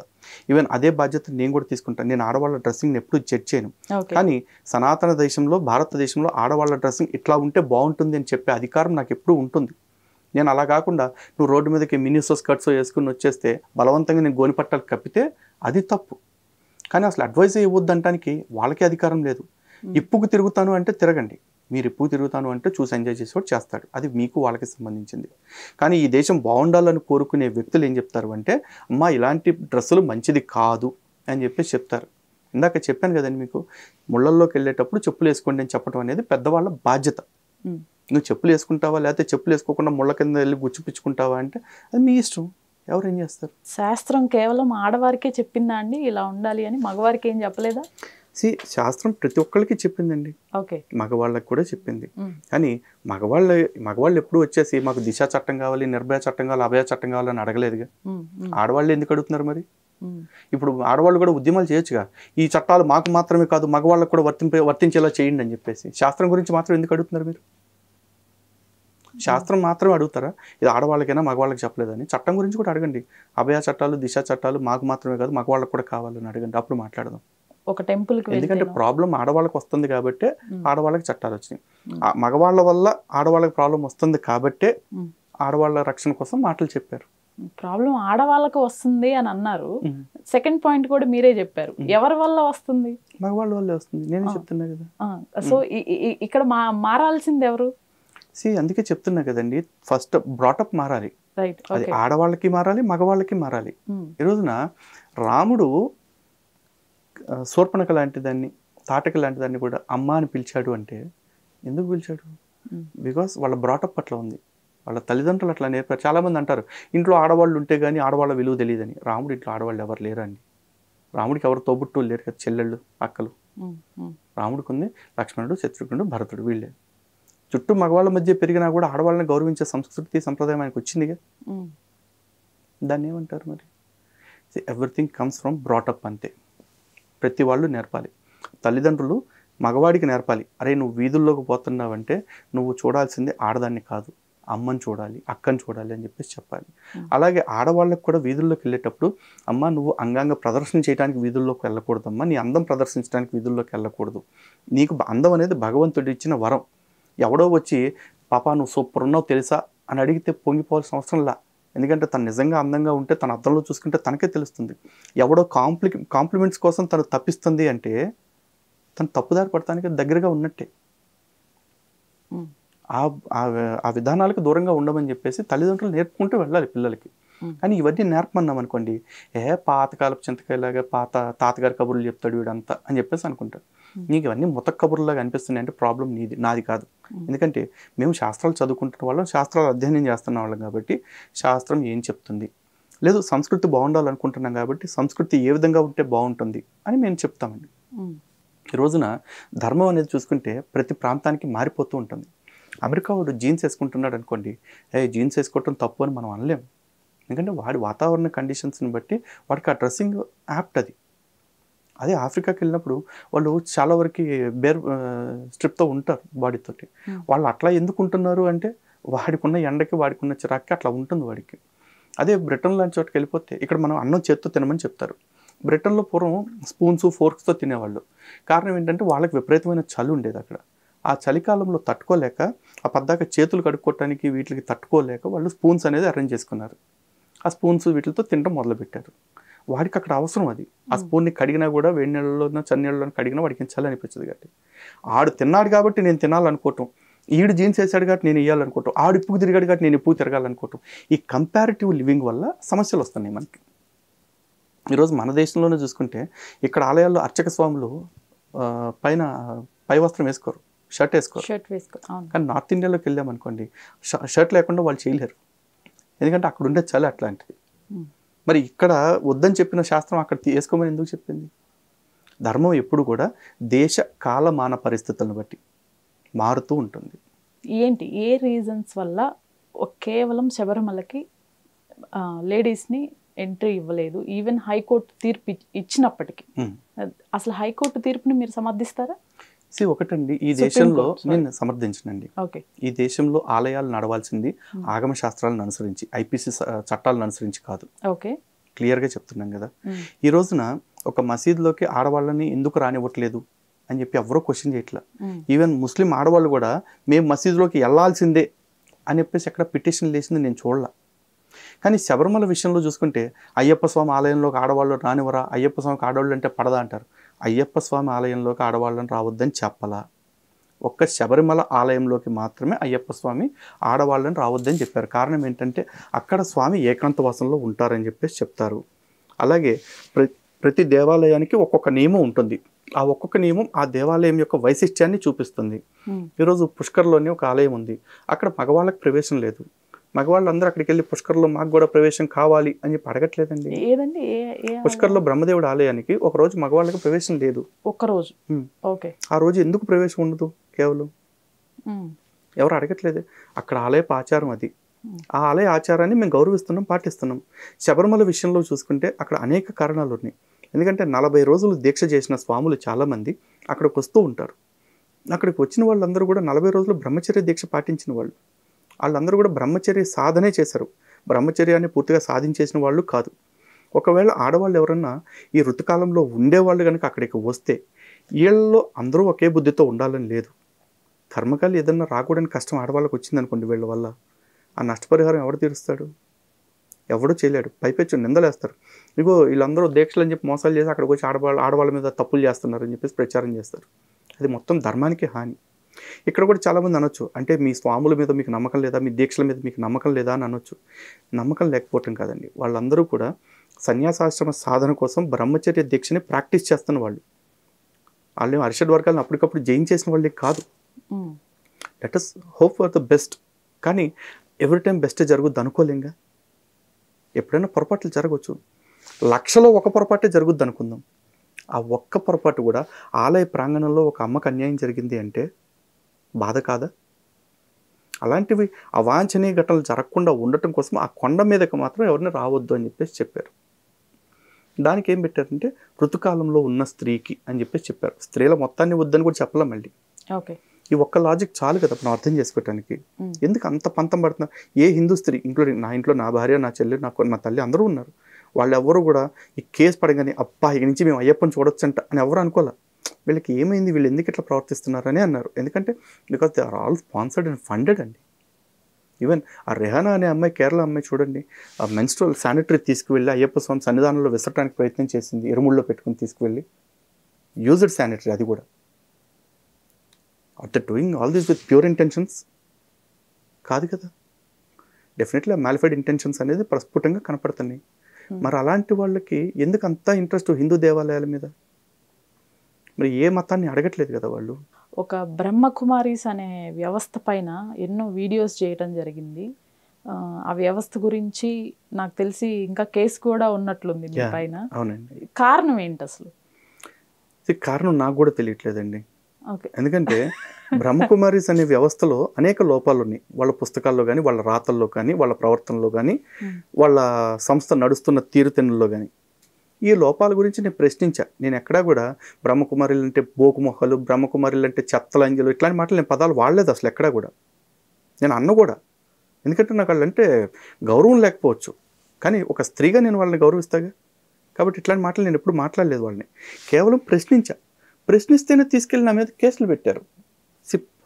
ఈవెన్ అదే బాధ్యత నేను కూడా తీసుకుంటాను. నేను ఆడవాళ్ళ డ్రెస్సింగ్ని ఎప్పుడు జడ్జ్ చేయను. కానీ సనాతన దేశంలో, భారతదేశంలో ఆడవాళ్ళ డ్రెస్సింగ్ ఇట్లా ఉంటే బాగుంటుంది అని చెప్పే అధికారం నాకు ఎప్పుడూ ఉంటుంది. నేను అలా కాకుండా నువ్వు రోడ్డు మీదకి మినిసో స్కర్ట్స్ వేసుకుని వచ్చేస్తే బలవంతంగా నేను గోనిపట్టాలు కప్పితే అది తప్పు. కానీ అసలు అడ్వైజ్ ఇవ్వద్దు అనడానికి వాళ్ళకి అధికారం లేదు. ఇప్పుకు తిరుగుతాను అంటే తిరగండి, మీరు ఎప్పుడు తిరుగుతాను అంటే చూసి ఎంజాయ్ చేసేవాడు చేస్తాడు, అది మీకు వాళ్ళకి సంబంధించింది. కానీ ఈ దేశం బాగుండాలని కోరుకునే వ్యక్తులు ఏం చెప్తారు అంటే అమ్మ ఇలాంటి డ్రెస్సులు మంచిది కాదు అని చెప్పేసి చెప్తారు. ఇందాక చెప్పాను కదండి మీకు, ముళ్ళల్లోకి వెళ్ళేటప్పుడు చెప్పులు వేసుకోండి అని చెప్పడం అనేది పెద్దవాళ్ళ బాధ్యత. నువ్వు చెప్పులు వేసుకుంటావా లేకపోతే చెప్పులు వేసుకోకుండా ముళ్ళ కింద వెళ్ళి గుచ్చిపించుకుంటావా అంటే అది మీ ఇష్టం, ఎవరు ఏం చేస్తారు. శాస్త్రం కేవలం ఆడవారికే చెప్పిందా అండి ఇలా ఉండాలి అని, మగవారికి ఏం చెప్పలేదా? శాస్త్రం ప్రతి ఒక్కరికి చెప్పిందండి, మగవాళ్ళకి కూడా చెప్పింది. కానీ మగవాళ్ళు ఎప్పుడు వచ్చేసి మాకు దిశ చట్టం కావాలి, నిర్భయ చట్టం కావాలి, అభయ చట్టం కావాలని అడగలేదుగా. ఆడవాళ్ళు ఎందుకు అడుగుతున్నారు మరి? ఇప్పుడు ఆడవాళ్ళు కూడా ఉద్యమాలు చేయొచ్చుగా, ఈ చట్టాలు మాకు మాత్రమే కాదు మగవాళ్ళకు కూడా వర్తించేలా చేయండి అని చెప్పేసి. శాస్త్రం గురించి మాత్రం ఎందుకు అడుగుతున్నారు మీరు? శాస్త్రం మాత్రమే అడుగుతారా ఇది ఆడవాళ్ళకైనా మగవాళ్ళకి చెప్పలేదని? చట్టం గురించి కూడా అడగండి. అభయ చట్టాలు, దిశ చట్టాలు మాకు మాత్రమే కాదు మగవాళ్ళకు కూడా కావాలని అడగండి, అప్పుడు మాట్లాడదాం. ఒక టెంపుల్కి, ఎందుకంటే ప్రాబ్లం ఆడవాళ్ళకి వస్తుంది కాబట్టి ఆడవాళ్ళకి చట్టాలు వచ్చినాయి. మగవాళ్ళ వల్ల ఆడవాళ్ళకి ప్రాబ్లం వస్తుంది కాబట్టే ఆడవాళ్ళ రక్షణ కోసం మాటలు చెప్పారు. ప్రాబ్లం ఆడవాళ్ళకు వస్తుంది అని అన్నారు. సెకండ్ పాయింట్ కూడా మీరే చెప్పారు, ఎవరి వల్ల వస్తుంది? మగవాళ్ళ వల్లే వస్తుంది, నేనే చెప్తున్నా కదా. సో ఇక్కడ మారాల్సింది ఎవరు? అందుకే చెప్తున్నా కదండి, ఫస్ట్ బ్రాటప్ మారాలి. అది ఆడవాళ్ళకి మారాలి, మగవాళ్ళకి మారాలి. ఈ రోజున రాముడు శూర్పణఖ లాంటి దాన్ని, తాటక లాంటి దాన్ని కూడా అమ్మ అని పిలిచాడు అంటే ఎందుకు పిలిచాడు? బికాస్ వాళ్ళ బ్రాటప్ అట్లా ఉంది, వాళ్ళ తల్లిదండ్రులు అట్లా నేర్పారు. చాలామంది అంటారు ఇంట్లో ఆడవాళ్ళు ఉంటే కానీ ఆడవాళ్ళ విలువ తెలియదని. రాముడు ఇంట్లో ఆడవాళ్ళు ఎవరు లేరండి. రాముడికి ఎవరు తోబుట్టులు లేరు కదా, చెల్లెళ్ళు, అక్కలు. రాముడికి ఉంది లక్ష్మణుడు, శత్రుఘ్నుడు, భరతుడు, వీళ్ళే. చుట్టూ మగవాళ్ళ మధ్య పెరిగినా కూడా ఆడవాళ్ళని గౌరవించే సంస్కృతి సంప్రదాయం ఆయనకు వచ్చిందిగా. దాన్ని ఏమంటారు మరి? ఎవ్రీథింగ్ కమ్స్ ఫ్రమ్ బ్రాటప్, అంతే. ప్రతి వాళ్ళు నేర్పాలి. తల్లిదండ్రులు మగవాడికి నేర్పాలి, అరే నువ్వు వీధుల్లోకి పోతున్నావంటే నువ్వు చూడాల్సింది ఆడదాన్ని కాదు, అమ్మని చూడాలి, అక్కని చూడాలి అని చెప్పేసి చెప్పాలి. అలాగే ఆడవాళ్ళకి కూడా వీధుల్లోకి వెళ్ళేటప్పుడు అమ్మ నువ్వు అంగాంగ ప్రదర్శన చేయడానికి వీధుల్లోకి వెళ్ళకూడదమ్మా, నీ అందం ప్రదర్శించడానికి వీధుల్లోకి వెళ్ళకూడదు. నీకు అందం అనేది భగవంతుడు ఇచ్చిన వరం. ఎవడో వచ్చి పాపా నువ్వు సూపర్ ఉన్నావు తెలుసా అని అడిగితే పొంగిపోవాల్సిన అవసరంలా. ఎందుకంటే తను నిజంగా అందంగా ఉంటే తన అద్దంలో చూసుకుంటే తనకే తెలుస్తుంది. ఎవడో కాంప్లిమెంట్స్ కోసం తను తప్పిస్తుంది అంటే తను తప్పుదారి పడటానికి దగ్గరగా ఉన్నట్టే. ఉమ్, ఆ ఆ విధానాలకు దూరంగా ఉండమని చెప్పేసి తల్లిదండ్రులు నేర్పుకుంటూ వెళ్ళాలి పిల్లలకి. కానీ ఇవన్నీ నేర్పమన్నాం అనుకోండి, పాతకాలపు చింతకాయలాగా తాతగారి కబుర్లు చెప్తాడు వీడంతా అని చెప్పేసి అనుకుంటారు. నీకు ఇవన్నీ ముతక్ కబుర్లాగా అనిపిస్తున్నాయి అంటే ప్రాబ్లం నాది కాదు. ఎందుకంటే మేము శాస్త్రాలు చదువుకుంటున్న వాళ్ళం, శాస్త్రాలు అధ్యయనం చేస్తున్న వాళ్ళం కాబట్టి శాస్త్రం ఏం చెప్తుంది, లేదు సంస్కృతి బాగుండాలనుకుంటున్నాం కాబట్టి సంస్కృతి ఏ విధంగా ఉంటే బాగుంటుంది అని మేము చెప్తామండి. ఈ రోజున ధర్మం అనేది చూసుకుంటే ప్రతి ప్రాంతానికి మారిపోతూ ఉంటుంది. అమెరికా వాడు జీన్స్ వేసుకుంటున్నాడు అనుకోండి, జీన్స్ వేసుకోవటం తప్పు అని మనం అనలేం. ఎందుకంటే వాడి వాతావరణ కండిషన్స్ని బట్టి వాడికి ఆ డ్రెస్సింగ్ యాప్ట్ అది. అదే ఆఫ్రికాకి వెళ్ళినప్పుడు వాళ్ళు చాలా వరకు బేర్ స్ట్రిప్తో ఉంటారు బాడీతోటి. వాళ్ళు అట్లా ఎందుకు ఉంటున్నారు అంటే వాడికున్న ఎండకి వాడికున్న చిరాక్కి అట్లా ఉంటుంది వాడికి. అదే బ్రిటన్ లాంటి చోటుకి వెళ్ళిపోతే ఇక్కడ మనం అన్నం చేత్తో తినమని చెప్తారు. బ్రిటన్లో పూర్వం స్పూన్స్ ఫోర్క్స్తో తినేవాళ్ళు. కారణం ఏంటంటే వాళ్ళకి విపరీతమైన చలి ఉండేది అక్కడ. ఆ చలికాలంలో తట్టుకోలేక ఆ పద్దాక చేతులు కడుక్కోవటానికి వీటికి తట్టుకోలేక వాళ్ళు స్పూన్స్ అనేది అరేంజ్ చేసుకున్నారు. ఆ స్పూన్స్ వీటితో తినడం మొదలుపెట్టారు. వాడికి అక్కడ అవసరం అది. ఆ స్పూన్ని కడిగినా కూడా వేడి నీళ్ళలోనో చన్నీళ్ళలో కడిగినా వాడికి చలి అనిపించదు. కాబట్టి ఆడు తిన్నాడు కాబట్టి నేను తినాలనుకోవటం, ఈడు జీన్స్ వేసాడు కాబట్టి నేను వేయాలనుకోవటం, ఆడు ఇప్పుకు తిరిగాడు కాబట్టి నేను ఇప్పుకు తిరగాలనుకోవటం, ఈ కంపారిటివ్ లివింగ్ వల్ల సమస్యలు వస్తున్నాయి మనకి. ఈరోజు మన దేశంలోనే చూసుకుంటే ఇక్కడ ఆలయాల్లో అర్చక స్వాములు పైన పై వస్త్రం వేసుకోరు, షర్ట్ వేసుకోరు. కానీ నార్త్ ఇండియాలోకి వెళ్ళామనుకోండి షర్ట్ లేకుండా వాళ్ళు చేయలేరు. ఎందుకంటే అక్కడ ఉండే చలి అట్లాంటిది. మరి ఇక్కడ వద్దని చెప్పిన శాస్త్రం అక్కడ వేసుకోమని ఎందుకు చెప్పింది? ధర్మం ఎప్పుడు కూడా దేశ కాలమాన పరిస్థితులను బట్టి మారుతూ ఉంటుంది. ఏంటి ఏ రీజన్స్ వల్ల కేవలం శబరిమలకి లేడీస్ని ఎంట్రీ ఇవ్వలేదు? ఈవెన్ హైకోర్టు తీర్పు ఇచ్చినప్పటికీ అసలు హైకోర్టు తీర్పుని మీరు సమర్థిస్తారా? ఒకటండి, ఈ దేశంలో నేను సమర్థించనండి. ఈ దేశంలో ఆలయాలు నడవాల్సింది ఆగమ శాస్త్రాలను అనుసరించి, ఐపీసీ చట్టాలను అనుసరించి కాదు. క్లియర్గా చెప్తున్నాం కదా. ఈ రోజున ఒక మసీదులోకి ఆడవాళ్ళని ఎందుకు రానివ్వట్లేదు అని చెప్పి ఎవరో క్వశ్చన్ చేయట్లా. ఈవెన్ ముస్లిం ఆడవాళ్ళు కూడా మేము మసీదులోకి వెళ్ళాల్సిందే అని చెప్పేసి ఎక్కడ పిటిషన్ లేసింది నేను చూడలా. కానీ శబరిమల విషయంలో చూసుకుంటే అయ్యప్ప స్వామి ఆలయంలోకి ఆడవాళ్ళు రానివ్వరా, అయ్యప్ప స్వామికి ఆడవాళ్ళు అంటే పడదా అంటారు. అయ్యప్ప స్వామి ఆలయంలోకి ఆడవాళ్ళని రావద్దని చెప్పలా. ఒక్క శబరిమల ఆలయంలోకి మాత్రమే అయ్యప్ప స్వామి ఆడవాళ్ళని రావద్దని చెప్పారు. కారణం ఏంటంటే అక్కడ స్వామి ఏకాంతవాసంలో ఉంటారని చెప్పేసి చెప్తారు. అలాగే ప్రతి దేవాలయానికి ఒక్కొక్క నియమం ఉంటుంది. ఆ ఒక్కొక్క నియమం ఆ దేవాలయం యొక్క వైశిష్ట్యాన్ని చూపిస్తుంది. ఈరోజు పుష్కర్లోని ఒక ఆలయం ఉంది, అక్కడ మగవాళ్ళకి ప్రవేశం లేదు. మగవాళ్ళందరూ అక్కడికి వెళ్ళి పుష్కర్లో మాకు కూడా ప్రవేశం కావాలి అని చెప్పి అడగట్లేదండి. పుష్కర్లో బ్రహ్మదేవుడు ఆలయానికి ఒక రోజు మగవాళ్ళకి ప్రవేశం లేదు. ఒక్కరోజు ఆ రోజు ఎందుకు ప్రవేశం ఉండదు? కేవలం ఎవరు అడగట్లేదే. అక్కడ ఆలయపు ఆచారం అది. ఆ ఆలయ ఆచారాన్ని మేము గౌరవిస్తున్నాం, పాటిస్తున్నాం. శబరిమల విషయంలో చూసుకుంటే అక్కడ అనేక కారణాలు ఉన్నాయి. ఎందుకంటే 40 రోజులు దీక్ష చేసిన స్వాములు చాలామంది అక్కడికి వస్తూ ఉంటారు. అక్కడికి వచ్చిన వాళ్ళందరూ కూడా 40 రోజులు బ్రహ్మచర్య దీక్ష పాటించిన వాళ్ళు. వాళ్ళందరూ కూడా బ్రహ్మచర్య సాధనే చేశారు. బ్రహ్మచర్యాన్ని పూర్తిగా సాధించేసిన వాళ్ళు కాదు. ఒకవేళ ఆడవాళ్ళు ఎవరన్నా ఈ ఋతుకాలంలో ఉండేవాళ్ళు కనుక అక్కడికి వస్తే వీళ్ళలో అందరూ ఒకే బుద్ధితో ఉండాలని లేదు. కర్మకాలు ఏదన్నా రాకూడని కష్టం ఆడవాళ్ళకి వచ్చిందనుకోండి, వీళ్ళ వల్ల ఆ నష్టపరిహారం ఎవడు తీరుస్తాడు? ఎవడూ చేయలేడు. పైపెచ్చు నిందలేస్తారు. ఇగో వీళ్ళందరూ దీక్షలు అని చెప్పి మోసాలు చేసి అక్కడికి వచ్చి ఆడవాళ్ళ మీద తప్పులు చేస్తున్నారని చెప్పేసి ప్రచారం చేస్తారు. అది మొత్తం ధర్మానికి హాని. ఇక్కడ కూడా చాలామంది అనొచ్చు, అంటే మీ స్వాముల మీద మీకు నమ్మకం లేదా, మీ దీక్షల మీద మీకు నమ్మకం లేదా అని అనొచ్చు. నమ్మకం లేకపోవటం కాదండి, వాళ్ళందరూ కూడా సన్యాసాశ్రమ సాధన కోసం బ్రహ్మచర్య దీక్షని ప్రాక్టీస్ చేస్తున్న వాళ్ళు. వాళ్ళు అరిషడ్ వర్గాలను అప్పటికప్పుడు జయించేసిన వాళ్ళే కాదు. Let us hope for the best. కానీ ఎవ్రీ టైం బెస్ట్ జరుగుద్ది అనుకోలేంగా. ఎప్పుడైనా పొరపాట్లు జరగవచ్చు. 1,00,000లో ఒక పొరపాటే జరుగుద్ది అనుకుందాం. ఆ ఒక్క పొరపాటు కూడా ఆలయ ప్రాంగణంలో ఒక అమ్మకు అన్యాయం జరిగింది అంటే బాధ కాదా? అలాంటివి అవాంఛనీయ ఘటనలు జరగకుండా ఉండటం కోసం ఆ కొండ మీదకి మాత్రం ఎవరిని రావద్దు అని చెప్పేసి చెప్పారు. దానికి ఏం పెట్టారంటే ఋతుకాలంలో ఉన్న స్త్రీకి అని చెప్పేసి చెప్పారు. స్త్రీల మొత్తాన్ని వద్దని కూడా చెప్పలేం. మళ్ళీ ఈ ఒక్క లాజిక్ చాలు కదా మనం అర్థం చేసుకోవటానికి. ఎందుకు అంత పంతం పడుతున్నారు? ఏ హిందూ స్త్రీ, ఇంక్లూడింగ్ నా ఇంట్లో నా భార్య, నా చెల్లి, నా తల్లి అందరూ ఉన్నారు. వాళ్ళు ఎవరు కూడా ఈ కేసు పడగానే అబ్బా ఇక నుంచి మేము అయ్యప్పని చూడొచ్చంట అని ఎవరు అనుకోలే. వీళ్ళకి ఏమైంది, వీళ్ళు ఎందుకు ఇట్లా ప్రవర్తిస్తున్నారని అన్నారు. ఎందుకంటే because they are all sponsored and funded అండి. ఈవెన్ ఆ రెహానా అనే అమ్మాయి, కేరళ అమ్మాయి చూడండి, ఆ మెన్స్ట్రల్ శానిటరీ తీసుకువెళ్ళి అయ్యప్ప స్వామి సన్నిధానంలో విసరడానికి ప్రయత్నం చేసింది, ఇరుముల్లో పెట్టుకుని తీసుకువెళ్ళి. యూజ్డ్ శానిటరీ, అది కూడా. Are they doing all these with pure intentions? కాదు కదా. డెఫినెట్లీ మ్యాలిఫైడ్ ఇంటెన్షన్స్ అనేది ప్రస్ఫుటంగా కనపడుతున్నాయి. మరి అలాంటి వాళ్ళకి ఎందుకు అంత ఇంట్రెస్ట్ హిందూ దేవాలయాల మీద? మరి ఏ మతాన్ని అడగట్లేదు కదా వాళ్ళు. ఒక బ్రహ్మకుమారీస్ అనే వ్యవస్థ పైన ఎన్నో వీడియోస్ చేయటం జరిగింది. ఆ వ్యవస్థ గురించి నాకు తెలిసి ఇంకా కేసు కూడా ఉన్నట్లుంది మీ పైన. అవునండి. కారణం ఏంటి అసలు? కారణం నాకు కూడా తెలియట్లేదండి. ఓకే. ఎందుకంటే బ్రహ్మకుమారీస్ అనే వ్యవస్థలో అనేక లోపాలు ఉన్నాయి. వాళ్ళ పుస్తకాల్లో కానీ, వాళ్ళ రాతల్లో కానీ, వాళ్ళ ప్రవర్తనలో కానీ, వాళ్ళ సంస్థ నడుస్తున్న తీరుతెన్నుల్లో కానీ. ఈ లోపాల గురించి నేను ప్రశ్నించా. నేను ఎక్కడా కూడా బ్రహ్మకుమారులు అంటే బోకుమొహలు, బ్రహ్మకుమారులు అంటే చెత్తలంజలు, ఇట్లాంటి మాటలు నేను పదాలు వాడలేదు అసలు ఎక్కడా కూడా. నేను అన్న కూడా. ఎందుకంటే నాకు వాళ్ళంటే గౌరవం లేకపోవచ్చు, కానీ ఒక స్త్రీగా నేను వాళ్ళని గౌరవిస్తాగా. కాబట్టి ఇట్లాంటి మాటలు నేను ఎప్పుడు మాట్లాడలేదు వాళ్ళని. కేవలం ప్రశ్నించా. ప్రశ్నిస్తేనే తీసుకెళ్ళి నా మీద కేసులు పెట్టారు.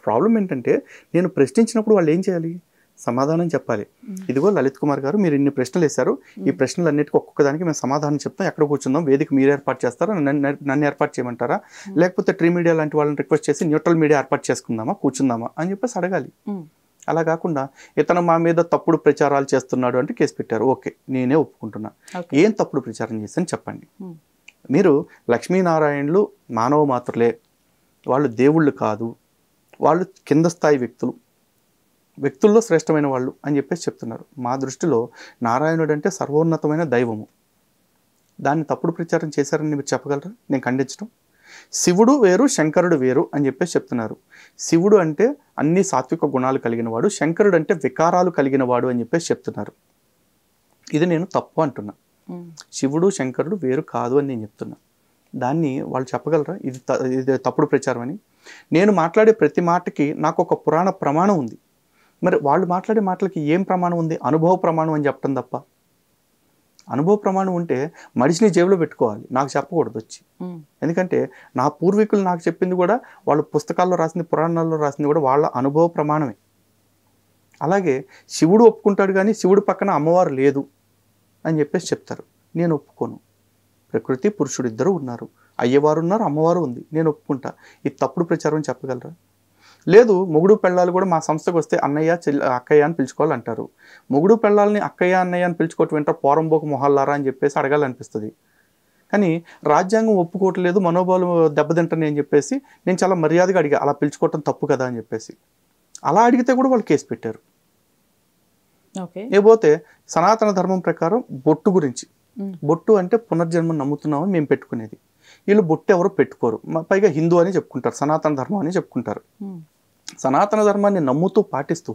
ప్రాబ్లం ఏంటంటే నేను ప్రశ్నించినప్పుడు వాళ్ళు ఏం చేయాలి? సమాధానం చెప్పాలి. ఇదిగో లలిత్ కుమార్ గారు, మీరు ఇన్ని ప్రశ్నలు వేశారు, ఈ ప్రశ్నలన్నిటికీ ఒక్కొక్కదానికి మేము సమాధానం చెప్తాం, ఎక్కడ కూర్చుందాం, వేదిక మీరు ఏర్పాటు చేస్తారా, నన్ను ఏర్పాటు చేయమంటారా, లేకపోతే ట్రీ మీడియా లాంటి వాళ్ళని రిక్వెస్ట్ చేసి న్యూట్రల్ మీడియా ఏర్పాటు చేసుకుందామా, కూర్చుందామా అని చెప్పేసి అడగాలి. అలా కాకుండా ఇతను మా మీద తప్పుడు ప్రచారాలు చేస్తున్నాడు అంటే కేసు పెట్టారు. ఓకే, నేనే ఒప్పుకుంటున్నా. ఏం తప్పుడు ప్రచారం చేశాను చెప్పండి. మీరు లక్ష్మీనారాయణులు మానవ మాత్రులే, వాళ్ళు దేవుళ్ళు కాదు, వాళ్ళు కింద స్థాయి వ్యక్తుల్లో శ్రేష్టమైన వాళ్ళు అని చెప్పేసి చెప్తున్నారు. మా దృష్టిలో నారాయణుడు అంటే సర్వోన్నతమైన దైవము. దాన్ని తప్పుడు ప్రచారం చేశారని మీరు చెప్పగలరా? నేను ఖండించడం. శివుడు వేరు, శంకరుడు వేరు అని చెప్పేసి చెప్తున్నారు. శివుడు అంటే అన్ని సాత్విక గుణాలు కలిగిన వాడు, శంకరుడు అంటే వికారాలు కలిగిన వాడు అని చెప్పేసి చెప్తున్నారు. ఇది నేను తప్పు అంటున్నా. శివుడు శంకరుడు వేరు కాదు అని నేను చెప్తున్నా. దాన్ని వాళ్ళు చెప్పగలరా ఇది తప్పుడు ప్రచారం అని? నేను మాట్లాడే ప్రతి మాటకి నాకు ఒక పురాణ ప్రమాణం ఉంది. మరి వాళ్ళు మాట్లాడే మాటలకి ఏం ప్రమాణం ఉంది? అనుభవ ప్రమాణం అని చెప్పడం తప్ప. అనుభవ ప్రమాణం ఉంటే మనిషిని జేబులో పెట్టుకోవాలి, నాకు చెప్పకూడదు వచ్చి. ఎందుకంటే నా పూర్వీకులు నాకు చెప్పింది కూడా, వాళ్ళ పుస్తకాల్లో రాసింది, పురాణాల్లో రాసింది కూడా వాళ్ళ అనుభవ ప్రమాణమే. అలాగే శివుడు ఒప్పుకుంటాడు, కానీ శివుడు పక్కన అమ్మవారు లేదు అని చెప్పేసి చెప్తారు. నేను ఒప్పుకోను. ప్రకృతి పురుషుడు ఇద్దరు ఉన్నారు, అయ్యవారు ఉన్నారు, అమ్మవారు ఉంది, నేను ఒప్పుకుంటా. ఇది తప్పుడు ప్రచారం చెప్పగలరా? లేదు, మొగుడు పెళ్ళాలు కూడా మా సంస్థకు వస్తే అన్నయ్య అక్కయ్య అని పిలుచుకోవాలంటారు. మొగుడు పెళ్ళాలని అక్కయ్య అన్నయ్య అని పిలుచుకోవటం వెంట పోరంబోకు మొహల్లారా అని చెప్పేసి అడగాలనిపిస్తుంది. కానీ రాజ్యాంగం ఒప్పుకోవట్లేదు, మనోబలం దెబ్బతింటని అని చెప్పేసి నేను చాలా మర్యాదగా అడిగా, అలా పిలుచుకోవటం తప్పు కదా అని చెప్పేసి. అలా అడిగితే కూడా వాళ్ళు కేసు పెట్టారు. లేకపోతే సనాతన ధర్మం ప్రకారం బొట్టు గురించి, బొట్టు అంటే పునర్జన్మ నమ్ముతున్నామని మేము పెట్టుకునేది. వీళ్ళు బొట్టు ఎవరు పెట్టుకోరు, పైగా హిందూ అని చెప్పుకుంటారు, సనాతన ధర్మం అని చెప్పుకుంటారు. సనాతన ధర్మాన్ని నమ్ముతూ పాటిస్తూ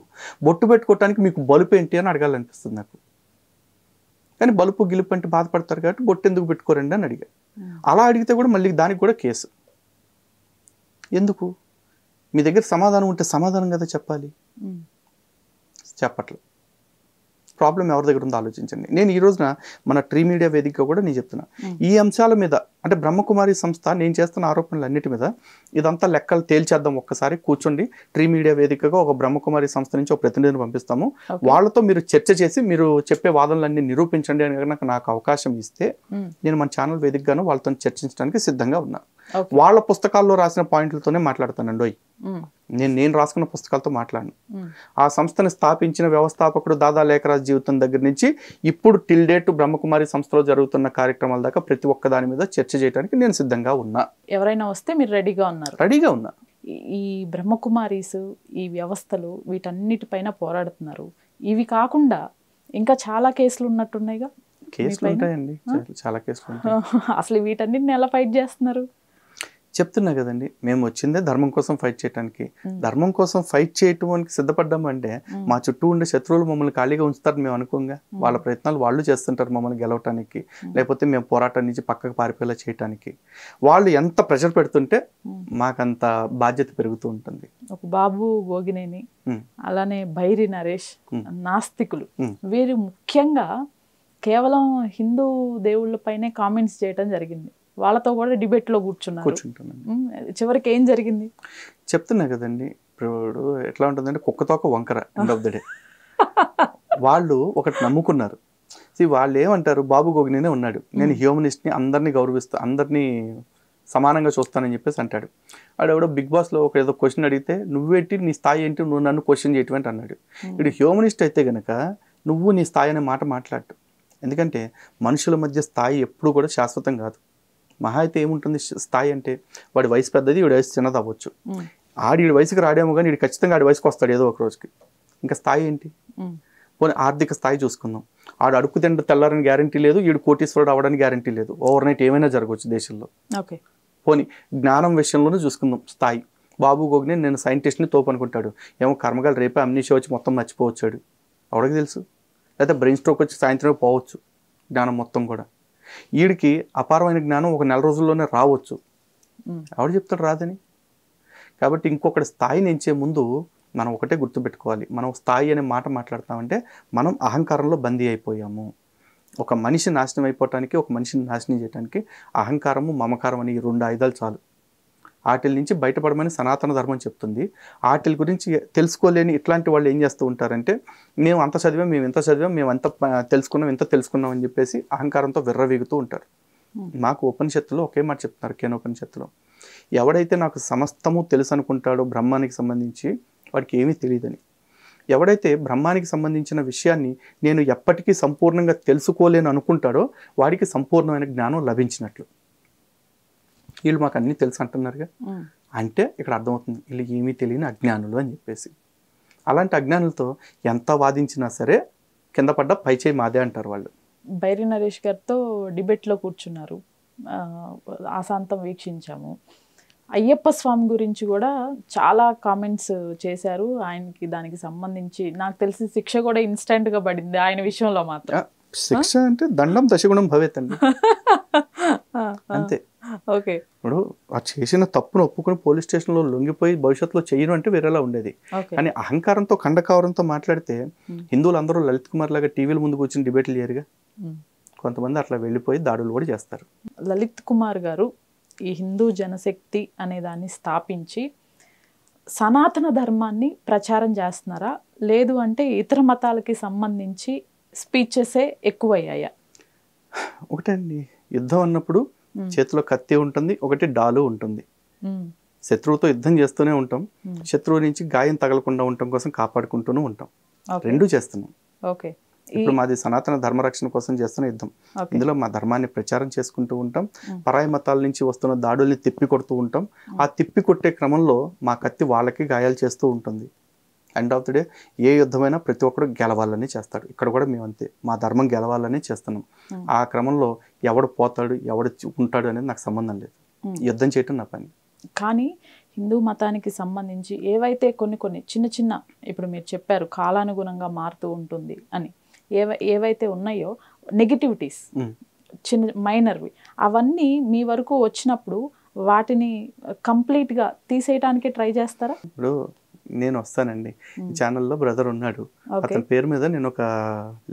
బొట్టు పెట్టుకోవటానికి మీకు బలుపు ఏంటి అని అడగాలనిపిస్తుంది నాకు. కానీ బలుపు గిలుపు అంటే బాధపడతారు కాబట్టి బొట్టు ఎందుకు పెట్టుకోరండి అని అడిగా. అలా అడిగితే కూడా మళ్ళీ దానికి కూడా కేసు. ఎందుకు? మీ దగ్గర సమాధానం ఉంటే సమాధానం కదా చెప్పాలి, చెప్పట్లేదు. ప్రాబ్లం ఎవరి దగ్గర ఉందో ఆలోచించండి. నేను ఈ రోజున మన ట్రీ మీడియా వేదికగా కూడా నేను చెప్తున్నా, ఈ అంశాల మీద అంటే బ్రహ్మకుమారి సంస్థ నేను చేస్తున్న ఆరోపణలు అన్నిటి మీద ఇదంతా లెక్కలు తేల్చేద్దాం, ఒక్కసారి కూర్చోండి. ట్రీ మీడియా వేదికగా ఒక బ్రహ్మకుమారి సంస్థ నుంచి ఒక ప్రతినిధిని పంపిస్తాము, వాళ్ళతో మీరు చర్చ చేసి మీరు చెప్పే వాదనలన్నీ నిరూపించండి అని కనుక నాకు అవకాశం ఇస్తే నేను మన ఛానల్ వేదికగాను వాళ్ళతో చర్చించడానికి సిద్ధంగా ఉన్నా. వాళ్ళ పుస్తకాల్లో రాసిన పాయింట్లతోనే మాట్లాడతానండి. నేను రాసుకున్న పుస్తకాలతో మాట్లాడను. ఆ సంస్థను స్థాపించిన వ్యవస్థాపకుడు దాదా లేఖరాజ్ జీవితం దగ్గర నుంచి ఇప్పుడు టిల్ డేట్ బ్రహ్మకుమారి సంస్థలో జరుగుతున్న కార్యక్రమాల దాకా ప్రతి ఒక్క దాని మీద చర్చ చేయడానికి నేను సిద్ధంగా ఉన్నా. ఎవరైనా వస్తే మీరు రెడీగా ఉన్నారు? రెడీగా ఉన్నా. ఈ బ్రహ్మకుమారీస్, ఈ వ్యవస్థలు వీటన్నిటిపైన పోరాడుతున్నారు. ఇవి కాకుండా ఇంకా చాలా కేసులు ఉన్నట్టున్నాయిగా? కేసులు ఉంటాయండి, చాలా కేసులు ఉంటాయి. అసలు వీటన్నిటిని ఎలా ఫైట్ చేస్తున్నారు? చెప్తున్నా కదండి, మేము వచ్చిందే ధర్మం కోసం ఫైట్ చేయడానికి. ధర్మం కోసం ఫైట్ చేయటానికి సిద్ధపడ్డాము అంటే మా చుట్టూ ఉండే శత్రువులు మమ్మల్ని ఖాళీగా ఉంచుతారు మేము అనుకోంగా. వాళ్ళ ప్రయత్నాలు వాళ్ళు చేస్తుంటారు మమ్మల్ని గెలవటానికి, లేకపోతే మేము పోరాటం నుంచి పక్కకు పారిపోయేలా చేయటానికి. వాళ్ళు ఎంత ప్రెషర్ పెడుతుంటే మాకంత బాధ్యత పెరుగుతూ ఉంటుంది. ఒక బాబు గోగినేని, అలానే బైరి నరేష్, నాస్తికులు, వీరు ముఖ్యంగా కేవలం హిందూ దేవుళ్ళపైనే కామెంట్స్ చేయడం జరిగింది. వాళ్ళతో కూడా డిబేట్లో కూర్చుంటున్నాను. చివరికి ఏం జరిగింది? చెప్తున్నా కదండి, ఇప్పుడు ఎట్లా ఉంటుందంటే కుక్కతోక వంకర. ఎండ్ ఆఫ్ ద డే వాళ్ళు ఒకటి నమ్ముకున్నారు. వాళ్ళు ఏమంటారు, బాబు గోగినేనే ఉన్నాడు, నేను హ్యూమనిస్ట్ని, అందరినీ గౌరవిస్తా, అందరినీ సమానంగా చూస్తానని చెప్పేసి అంటాడు. ఆడెవడో బిగ్ బాస్లో ఒక ఏదో క్వశ్చన్ అడిగితే, నువ్వేంటి, నీ స్థాయి ఏంటి, నువ్వు నన్ను క్వశ్చన్ చేయటం అన్నాడు. ఇప్పుడు హ్యూమనిస్ట్ అయితే గనక నువ్వు నీ స్థాయి అనే మాట మాట్లాడు. ఎందుకంటే మనుషుల మధ్య స్థాయి ఎప్పుడు కూడా శాశ్వతం కాదు. మహా అయితే ఏముంటుంది స్థాయి అంటే, వాడి వయసు పెద్దది, వీడి వయసు చిన్నది అవ్వచ్చు. వీడి వయసుకి రాడేమో కానీ వీడు ఖచ్చితంగా ఆడి వయసుకి వస్తాడు ఏదో ఒక రోజుకి. ఇంకా స్థాయి ఏంటి? పోనీ ఆర్థిక స్థాయి చూసుకుందాం. ఆడు అడుక్కు తింటే తెల్లారని గ్యారంటీ లేదు, వీడు కోటీశ్వరుడు అవ్వడానికి గ్యారంటీ లేదు. ఓవర్ నైట్ ఏమైనా జరగవచ్చు దేశంలో. పోనీ జ్ఞానం విషయంలోనే చూసుకుందాం స్థాయి. బాబు గోగినే నేను సైంటిస్ట్ని తోపు అనుకుంటాడు, ఏమో కర్మగాలు రేపే అమ్నీషియా వచ్చి మొత్తం మర్చిపోవచ్చాడు, ఎవడికి తెలుసు. లేదా బ్రెయిన్ స్ట్రోక్ వచ్చి సాయంత్రమే పోవచ్చు జ్ఞానం మొత్తం కూడా. వీడికి అపారమైన జ్ఞానం ఒక నెల రోజుల్లోనే రావచ్చు, ఎవడు చెప్తాడు రాదని. కాబట్టి ఇంకొకటి స్థాయిని ఎంచే ముందు మనం ఒకటే గుర్తుపెట్టుకోవాలి, మనం స్థాయి అనే మాట మాట్లాడతామంటే మనం అహంకారంలో బందీ అయిపోయాము. ఒక మనిషి నాశనం అయిపోవటానికి, ఒక మనిషిని నాశనం చేయడానికి అహంకారము, మమకారం అని ఈ 2 ఆయుధాలు చాలు. వాటి నుంచి బయటపడమని సనాతన ధర్మం చెప్తుంది. వాటి గురించి తెలుసుకోలేని ఇట్లాంటి వాళ్ళు ఏం చేస్తూ ఉంటారంటే, మేము అంత చదివాం, మేము ఇంత చదివాం, మేము అంత తెలుసుకున్నాం, ఇంత తెలుసుకున్నాం అని చెప్పేసి అహంకారంతో విర్రవీగుతూ ఉంటారు. మాకు ఉపనిషత్తులో ఒకే మాట చెప్తున్నారు, కేనోపనిషత్తులో, ఎవడైతే నాకు సమస్తము తెలుసు అనుకుంటాడో బ్రహ్మానికి సంబంధించి, వాడికి ఏమీ తెలియదని. ఎవడైతే బ్రహ్మానికి సంబంధించిన విషయాన్ని నేను ఎప్పటికీ సంపూర్ణంగా తెలుసుకోలేను అనుకుంటాడో వాడికి సంపూర్ణమైన జ్ఞానం లభించినట్లు. వీళ్ళు మాకు అన్నీ తెలుసు అంటున్నారుగా, అంటే ఇక్కడ అర్థమవుతుంది వీళ్ళు ఏమీ తెలియని అజ్ఞానులు అని చెప్పేసి. అలాంటి అజ్ఞానులతో ఎంత వాదించినా సరే కింద పడ్డ పైచేయి మాదే అంటారు వాళ్ళు. బైరి నరేష్ గారితో డిబేట్లో కూర్చున్నారు, ఆశాంతం వీక్షించాము. అయ్యప్ప స్వామి గురించి కూడా చాలా కామెంట్స్ చేశారు. ఆయనకి దానికి సంబంధించి నాకు తెలిసి శిక్ష కూడా ఇన్స్టెంట్గా పడింది ఆయన విషయంలో మాత్రం. శిక్ష అంటే దండం దశగుణం భవేత్ అండి, అంతే. ఓకే, ఇప్పుడు ఆ చేసిన తప్పును ఒప్పుకొని పోలీస్ స్టేషన్లో లొంగిపోయి భవిష్యత్తులో చేయను అంటే వేరేలా ఉండేది. కానీ అహంకారంతో కండకావరంతో మాట్లాడితే హిందువులు అందరూ లలిత్ కుమార్ లాగా టీవీల ముందు కూర్చొని డిబేట్లు చేయరుగా. కొంతమంది అట్లా వెళ్ళిపోయి దాడులు కూడా చేస్తారు. లలిత్ కుమార్ గారు ఈ హిందూ జనశక్తి అనే దాన్ని స్థాపించి సనాతన ధర్మాన్ని ప్రచారం చేస్తున్నారా, లేదు అంటే ఇతర మతాలకి సంబంధించి స్పీచెసే ఎక్కువయ్యాయా? ఒకటండి, యుద్ధం అన్నప్పుడు చేతిలో కత్తి ఉంటుంది, ఒకటి డాలు ఉంటుంది. శత్రువుతో యుద్ధం చేస్తూనే ఉంటాం, శత్రువు నుంచి గాయం తగలకుండా ఉండటం కోసం కాపాడుకుంటూనే ఉంటాం, రెండూ చేస్తున్నాం. ఓకే, ఇప్పుడు మాది సనాతన ధర్మరక్షణ కోసం చేస్తున్న యుద్ధం. ఇందులో మా ధర్మాన్ని ప్రచారం చేసుకుంటూ ఉంటాం, పరాయి మతాల నుంచి వస్తున్న దాడుల్ని తిప్పి కొడుతూ ఉంటాం. ఆ తిప్పి కొట్టే క్రమంలో మా కత్తి వాళ్ళకి గాయాలు చేస్తూ ఉంటుంది. ఎండ్ ఆఫ్ ది డే ఏ యుద్ధమైనా ప్రతి ఒక్కరు గెలవాలని చేస్తాడు. ఇక్కడ కూడా మేము అంతే, మా ధర్మం గెలవాలని చేస్తున్నాం. ఆ క్రమంలో ఎవడు పోతాడు, ఎవడు ఉంటాడు అనేది నాకు సంబంధం లేదు, యుద్ధం చేయటం నా పని. కానీ హిందూ మతానికి సంబంధించి ఏవైతే కొన్ని చిన్న చిన్న, ఇప్పుడు మీరు చెప్పారు కాలానుగుణంగా మారుతూ ఉంటుంది అని, ఏవైతే ఉన్నాయో నెగిటివిటీస్, చిన్న మైనర్వి, అవన్నీ మీ వరకు వచ్చినప్పుడు వాటిని కంప్లీట్గా తీసేయడానికి ట్రై చేస్తారా? ఇప్పుడు నేను వస్తానండి, ఈ ఛానల్లో బ్రదర్ ఉన్నాడు, అతని పేరు మీద నేను ఒక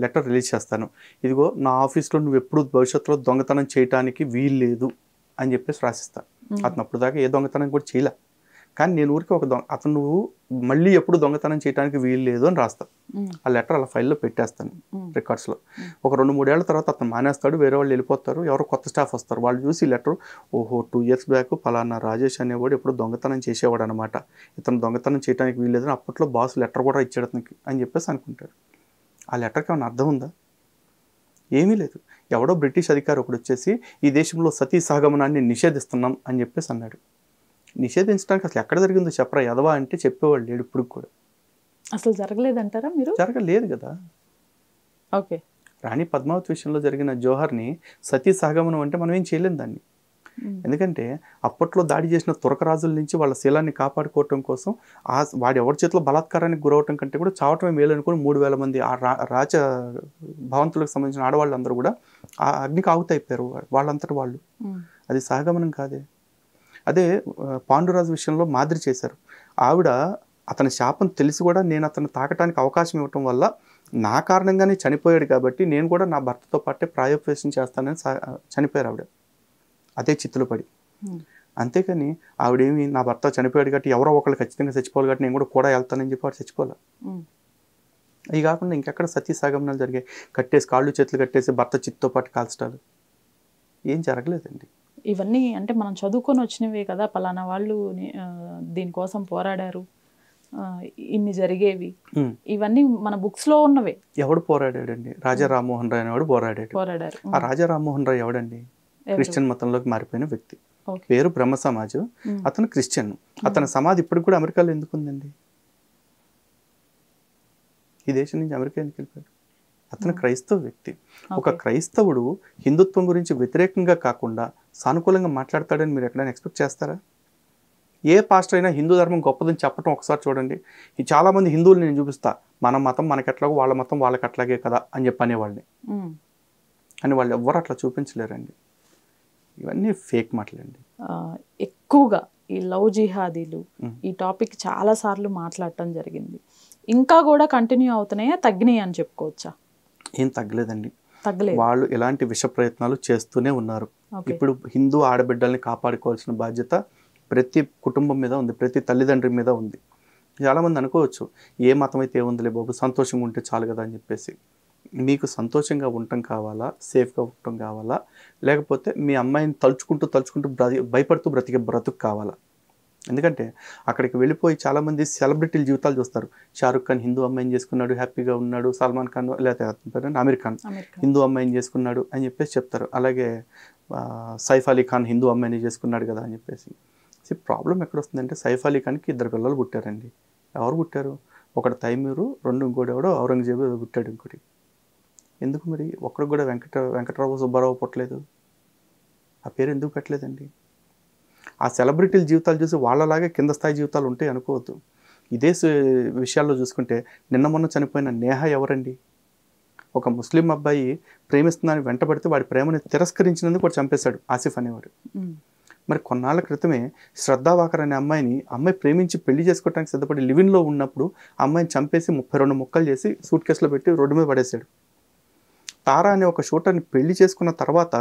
లెటర్ రిలీజ్ చేస్తాను, ఇదిగో నా ఆఫీస్లో నువ్వు ఎప్పుడు భవిష్యత్తులో దొంగతనం చేయడానికి వీలు లేదు అని చెప్పేసి రాసిస్తాను. అతను అప్పుడు దాకా ఏ దొంగతనం కూడా చేయలే, కానీ నేను ఊరికి ఒక అతను నువ్వు మళ్ళీ ఎప్పుడు దొంగతనం చేయడానికి వీలు లేదు అని రాస్తాను. ఆ లెటర్ అలా ఫైల్లో పెట్టేస్తాను రికార్డ్స్లో. ఒక 2-3 ఏళ్ల తర్వాత అతను మానేస్తాడు, వేరే వాళ్ళు వెళ్ళిపోతారు, ఎవరో కొత్త స్టాఫ్ వస్తారు, వాళ్ళు చూసి లెటర్, ఓహో 2 years బ్యాక్ పలానా రాజేష్ అనేవాడు ఎప్పుడు దొంగతనం చేసేవాడు అనమాట, ఇతను దొంగతనం చేయడానికి వీలు లేదని అప్పట్లో బాస్ లెటర్ కూడా ఇచ్చాడు అతనికి అని చెప్పేసి అనుకుంటాడు. ఆ లెటర్కి ఏమైనా అర్థం ఉందా? ఏమీ లేదు. ఎవడో బ్రిటిష్ అధికారి ఒకడు వచ్చేసి ఈ దేశంలో సతీ సహగమనాన్ని నిషేధిస్తున్నాం అని చెప్పేసి అన్నాడు. నిషేధించడానికి అసలు ఎక్కడ జరిగిందో చెప్పరా యదవా అంటే చెప్పేవాళ్ళు లేడు ఇప్పుడు కూడా. అసలు జరగలేదంటారా మీరు? జరగలేదు కదా. ఓకే, రాణి పద్మావతి విషయంలో జరిగిన జోహర్ని సతీ సహగమనం అంటే మనం ఏం చేయలేం దాన్ని. ఎందుకంటే అప్పట్లో దాడి చేసిన తురకరాజుల నుంచి వాళ్ళ శీలాన్ని కాపాడుకోవటం కోసం వాడి ఎవరి చేతిలో బలాత్కారానికి గురవటం కంటే కూడా చావటమే మేలు అనుకుని 3000 మంది ఆ రాజ భవంతులకు సంబంధించిన ఆడవాళ్ళందరూ కూడా ఆ అగ్నికి ఆహుతైపోయారు వాళ్ళంతటి వాళ్ళు. అది సహగమనం కాదే. అదే పాండురాజు విషయంలో మాదిరి చేశారు. ఆవిడ అతని శాపం తెలిసి కూడా నేను అతను తాకటానికి అవకాశం ఇవ్వటం వల్ల నా కారణంగానే చనిపోయాడు కాబట్టి నేను కూడా నా భర్తతో పాటే ప్రాయోపవేశం చేస్తానని చనిపోయారు ఆవిడ, అదే చిత్తులు పడి. అంతేకాని ఆవిడేమి నా భర్త చనిపోయాడు కాబట్టి ఎవరో ఒకళ్ళు ఖచ్చితంగా చచ్చిపోవాలి కాబట్టి నేను కూడా వెళ్తానని చెప్పి వాడు చచ్చిపోలే. అవి కాకుండా ఇంకెక్కడ సతీ సాగమనాలు జరిగాయి? కట్టేసి కాళ్ళు చేతులు కట్టేసి భర్త చిత్తో పాటు కాల్చడాలు ఏం జరగలేదండి. ఇవన్నీ అంటే మనం చదువుకొని వచ్చినవే కదా, పలానా వాళ్ళు దీనికోసం పోరాడారు, ఆ, ఇన్ని జరిగేవి, ఇవన్నీ మన books లో ఉన్నవే. ఎవడు పోరాడాడండి? రాజా రామ్మోహన్ రాయ్ అనేవాడు పోరాడారు. ఆ రాజా రామ్మోహన్ రాయ్ ఎవడండి? క్రిస్టియన్ మతంలోకి మారిపోయిన వ్యక్తి. పేరు బ్రహ్మ సమాజ్. అతను క్రిస్టియన్. అతని సమాధి ఇప్పటికి కూడా అమెరికాలో ఎందుకు ఉందండి? ఈ దేశం నుంచి అమెరికా ఎందుకు వెళ్ళిపోయాడు? అతను క్రైస్తవ వ్యక్తి. ఒక క్రైస్తవుడు హిందుత్వం గురించి వ్యతిరేకంగా కాకుండా సానుకూలంగా మాట్లాడతాడని మీరు ఎక్కడైనా ఎక్స్పెక్ట్ చేస్తారా? ఏ పాస్టర్ అయినా హిందూ ధర్మం గొప్పదని చెప్పడం ఒకసారి చూడండి. ఈ చాలామంది హిందువులు నేను చూపిస్తా, మన మతం మనకెట్లాగో వాళ్ళ మతం వాళ్ళకి అట్లాగే కదా అని చెప్పి అనేవాళ్ళని. అని వాళ్ళు ఎవ్వరు అట్లా చూపించలేరండి. ఇవన్నీ ఫేక్ మాటలండి. ఎక్కువగా ఈ లవ్ జిహాదీలు ఈ టాపిక్ చాలా సార్లు మాట్లాడటం జరిగింది. ఇంకా కూడా కంటిన్యూ అవుతున్నాయా, తగ్గినాయి అని చెప్పుకోవచ్చా? ఏం తగ్గలేదండి. తగ్గలేదు. వాళ్ళు ఎలాంటి విష ప్రయత్నాలు చేస్తూనే ఉన్నారు. ఇప్పుడు హిందూ ఆడబిడ్డల్ని కాపాడుకోవాల్సిన బాధ్యత ప్రతి కుటుంబం మీద ఉంది, ప్రతి తల్లిదండ్రి మీద ఉంది. చాలామంది అనుకోవచ్చు, ఏ మతం అయితే ఏముందిలే బాబు, సంతోషంగా ఉంటే చాలు కదా అని చెప్పేసి. మీకు సంతోషంగా ఉండటం కావాలా, సేఫ్గా ఉండటం కావాలా, లేకపోతే మీ అమ్మాయిని తలుచుకుంటూ భయపడుతూ బ్రతికే బ్రతుకు కావాలా? ఎందుకంటే అక్కడికి వెళ్ళిపోయి చాలామంది సెలబ్రిటీల జీవితాలు చూస్తారు. షారుఖ్ ఖాన్ హిందూ అమ్మాయిని చేసుకున్నాడు, హ్యాపీగా ఉన్నాడు. సల్మాన్ ఖాన్ లేకపోతే అమీర్ ఖాన్ హిందూ అమ్మాయిని చేసుకున్నాడు అని చెప్పేసి చెప్తారు. అలాగే సైఫ్ అలీ ఖాన్ హిందూ అమ్మాయిని చేసుకున్నాడు కదా అని చెప్పేసి. ప్రాబ్లం ఎక్కడ వస్తుందంటే, సైఫ్ అలీ ఖాన్కి 2 పిల్లలు పుట్టారండి. ఎవరు పుట్టారు? ఒకటి తైమూరు, ఇంకోటి ఎవడో ఔరంగజేబు పుట్టాడు ఇంకోటి. ఎందుకు మరి ఒక్కడికి కూడా వెంకటరావు సుబ్బారావు పుట్టలేదు? ఆ పేరు ఎందుకు పెట్టలేదండి? ఆ సెలబ్రిటీల జీవితాలు చూసి వాళ్ళలాగే కింద స్థాయి జీవితాలు ఉంటాయి అనుకోవద్దు. ఇదే విషయాల్లో చూసుకుంటే నిన్న మొన్న చనిపోయిన నేహా ఎవరండి? ఒక ముస్లిం అబ్బాయి ప్రేమిస్తున్నాను వెంటబడితే వాడి ప్రేమని తిరస్కరించినందుకు వాడు చంపేశాడు, ఆసిఫ్ అనేవాడు. మరి కొన్నాళ్ళ క్రితమే శ్రద్ధా వాకర్ అనే అమ్మాయి ప్రేమించి పెళ్లి చేసుకోవడానికి సిద్ధపడి లివిన్లో ఉన్నప్పుడు అమ్మాయిని చంపేసి 32 ముక్కలు చేసి సూట్ కేసులో పెట్టి రోడ్డు మీద పడేశాడు. తారా అనే ఒక షూటర్ని పెళ్లి చేసుకున్న తర్వాత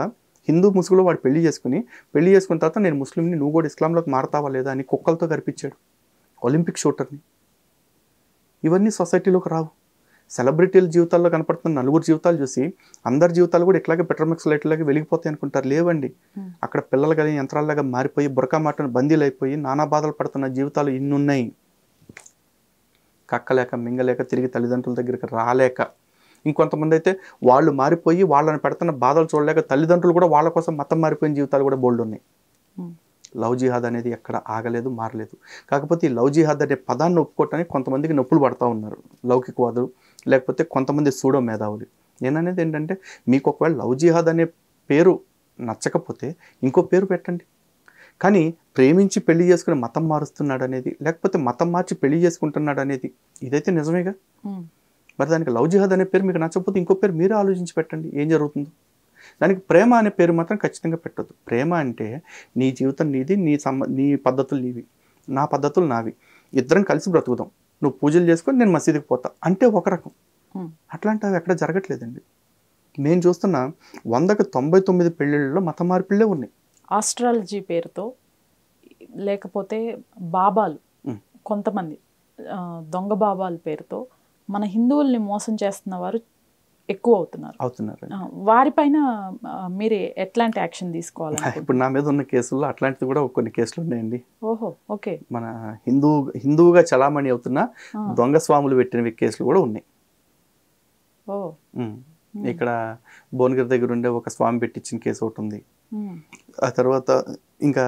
హిందూ ముసుగులో వాడు పెళ్లి చేసుకున్న తర్వాత నేను ముస్లింని, నువ్వు కూడా ఇస్లాంలోకి మారతావా లేదా అని కుక్కలతో కనిపించాడు ఒలింపిక్ షూటర్ని. ఇవన్నీ సొసైటీలోకి రావు. సెలబ్రిటీల జీవితాల్లో కనపడుతున్న నలుగురు జీవితాలు చూసి అందరి జీవితాలు కూడా ఇట్లాగే పెట్రోమెక్స్ లైట్లాగా వెలిగిపోతాయి అనుకుంటారు. లేవండి. అక్కడ పిల్లలు కానీ యంత్రాల్లాగా మారిపోయి బురకా మాటను బందీలు అయిపోయి నానా బాధలు పడుతున్న జీవితాలు ఇన్నున్నాయి. కక్కలేక మింగలేక తిరిగి తల్లిదండ్రుల దగ్గరికి రాలేక, ఇంకొంతమంది అయితే వాళ్ళు మారిపోయి వాళ్ళని పెడుతున్న బాధలు చూడలేక తల్లిదండ్రులు కూడా వాళ్ళ కోసం మతం మారిపోయిన జీవితాలు కూడా బోల్డ్ ఉన్నాయి. లవ్ జిహాద్ అనేది ఎక్కడ ఆగలేదు, మారలేదు. కాకపోతే ఈ లవ్ జిహాద్ అనే పదాన్ని ఒప్పుకోవటానికి కొంతమందికి నొప్పులు పడతా ఉన్నారు, లౌకికవాదులు, లేకపోతే కొంతమంది సూడో మేధావులు. నేననేది ఏంటంటే, మీకు ఒకవేళ లవ్ జిహాద్ అనే పేరు నచ్చకపోతే ఇంకో పేరు పెట్టండి. కానీ ప్రేమించి పెళ్లి చేసుకుని మతం మారుస్తున్నాడు అనేది, లేకపోతే మతం మార్చి పెళ్లి చేసుకుంటున్నాడు అనేది ఇదైతే నిజమేగా. మరి దానికి లవ్ జిహాద్ అనే పేరు మీకు నచ్చకపోతే ఇంకో పేరు మీరు ఆలోచించి పెట్టండి, ఏం జరుగుతుందో. దానికి ప్రేమ అనే పేరు మాత్రం ఖచ్చితంగా పెట్టొద్దు. ప్రేమ అంటే నీ జీవితం నీది, నీ పద్ధతులు నీవి, నా పద్ధతులు నావి, ఇద్దరం కలిసి బ్రతుకుదాం, నువ్వు పూజలు చేసుకొని నేను మసీదుకి పోతా అంటే ఒక రకం. అట్లాంటివి ఎక్కడ జరగట్లేదండి. నేను చూస్తున్న 100కి 99 పెళ్ళిళ్ళలో మత మార్పిళ్ళే ఉన్నాయి. ఆస్ట్రాలజీ పేరుతో, లేకపోతే బాబాలు, కొంతమంది దొంగ బాబాల పేరుతో మన హిందువుల్ని మోసం చేస్తున్న వారు ఎక్కువ అవుతున్నారు. వారిపైన మీరు ఎట్లాంటి యాక్షన్ తీసుకోవాలి? ఇప్పుడు నా మీద ఉన్న కేసుల్లో అట్లాంటిది కూడా కొన్ని కేసులు ఉన్నాయండి. ఓహో, ఓకే. మన హిందువుగా చలామణి అవుతున్న దొంగ స్వాములు పెట్టిన కేసులు కూడా ఉన్నాయి. ఇక్కడ భువనగిరి దగ్గర ఉండే ఒక స్వామి పెట్టించిన కేసు ఒకటి ఉంది. ఆ తర్వాత ఇంకా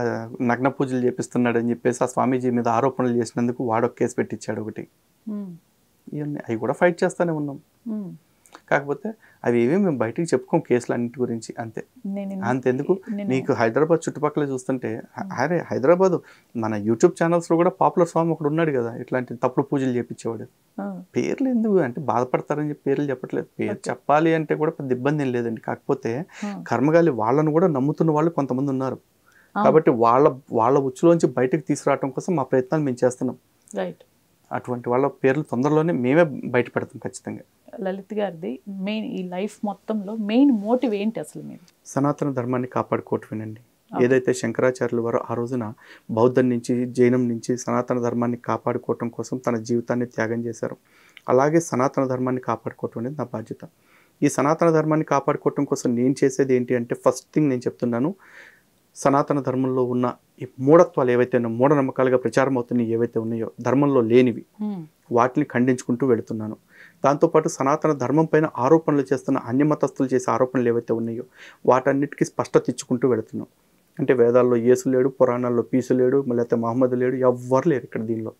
నగ్న పూజలు చేపిస్తున్నాడు అని చెప్పేసి ఆ స్వామీజీ మీద ఆరోపణలు చేసినందుకు వాడొక కేసు పెట్టించాడు ఒకటి. ఇవన్నీ అవి కూడా ఫైట్ చేస్తూనే ఉన్నాం. కాకపోతే అవి ఏమీ మేము బయటికి చెప్పుకోం కేసులు అన్నింటి గురించి, అంతెందుకు. నీకు హైదరాబాద్ చుట్టుపక్కల చూస్తుంటే, అరే హైదరాబాద్ మన యూట్యూబ్ ఛానల్స్లో కూడా పాపులర్ స్వామి ఒకడు ఉన్నాడు కదా, ఇట్లాంటి తప్పుడు పూజలు చేపించేవాడు. పేర్లు ఎందుకు అంటే బాధపడతారని చెప్పి పేర్లు చెప్పట్లేదు. పేరు చెప్పాలి అంటే కూడా పెద్ద ఇబ్బంది ఏం లేదండి. కాకపోతే కర్మగాలి వాళ్ళను కూడా నమ్ముతున్న వాళ్ళు కొంతమంది ఉన్నారు. కాబట్టి వాళ్ళ ఉచ్చులోంచి బయటకు తీసుకురావడం కోసం మా ప్రయత్నాలు మేము చేస్తున్నాం. అటువంటి వాళ్ళ పేర్లు తొందరలోనే మేమే బయట పెడతాం ఖచ్చితంగా. లలిత్ గారిది మెయిన్ ఈ లైఫ్ మొత్తంలో మెయిన్ మోటివ్ ఏంటి అసలు? మీరు సనాతన ధర్మాన్ని కాపాడుకోవటమేనండి. ఏదైతే శంకరాచార్యులు వారు ఆ రోజున బౌద్ధం నుంచి జైనం నుంచి సనాతన ధర్మాన్ని కాపాడుకోవటం కోసం తన జీవితాన్ని త్యాగం చేశారు. అలాగే సనాతన ధర్మాన్ని కాపాడుకోవటం అనేది నా బాధ్యత. ఈ సనాతన ధర్మాన్ని కాపాడుకోవటం కోసం నేను చేసేది ఏంటి అంటే, ఫస్ట్ థింగ్ నేను చెప్తున్నాను, సనాతన ధర్మంలో ఉన్న ఈ మూఢత్వాలు ఏవైతే ఉన్నాయో, మూఢనమ్మకాలుగా ప్రచారం అవుతున్నాయి ఏవైతే ఉన్నాయో, ధర్మంలో లేనివి, వాటిని ఖండించుకుంటూ వెళుతున్నాను. దాంతోపాటు సనాతన ధర్మం పైన ఆరోపణలు చేస్తున్న అన్యమతస్థులు చేసే ఆరోపణలు ఏవైతే ఉన్నాయో వాటన్నిటికీ స్పష్టత ఇచ్చుకుంటూ వెళుతున్నాం. అంటే వేదాల్లో యేసు లేడు, పురాణాల్లో పీసు లేడు, లేకపోతే మహమ్మద్ లేడు, ఎవ్వరు లేరు ఇక్కడ దీనిలో.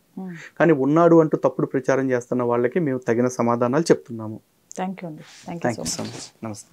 కానీ ఉన్నాడు అంటూ తప్పుడు ప్రచారం చేస్తున్న వాళ్ళకి మేము తగిన సమాధానాలు చెప్తున్నాము. థ్యాంక్ యూ అండి. Thank you so much. నమస్తే.